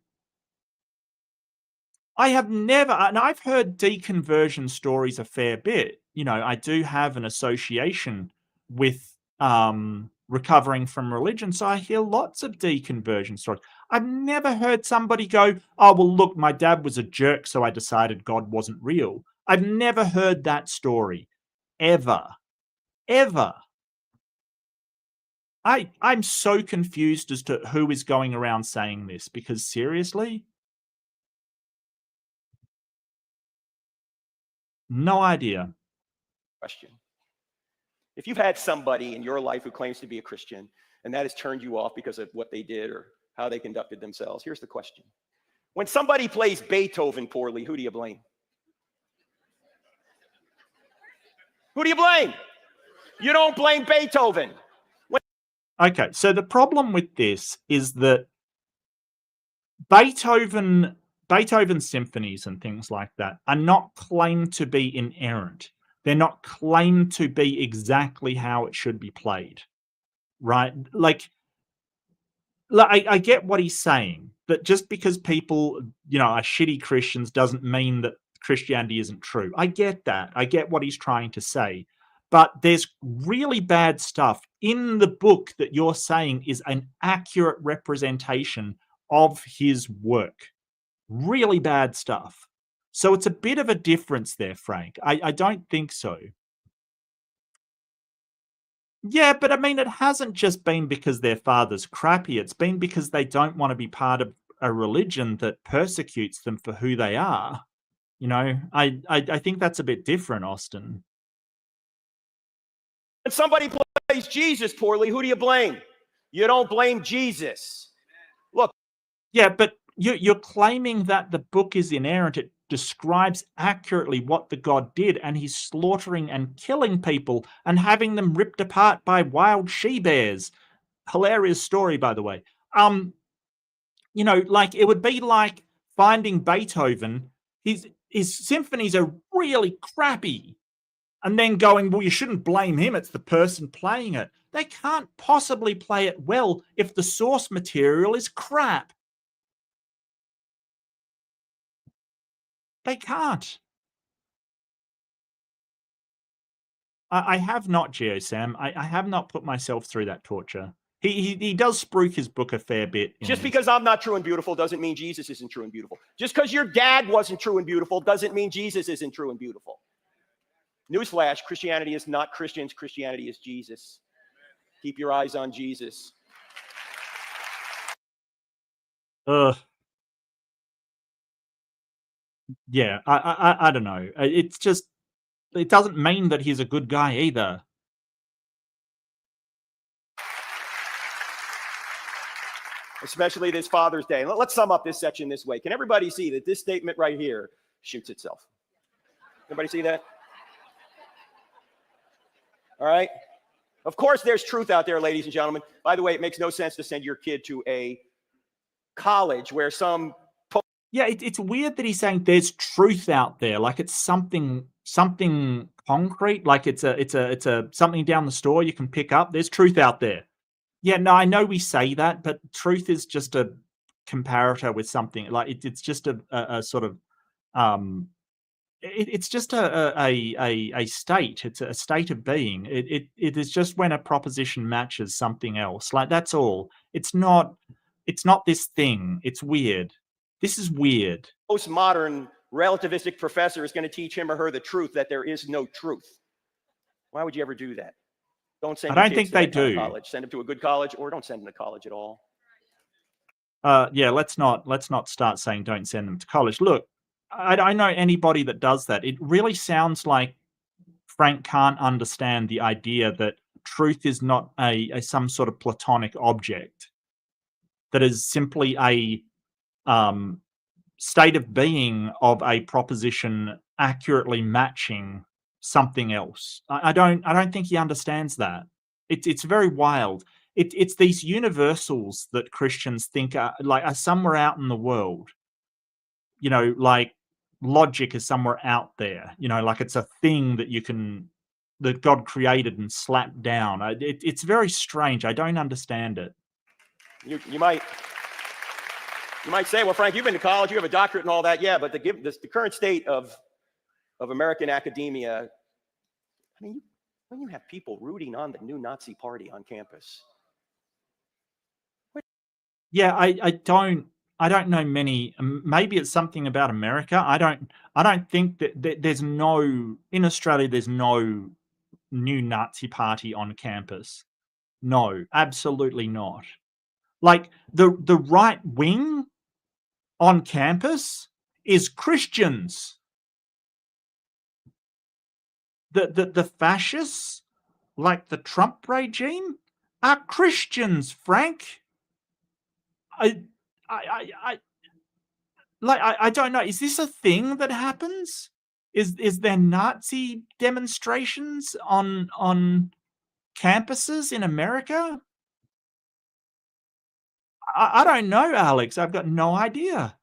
D: I have never, and I've heard deconversion stories a fair bit. I do have an association with recovering from religion, so I hear lots of deconversion stories. I've never heard somebody go, oh, well, look, my dad was a jerk, so I decided God wasn't real. I've never heard that story, ever. I'm so confused as to who is going around saying this, because seriously, no idea.
C: Question. If you've had somebody in your life who claims to be a Christian and that has turned you off because of what they did or how they conducted themselves, here's the question. When somebody plays Beethoven poorly, who do you blame? Who do you blame? You don't blame Beethoven.
D: Okay, so the problem with this is that Beethoven Beethoven's symphonies and things like that are not claimed to be inerrant. They're not claimed to be exactly how it should be played, right? Like I get what he's saying, that just because people, are shitty Christians doesn't mean that Christianity isn't true. I get that. I get what he's trying to say. But there's really bad stuff in the book that you're saying is an accurate representation of his work. Really bad stuff. So it's a bit of a difference there, Frank. I don't think so. Yeah, but I mean, it hasn't just been because their father's crappy. It's been because they don't want to be part of a religion that persecutes them for who they are. I think that's a bit different, Austin.
C: When somebody plays Jesus poorly, who do you blame? You don't blame Jesus. Look.
D: Yeah, but you're claiming that the book is inerrant. It describes accurately what the god did, and he's slaughtering and killing people and having them ripped apart by wild she-bears. Hilarious story, by the way. Like it would be like finding Beethoven. His symphonies are really crappy, and then going, well, you shouldn't blame him. It's the person playing it. They can't possibly play it well if the source material is crap. They can't. I have not, GeoSam. I have not put myself through that torture. He does spruik his book a fair bit.
C: Just because I'm not true and beautiful doesn't mean Jesus isn't true and beautiful. Just because your dad wasn't true and beautiful doesn't mean Jesus isn't true and beautiful. Newsflash, Christianity is not Christians. Christianity is Jesus. Keep your eyes on Jesus.
D: Yeah, I don't know. It's just, it doesn't mean that he's a good guy either.
C: Especially this Father's Day. Let's sum up this section this way. Can everybody see that this statement right here shoots itself? Everybody see that? All right. Of course, there's truth out there, ladies and gentlemen. By the way, it makes no sense to send your kid to a college where some...
D: Yeah, it's weird that he's saying there's truth out there, like it's something concrete, like it's a something down the store you can pick up. There's truth out there. Yeah, no, I know we say that, but truth is just a comparator with something. Like it's just a sort of it's just a state. It's a state of being. It is just when a proposition matches something else. Like that's all. It's not this thing. It's weird. This is weird.
C: Postmodern relativistic professor is going to teach him or her the truth that there is no truth. Why would you ever do that? Don't send.
D: I don't think they do.
C: College. Send them to a good college, or don't send them to college at all.
D: Yeah, let's not start saying don't send them to college. Look, I know anybody that does that. It really sounds like Frank can't understand the idea that truth is not a some sort of platonic object, that is simply a state of being of a proposition accurately matching something else. I don't think he understands that. It's very wild. It's these universals that Christians think are somewhere out in the world. Like logic is somewhere out there. Like it's a thing that God created and slapped down. It's very strange. I don't understand it.
C: You might say, well, Frank, you've been to college, you have a doctorate and all that. Yeah, but the current state of American academia, I mean, when you have people rooting on the new Nazi party on campus.
D: Yeah, I don't know many. Maybe it's something about America. I don't think that there's no, in Australia, there's no new Nazi party on campus. No, absolutely not. Like the right wing on campus is Christians. The fascists, like the Trump regime, are Christians, Frank. I don't know. Is this a thing that happens? Is there Nazi demonstrations on campuses in America? I don't know, Alex. I've got no idea.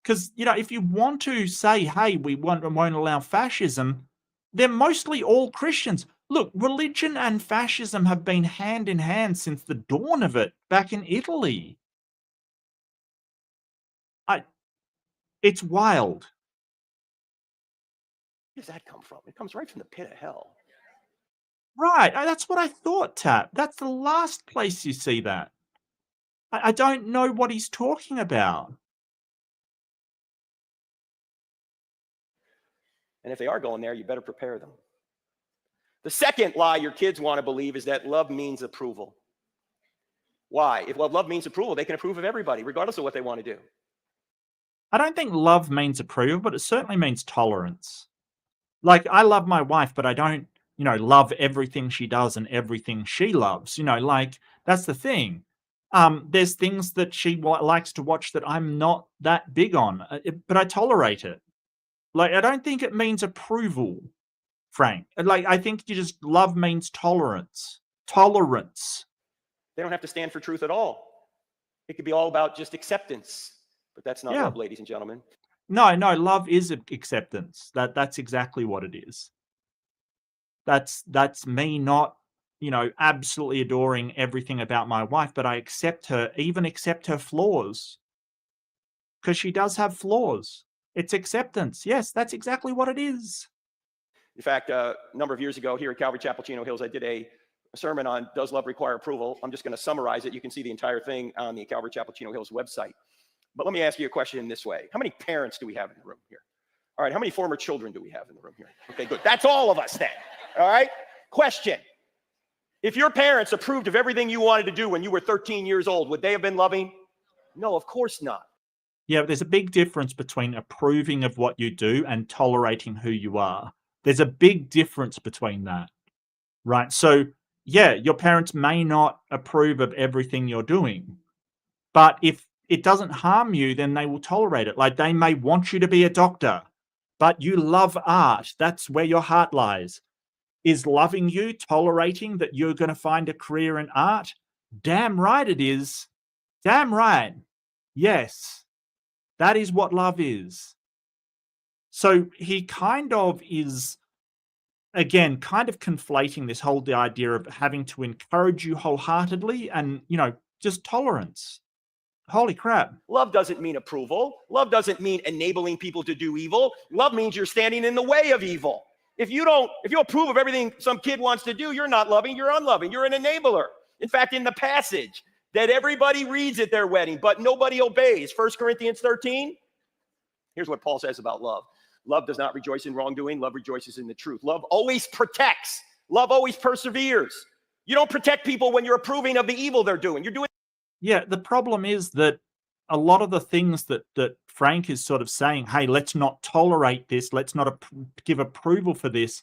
D: Because, if you want to say, hey, we won't allow fascism, they're mostly all Christians. Look, religion and fascism have been hand in hand since the dawn of it back in Italy. It's wild.
C: Where does that come from? It comes right from the pit of hell.
D: Right. That's what I thought, Tap. That's the last place you see that. I don't know what he's talking about.
C: And if they are going there, you better prepare them. The second lie your kids want to believe is that love means approval. Why? If love means approval, they can approve of everybody, regardless of what they want to do.
D: I don't think love means approval, but it certainly means tolerance. Like, I love my wife, but I don't, love everything she does and everything she loves. Like, that's the thing. There's things that she likes to watch that I'm not that big on, but I tolerate it. Like, I don't think it means approval, Frank. Like, I think love means tolerance. Tolerance.
C: They don't have to stand for truth at all. It could be all about just acceptance. But that's not love, ladies and gentlemen.
D: No, love is acceptance. That's exactly what it is. That's me not, absolutely adoring everything about my wife, but I accept her, even accept her flaws. Because she does have flaws. It's acceptance. Yes, that's exactly what it is.
C: In fact, a number of years ago here at Calvary Chapel, Chino Hills, I did a sermon on Does Love Require Approval? I'm just going to summarize it. You can see the entire thing on the Calvary Chapel, Chino Hills website. But let me ask you a question in this way. How many parents do we have in the room here? All right, how many former children do we have in the room here? Okay, good. That's all of us then. All right? Question. If your parents approved of everything you wanted to do when you were 13 years old, would they have been loving? No, of course not.
D: Yeah, but there's a big difference between approving of what you do and tolerating who you are. There's a big difference between that, right? So, yeah, your parents may not approve of everything you're doing, but if it doesn't harm you, then they will tolerate it. Like, they may want you to be a doctor, but you love art. That's where your heart lies. Is loving you tolerating that you're going to find a career in art? Damn right it is. Damn right. Yes. That is what love is. So he kind of is, again, kind of conflating this whole the idea of having to encourage you wholeheartedly and, just tolerance. Holy crap.
C: Love doesn't mean approval. Love doesn't mean enabling people to do evil. Love means you're standing in the way of evil. If you approve of everything some kid wants to do, you're not loving, you're unloving, you're an enabler. In fact, in the passage that everybody reads at their wedding, but nobody obeys, 1 Corinthians 13, here's what Paul says about love. Love does not rejoice in wrongdoing. Love rejoices in the truth. Love always protects. Love always perseveres. You don't protect people when you're approving of the evil they're doing. You're doing.
D: Yeah, the problem is that a lot of the things that Frank is sort of saying, hey, let's not tolerate this, let's not give approval for this,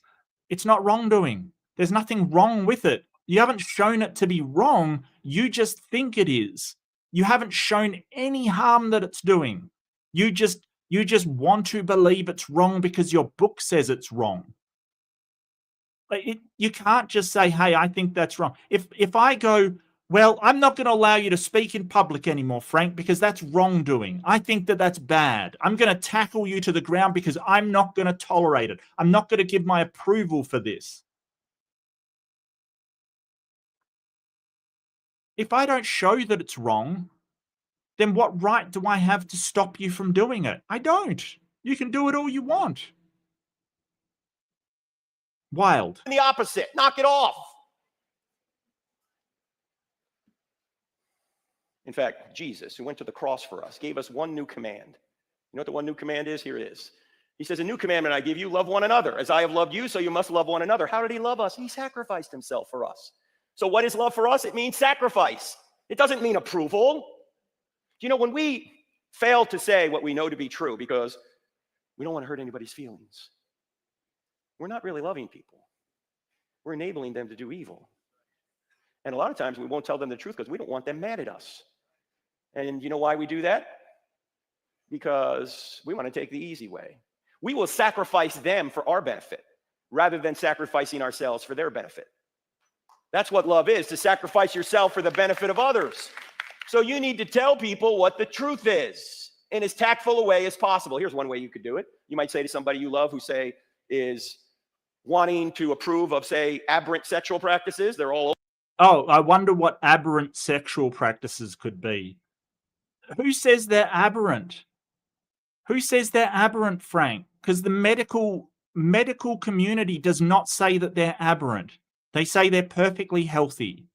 D: it's not wrongdoing. There's nothing wrong with it. You haven't shown it to be wrong. You just think it is. You haven't shown any harm that it's doing. You just want to believe it's wrong because your book says it's wrong. You can't just say, hey, I think that's wrong. If I go, well, I'm not going to allow you to speak in public anymore, Frank, because that's wrongdoing. I think that's bad. I'm going to tackle you to the ground because I'm not going to tolerate it. I'm not going to give my approval for this. If I don't show you that it's wrong, then what right do I have to stop you from doing it? I don't. You can do it all you want. Wild.
C: The opposite. Knock it off. In fact, Jesus, who went to the cross for us, gave us one new command. You know what the one new command is? Here it is. He says, a new commandment I give you, love one another. As I have loved you, so you must love one another. How did he love us? He sacrificed himself for us. So what is love for us? It means sacrifice. It doesn't mean approval. You know, when we fail to say what we know to be true because we don't want to hurt anybody's feelings, we're not really loving people. We're enabling them to do evil. And a lot of times we won't tell them the truth because we don't want them mad at us. And you know why we do that? Because we want to take the easy way. We will sacrifice them for our benefit rather than sacrificing ourselves for their benefit. That's what love is, to sacrifice yourself for the benefit of others. So you need to tell people what the truth is. in as tactful a way as possible. Here's one way you could do it. You might say to somebody you love who, say, is wanting to approve of, say, aberrant sexual practices. They're all...
D: Oh, I wonder what aberrant sexual practices could be. Who says they're aberrant? Who says they're aberrant, Frank? Because the medical community does not say that they're aberrant. They say they're perfectly healthy.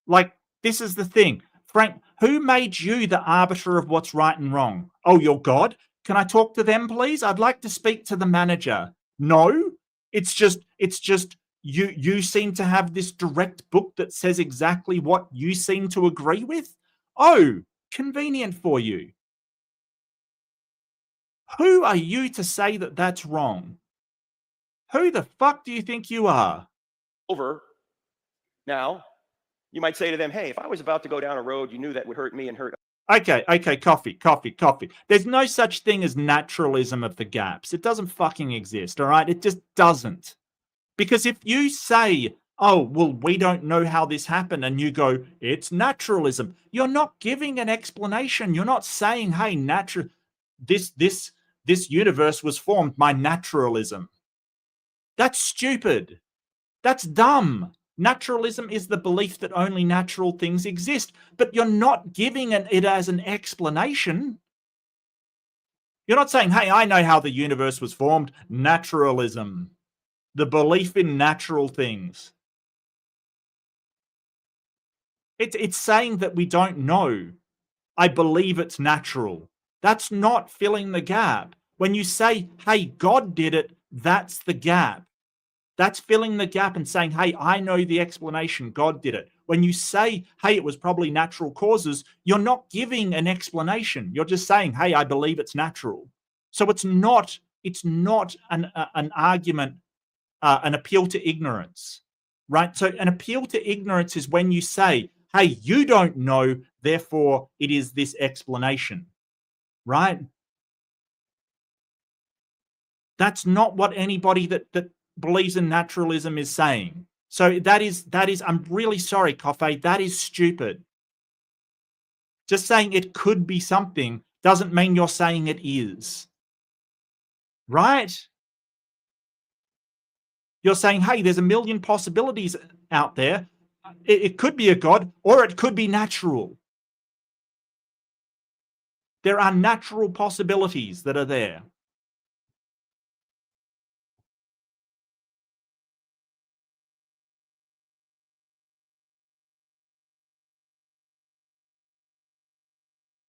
D: Like, this is the thing. Frank, who made you the arbiter of what's right and wrong? Oh, your God? Can I talk to them, please? I'd like to speak to the manager. No, it's just you seem to have this direct book that says exactly what you seem to agree with. Oh, convenient for you. Who are you to say that that's wrong? Who the fuck do you think you are?
C: Over. Now, you might say to them, hey, if I was about to go down a road, you knew that would hurt me and hurt...
D: Okay, coffee. There's no such thing as naturalism of the gaps. It doesn't fucking exist, all right? It just doesn't. Because if you say, oh, well, we don't know how this happened, and you go, it's naturalism, you're not giving an explanation. You're not saying, hey, this universe was formed by naturalism. That's stupid. That's dumb. Naturalism is the belief that only natural things exist, but you're not giving it as an explanation. You're not saying, hey, I know how the universe was formed. Naturalism. The belief in natural things. It's saying that we don't know. I believe it's natural. That's not filling the gap. When you say, hey, God did it, that's the gap. That's filling the gap and saying, hey, I know the explanation. God did it. When you say, hey, it was probably natural causes, you're not giving an explanation. You're just saying, hey, I believe it's natural. So it's not an argument, an appeal to ignorance, right? So an appeal to ignorance is when you say, hey, you don't know, therefore it is this explanation, right? That's not what anybody that believes in naturalism is saying. So that is, I'm really sorry, Coffey, that is stupid. Just saying it could be something doesn't mean you're saying it is. Right? You're saying, hey, there's a million possibilities out there. It could be a God, or it could be natural. There are natural possibilities that are there.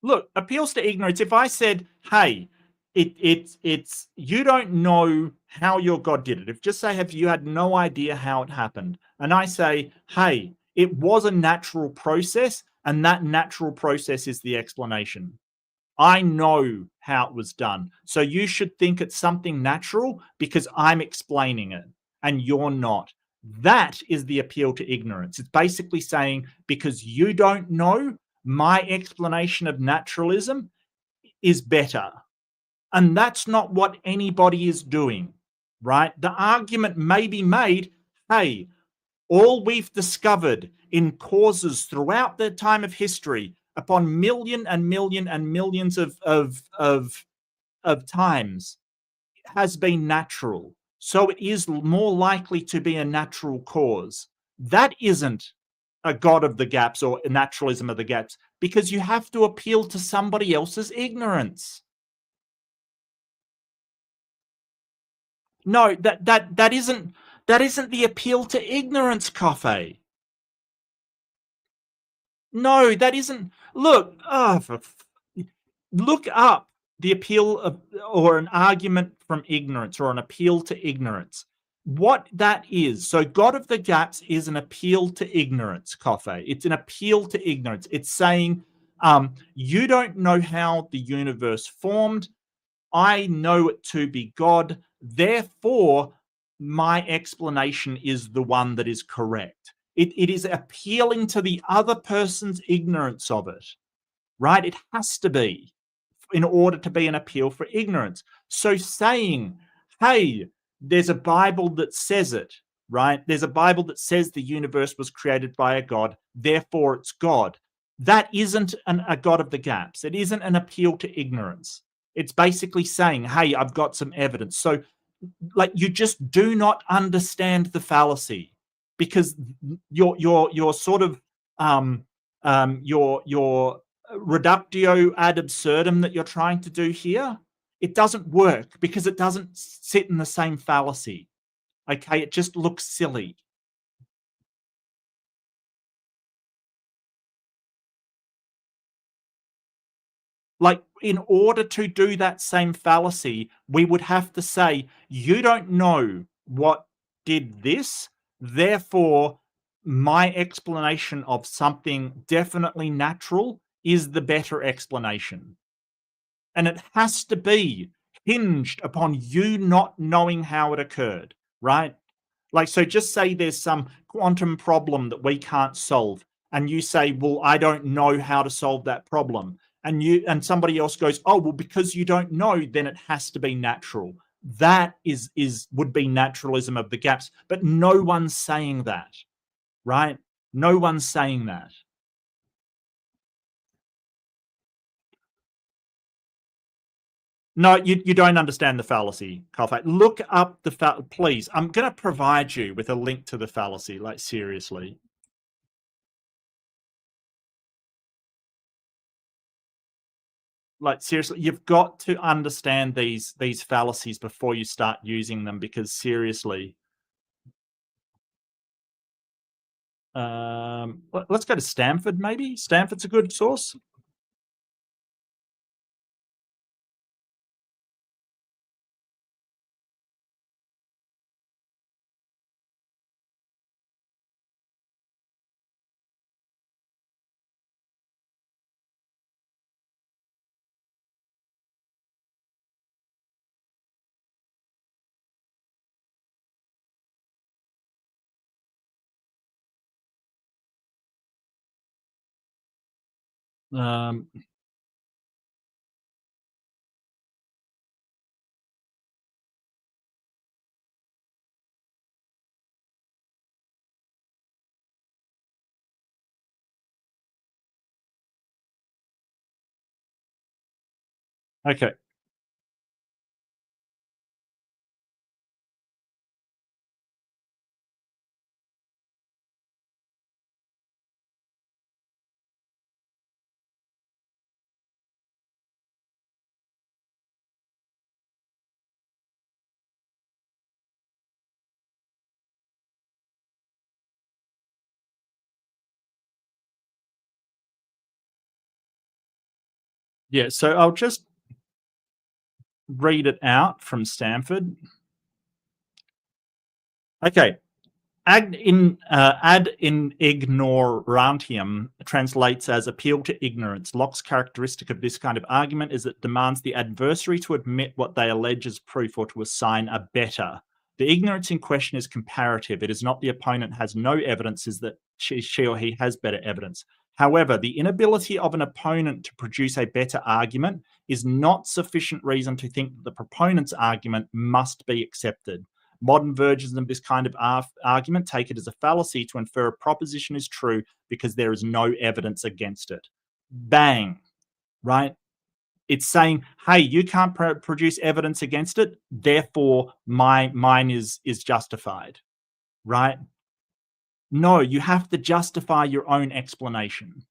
D: Look, appeals to ignorance. If I said, hey, it's you don't know how your God did it. If just say, have you had no idea how it happened? And I say, hey, it was a natural process, and that natural process is the explanation. I know how it was done. So you should think it's something natural because I'm explaining it and you're not. That is the appeal to ignorance. It's basically saying, because you don't know, my explanation of naturalism is better. And that's not what anybody is doing, right? The argument may be made, hey, all we've discovered in causes throughout the time of history upon millions of times has been natural. So it is more likely to be a natural cause. That isn't a God of the gaps or a naturalism of the gaps, because you have to appeal to somebody else's ignorance. No, that isn't the appeal to ignorance, Coffey. No, that isn't. Look, look up the appeal of, or an argument from ignorance, or an appeal to ignorance. What that is. So God of the gaps is an appeal to ignorance, Coffey. It's an appeal to ignorance. It's saying, you don't know how the universe formed. I know it to be God. Therefore, my explanation is the one that is correct. It is appealing to the other person's ignorance of it, right? It has to be in order to be an appeal for ignorance. So saying, hey, there's a Bible that says it, right? There's a Bible that says the universe was created by a God, therefore it's God. that isn't a God of the gaps. It isn't an appeal to ignorance. It's basically saying, hey, I've got some evidence. So, like, you just do not understand the fallacy, because your sort of your reductio ad absurdum that you're trying to do here, it doesn't work because it doesn't sit in the same fallacy. Okay, it just looks silly. Like, in order to do that same fallacy, we would have to say, you don't know what did this, therefore my explanation of something definitely natural is the better explanation. And it has to be hinged upon you not knowing how it occurred, right? Like, so just say there's some quantum problem that we can't solve, and you say, well, I don't know how to solve that problem. And somebody else goes, oh, well, because you don't know, then it has to be natural. That would be naturalism of the gaps. But no one's saying that, right? No one's saying that. No, you don't understand the fallacy, Carl. Look up the please. I'm going to provide you with a link to the fallacy, like, seriously. Like, seriously, you've got to understand these fallacies before you start using them, because seriously. Let's go to Stanford, maybe. Stanford's a good source. Okay. Yeah, so I'll just read it out from Stanford. Okay. Ad in ignorantium translates as appeal to ignorance. Locke's characteristic of this kind of argument is that it demands the adversary to admit what they allege as proof or to assign a better. The ignorance in question is comparative. It is not the opponent has no evidence, is that she or he has better evidence. However, the inability of an opponent to produce a better argument is not sufficient reason to think that the proponent's argument must be accepted. Modern versions of this kind of argument take it as a fallacy to infer a proposition is true because there is no evidence against it. Bang, right? It's saying, hey, you can't produce evidence against it, therefore mine is justified, right? No, you have to justify your own explanation.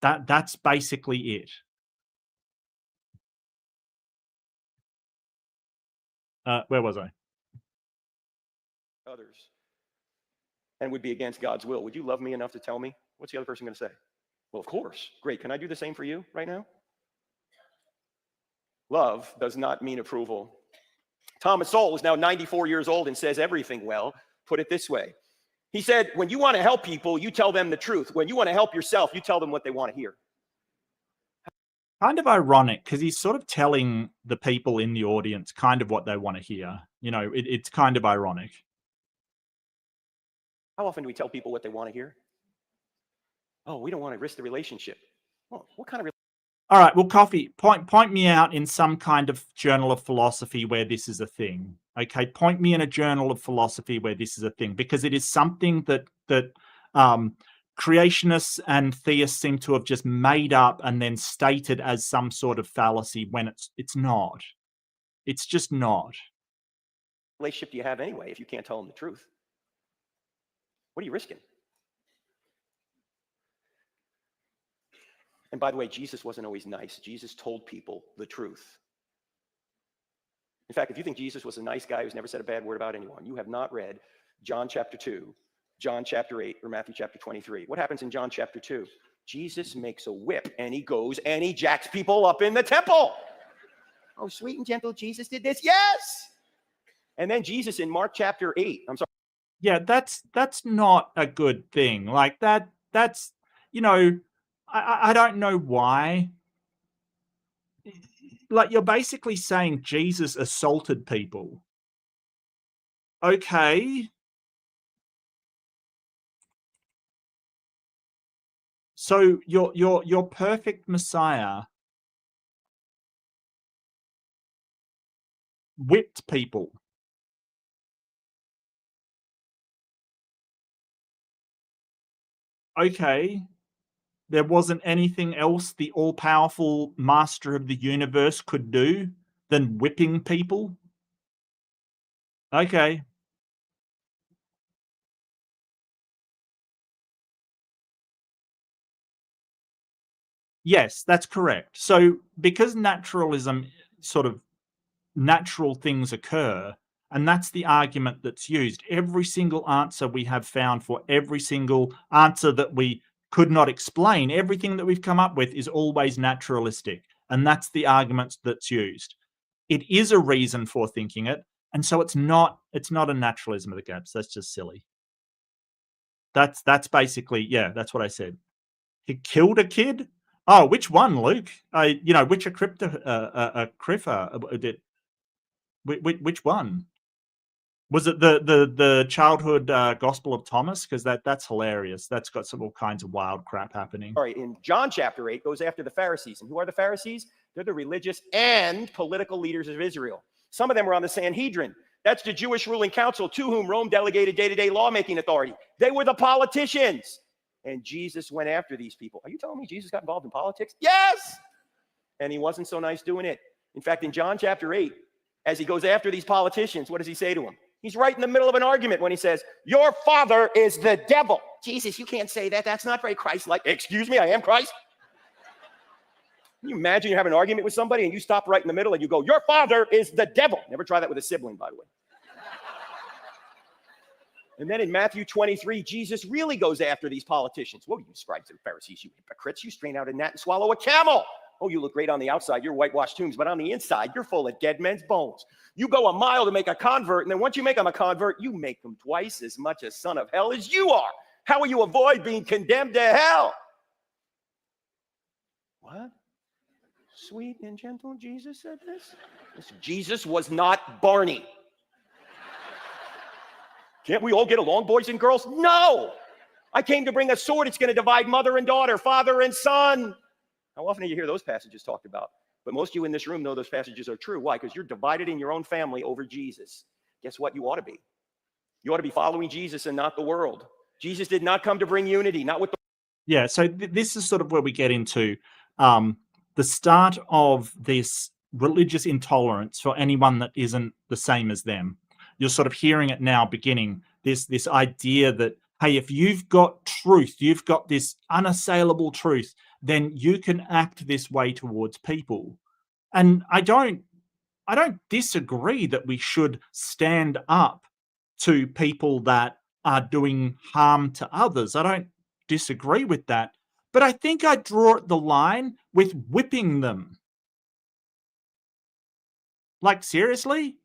D: That's basically it. Where was I?
C: Others and would be against God's will. Would you love me enough to tell me? What's the other person going to say? Well, of course. Great. Can I do the same for you right now? Love does not mean approval. Thomas Sowell is now 94 years old and says everything well. Put it this way. He said, when you want to help people, you tell them the truth. When you want to help yourself, you tell them what they want to hear.
D: Kind of ironic, because he's sort of telling the people in the audience kind of what they want to hear. You know, it's kind of ironic.
C: How often do we tell people what they want to hear? Oh, we don't want to risk the relationship. Well, what kind of
D: all right, well, Coffee, point me out in some kind of journal of philosophy where this is a thing. Okay, point me in a journal of philosophy where this is a thing, because it is something that creationists and theists seem to have just made up and then stated as some sort of fallacy when it's not. It's just not.
C: Relationship do you have anyway if you can't tell them the truth? What are you risking? And by the way, Jesus wasn't always nice. Jesus told people the truth. In fact, if you think Jesus was a nice guy who's never said a bad word about anyone, you have not read John chapter 2, John chapter 8, or Matthew chapter 23. What happens in John chapter 2? Jesus makes a whip and he goes and he jacks people up in the temple. Oh, sweet and gentle Jesus did this. Yes. And then Jesus in Mark chapter 8. I'm sorry.
D: Yeah, that's not a good thing. Like that's, you know, I don't know why. Like, you're basically saying Jesus assaulted people. Okay. So your perfect Messiah whipped people. Okay. There wasn't anything else the all-powerful master of the universe could do than whipping people? Okay. Yes, that's correct. So because naturalism, sort of natural things occur, and that's the argument that's used. Every single answer we have found for every single answer that we could not explain, everything that we've come up with is always naturalistic. And that's the argument that's used. It is a reason for thinking it. And so it's not a naturalism of the gaps. That's just silly. That's basically, yeah, that's what I said. He killed a kid? Oh, which one, Luke? Which did? Which one? Was it the childhood Gospel of Thomas? Because that's hilarious. That's got all kinds of wild crap happening.
C: Sorry, in John chapter 8 goes after the Pharisees. And who are the Pharisees? They're the religious and political leaders of Israel. Some of them were on the Sanhedrin. That's the Jewish ruling council to whom Rome delegated day-to-day lawmaking authority. They were the politicians. And Jesus went after these people. Are you telling me Jesus got involved in politics? Yes! And he wasn't so nice doing it. In fact, in John chapter 8, as he goes after these politicians, what does he say to them? He's right in the middle of an argument when he says, your father is the devil. Jesus, you can't say that. That's not very Christ-like. Excuse me, I am Christ. Can you imagine you have an argument with somebody and you stop right in the middle and you go, your father is the devil. Never try that with a sibling, by the way. And then in Matthew 23, Jesus really goes after these politicians. Whoa, you scribes and Pharisees, you hypocrites. You strain out a gnat and swallow a camel. Oh, you look great on the outside. You're whitewashed tombs, but on the inside, you're full of dead men's bones. You go a mile to make a convert, and then once you make them a convert, you make them twice as much a son of hell as you are. How will you avoid being condemned to hell? What? Sweet and gentle Jesus said this? Jesus was not Barney. Can't we all get along, boys and girls? No! I came to bring a sword. It's going to divide mother and daughter, father and son. How often do you hear those passages talked about? But most of you in this room know those passages are true. Why? Because you're divided in your own family over Jesus. Guess what? You ought to be. You ought to be following Jesus and not the world. Jesus did not come to bring unity, not with the...
D: Yeah, so this is sort of where we get into the start of this religious intolerance for anyone that isn't the same as them. You're sort of hearing it now beginning, this idea that, hey, if you've got truth, you've got this unassailable truth, then you can act this way towards people. And I don't disagree that we should stand up to people that are doing harm to others. I don't disagree with that. But I think I draw the line with whipping them. Like, seriously?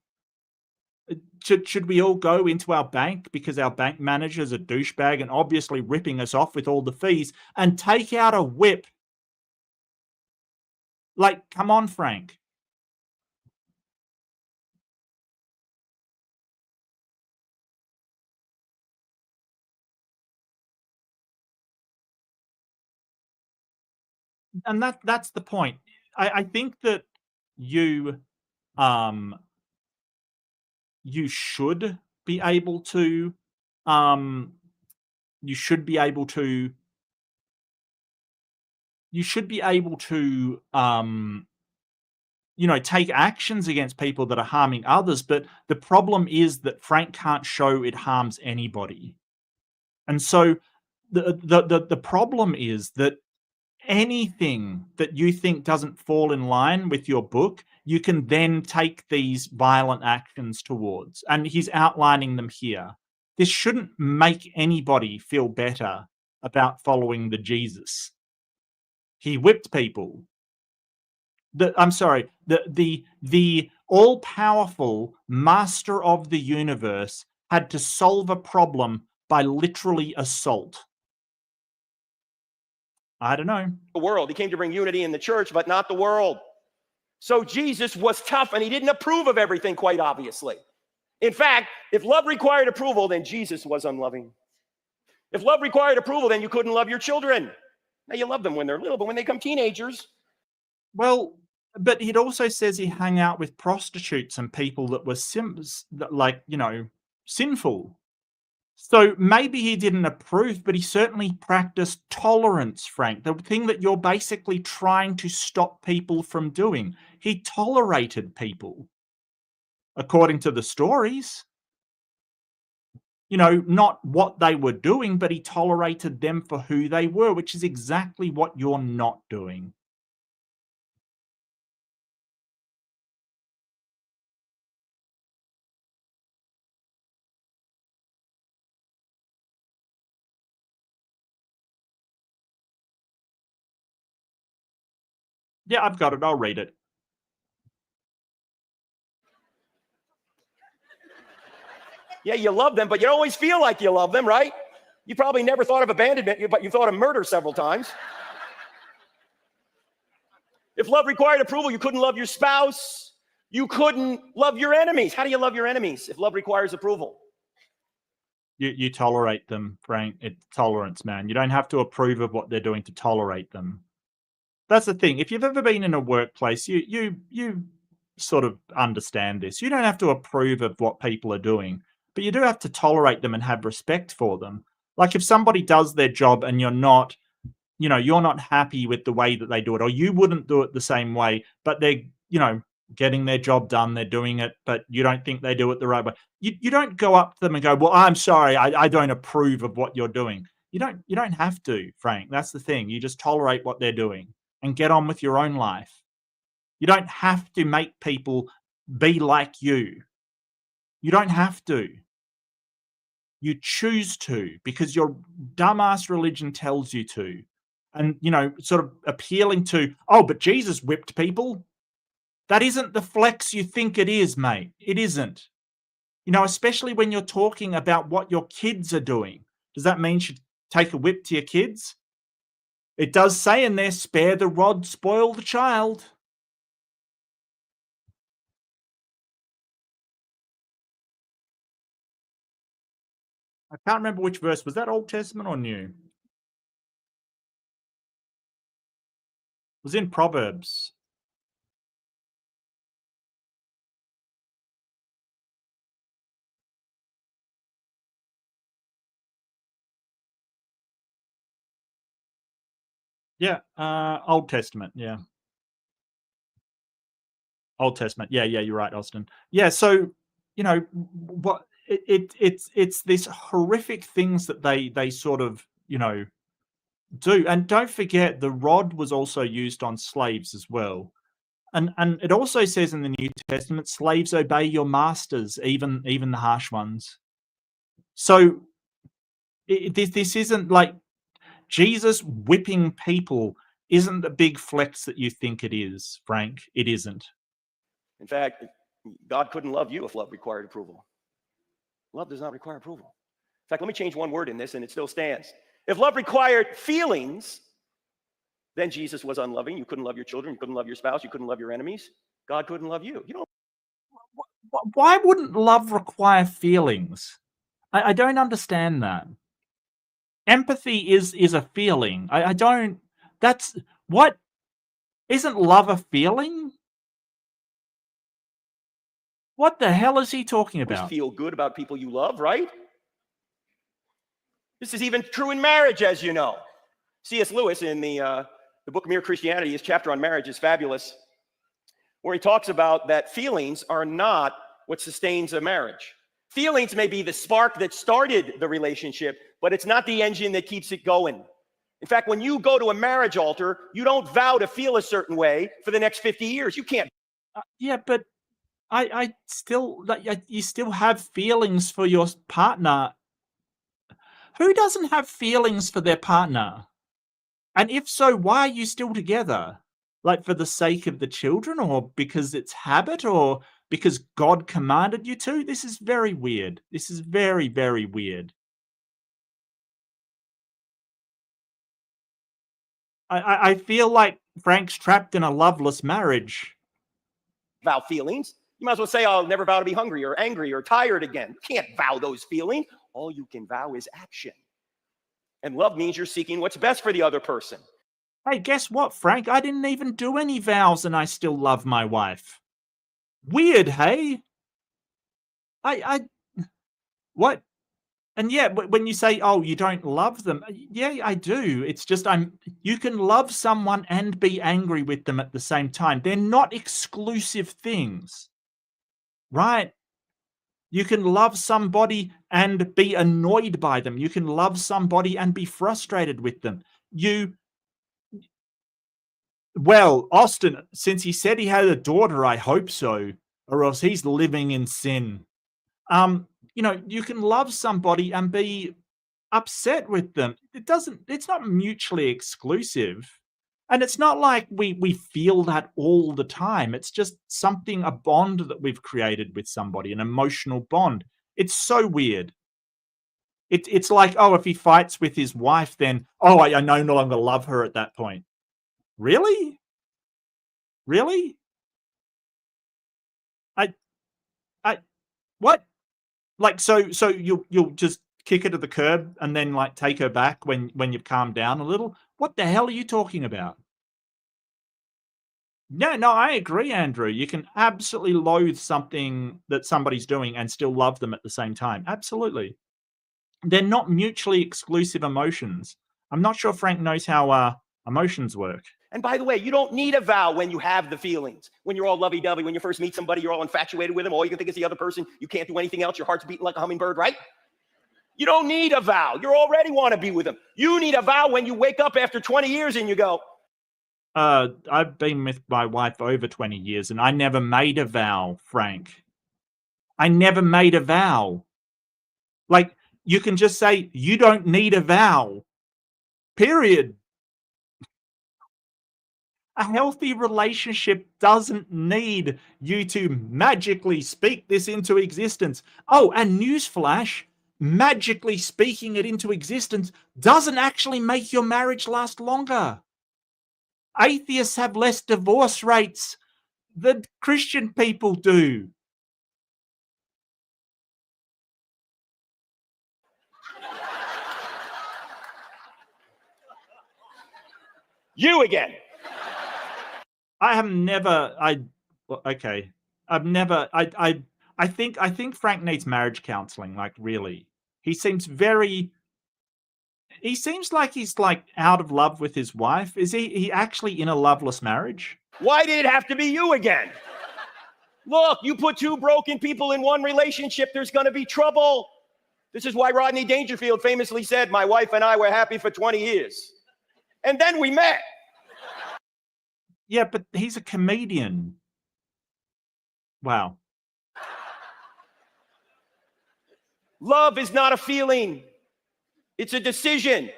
D: Should we all go into our bank because our bank manager's a douchebag and obviously ripping us off with all the fees and take out a whip? Like, come on, Frank. And that's the point. I think that you should be able to should be able to take actions against people that are harming others, but the problem is that Frank can't show it harms anybody. And so the problem is that anything that you think doesn't fall in line with your book, you can then take these violent actions towards. And he's outlining them here. This shouldn't make anybody feel better about following the Jesus. He whipped people. The all-powerful master of the universe had to solve a problem by literally assault. I don't know.
C: The world. He came to bring unity in the church, but not the world. So Jesus was tough, and he didn't approve of everything, quite obviously. In fact, if love required approval, then Jesus was unloving. If love required approval, then you couldn't love your children. Now, you love them when they're little, but when they become teenagers.
D: Well, but it also says he hung out with prostitutes and people that were sinful. So maybe he didn't approve, but he certainly practiced tolerance, Frank. The thing that you're basically trying to stop people from doing. He tolerated people, according to the stories. Not what they were doing, but he tolerated them for who they were, which is exactly what you're not doing. Yeah, I've got it. I'll read it.
C: Yeah, you love them, but you don't always feel like you love them, right? You probably never thought of abandonment, but you thought of murder several times. If love required approval, you couldn't love your spouse. You couldn't love your enemies. How do you love your enemies if love requires approval?
D: You tolerate them, Frank. It's tolerance, man. You don't have to approve of what they're doing to tolerate them. That's the thing. If you've ever been in a workplace, you sort of understand this. You don't have to approve of what people are doing, but you do have to tolerate them and have respect for them. Like if somebody does their job and you're not happy with the way that they do it, or you wouldn't do it the same way, but they're, getting their job done, they're doing it, but you don't think they do it the right way. You don't go up to them and go, well, I'm sorry, I don't approve of what you're doing. You don't have to, Frank. That's the thing. You just tolerate what they're doing and get on with your own life. You don't have to make people be like you. You don't have to. You choose to because your dumbass religion tells you to. And, sort of appealing to, oh, but Jesus whipped people. That isn't the flex you think it is, mate. It isn't. Especially when you're talking about what your kids are doing. Does that mean you should take a whip to your kids? It does say in there, spare the rod, spoil the child. I can't remember which verse. Was that Old Testament or New? It was in Proverbs. Yeah, Old Testament, yeah. Old Testament. Yeah, you're right, Austin. Yeah, so, what it's this horrific things that they sort of, do. And don't forget the rod was also used on slaves as well. And it also says in the New Testament, slaves obey your masters, even the harsh ones. So this isn't like Jesus whipping people isn't the big flex that you think it is, Frank. It isn't.
C: In fact, God couldn't love you if love required approval. Love does not require approval. In fact, let me change one word in this and it still stands. If love required feelings, then Jesus was unloving. You couldn't love your children. You couldn't love your spouse. You couldn't love your enemies. God couldn't love you.
D: Why wouldn't love require feelings? I don't understand that. Empathy is a feeling. I don't. That's what. Isn't love a feeling? What the hell is he talking about?
C: Feel good about people you love, right? This is even true in marriage, as you know. C.S. Lewis in the the book Mere Christianity, his chapter on marriage is fabulous, where he talks about that feelings are not what sustains a marriage. Feelings may be the spark that started the relationship, but it's not the engine that keeps it going. In fact, when you go to a marriage altar, you don't vow to feel a certain way for the next 50 years. You can't.
D: Yeah, but I still, you still have feelings for your partner. Who doesn't have feelings for their partner? And if so, why are you still together? Like for the sake of the children, or because it's habit, or because God commanded you to? This is very weird. This is very, very weird. I feel like Frank's trapped in a loveless marriage.
C: Vow feelings. You might as well say, I'll never vow to be hungry or angry or tired again. You can't vow those feelings. All you can vow is action. And love means you're seeking what's best for the other person.
D: Hey, guess what, Frank? I didn't even do any vows and I still love my wife. Weird, hey? What? And yeah, when you say, oh, you don't love them, yeah, I do. It's just you can love someone and be angry with them at the same time. They're not exclusive things, right? You can love somebody and be annoyed by them. You can love somebody and be frustrated with them. Well, Austin, since he said he had a daughter, I hope so, or else he's living in sin. You can love somebody and be upset with them. It's not mutually exclusive. And it's not like we feel that all the time. It's just a bond that we've created with somebody, an emotional bond. It's so weird. It's like, oh, if he fights with his wife, then, oh, I no longer love her at that point. Really? Really? What? Like, so you'll just kick her to the curb and then like take her back when you've calmed down a little? What the hell are you talking about? No, I agree, Andrew. You can absolutely loathe something that somebody's doing and still love them at the same time. Absolutely. They're not mutually exclusive emotions. I'm not sure Frank knows how emotions work.
C: And by the way, you don't need a vow when you have the feelings. When you're all lovey-dovey, when you first meet somebody, you're all infatuated with them. All you can think is the other person. You can't do anything else. Your heart's beating like a hummingbird, right? You don't need a vow. You already want to be with them. You need a vow when you wake up after 20 years and you go,
D: I've been with my wife over 20 years and I never made a vow, Frank. I never made a vow. Like, you can just say, you don't need a vow. Period. A healthy relationship doesn't need you to magically speak this into existence. Oh, and newsflash, magically speaking it into existence doesn't actually make your marriage last longer. Atheists have less divorce rates than Christian people do.
C: you again.
D: I think Frank needs marriage counseling, like really. He seems like he's like out of love with his wife. Is he actually in a loveless marriage?
C: Why did it have to be you again? Look, you put two broken people in one relationship, there's going to be trouble. This is why Rodney Dangerfield famously said, my wife and I were happy for 20 years. And then we met.
D: Yeah, but he's a comedian. Wow.
C: Love is not a feeling. It's a decision.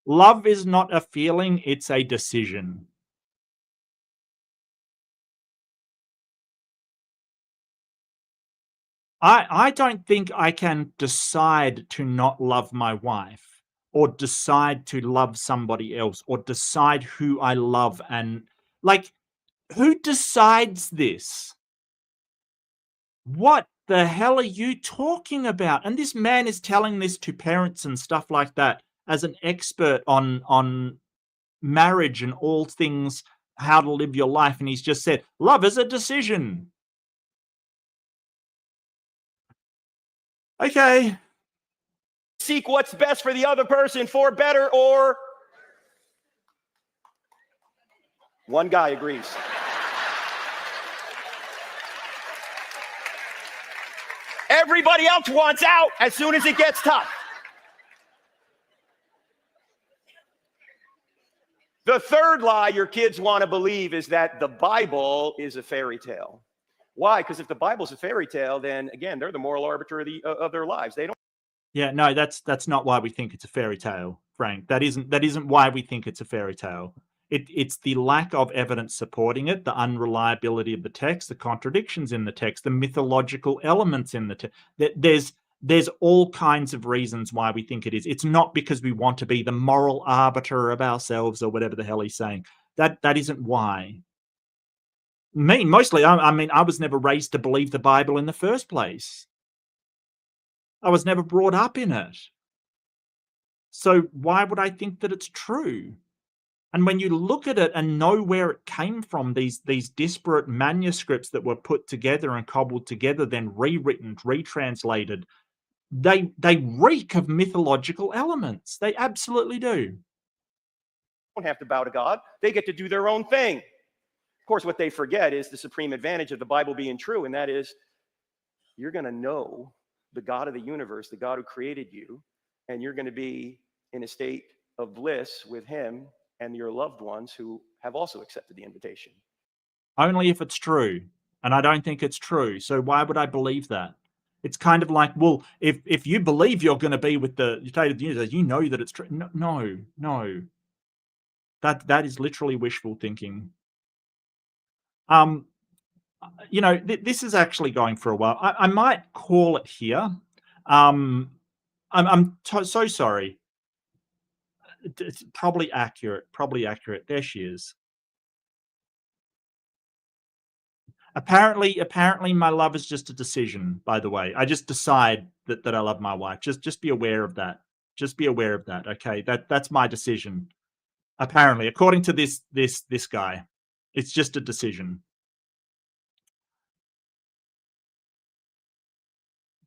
D: Love is not a feeling, it's a decision. I don't think I can decide to not love my wife, or decide to love somebody else, or decide who I love. And like, who decides this? What the hell are you talking about? And this man is telling this to parents and stuff like that as an expert on marriage and all things, how to live your life. And he's just said, love is a decision. Okay.
C: seek what's best for the other person for better or... One guy agrees. Everybody else wants out as soon as it gets tough. The third lie your kids want to believe is that the Bible is a fairy tale. Why? Because if the Bible's a fairy tale, then again, they're the moral arbiter of their lives. They don't.
D: Yeah, no, that's not why we think it's a fairy tale, Frank. That isn't why we think it's a fairy tale. It's the lack of evidence supporting it, the unreliability of the text, the contradictions in the text, the mythological elements in the text. There's all kinds of reasons why we think it is. It's not because we want to be the moral arbiter of ourselves or whatever the hell he's saying. That isn't why. Mostly, I mean, I was never raised to believe the Bible in the first place. I was never brought up in it. So why would I think that it's true? And when you look at it and know where it came from, these disparate manuscripts that were put together and cobbled together, then rewritten, retranslated, they reek of mythological elements. They absolutely do.
C: Don't have to bow to God. They get to do their own thing. Of course, what they forget is the supreme advantage of the Bible being true, and that is you're going to know the God of the universe, the God who created you, and you're going to be in a state of bliss with him and your loved ones who have also accepted the invitation.
D: Only if it's true. And I don't think it's true. So why would I believe that? It's kind of like, well, if you believe you're going to be with the state of the universe, you know that it's true. No. That is literally wishful thinking. You know, this is actually going for a while. I might call it here. I'm so sorry. It's probably accurate. There she is. Apparently my love is just a decision, by the way. I just decide that I love my wife. Just be aware of that. Just be aware of that. Okay. That's my decision. Apparently, according to this guy, it's just a decision.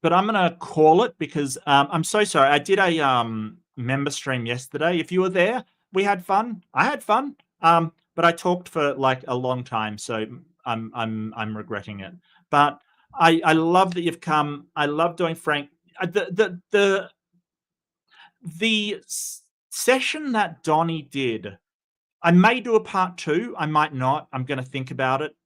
D: But I'm going to call it because I'm so sorry. I did a member stream yesterday. If you were there, we had fun. I had fun. But I talked for like a long time, so I'm regretting it. But I love that you've come. I love doing Frank. The session that Donnie did, I may do a part 2. I might not. I'm going to think about it.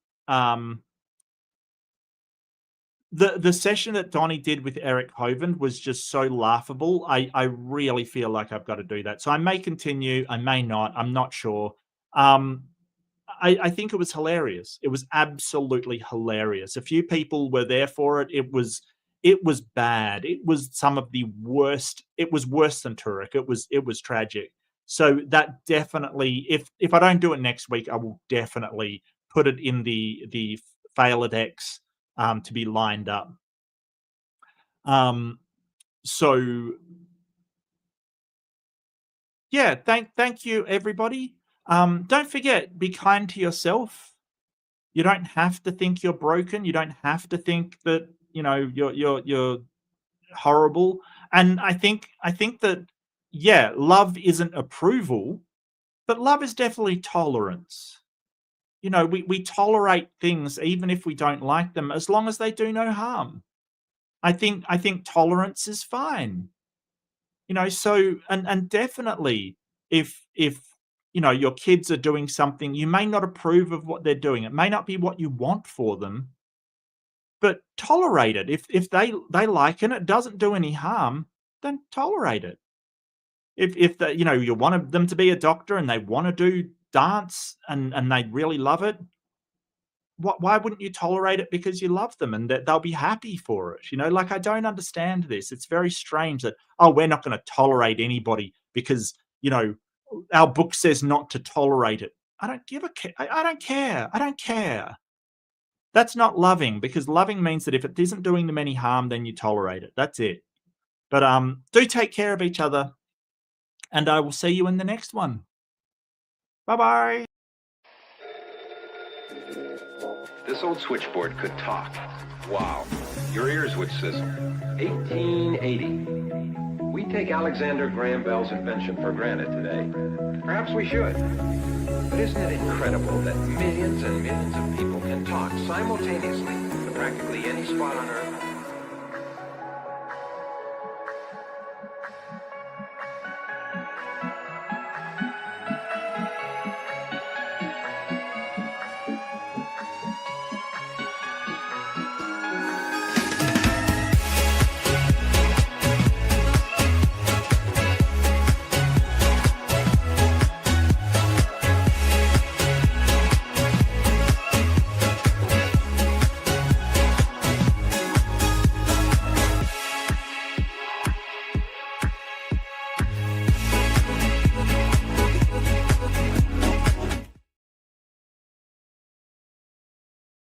D: The session that Donnie did with Eric Hovind was just so laughable. I really feel like I've got to do that. So I may continue. I may not. I'm not sure. I think it was hilarious. It was absolutely hilarious. A few people were there for it. It was bad. It was some of the worst. It was worse than Turek. It was tragic. So that definitely, if I don't do it next week, I will definitely put it in the Failadex to be lined up. So yeah, thank you everybody. Don't forget, be kind to yourself. You don't have to think you're broken. You don't have to think that, you know, you're horrible. And I think that, yeah, love isn't approval, but love is definitely tolerance. You know, we tolerate things even if we don't like them, as long as they do no harm. I think tolerance is fine. You know, so and definitely if you know your kids are doing something, you may not approve of what they're doing. It may not be what you want for them, but tolerate it. If they like it and it doesn't do any harm, then tolerate it. If they, you know, you want them to be a doctor and they want to do dance and they really love it, why wouldn't you tolerate it? Because you love them and that they'll be happy for it. You know, like, I don't understand this. It's very strange that, oh, we're not going to tolerate anybody because, you know, our book says not to tolerate it. I don't give a care. I don't care. I don't care. That's not loving, because loving means that if it isn't doing them any harm, then you tolerate it. That's it. But do take care of each other, and I will see you in the next one. Bye-bye.
E: This old switchboard could talk. Wow. Your ears would sizzle. 1880. We take Alexander Graham Bell's invention for granted today. Perhaps we should. But isn't it incredible that millions and millions of people can talk simultaneously to practically any spot on Earth?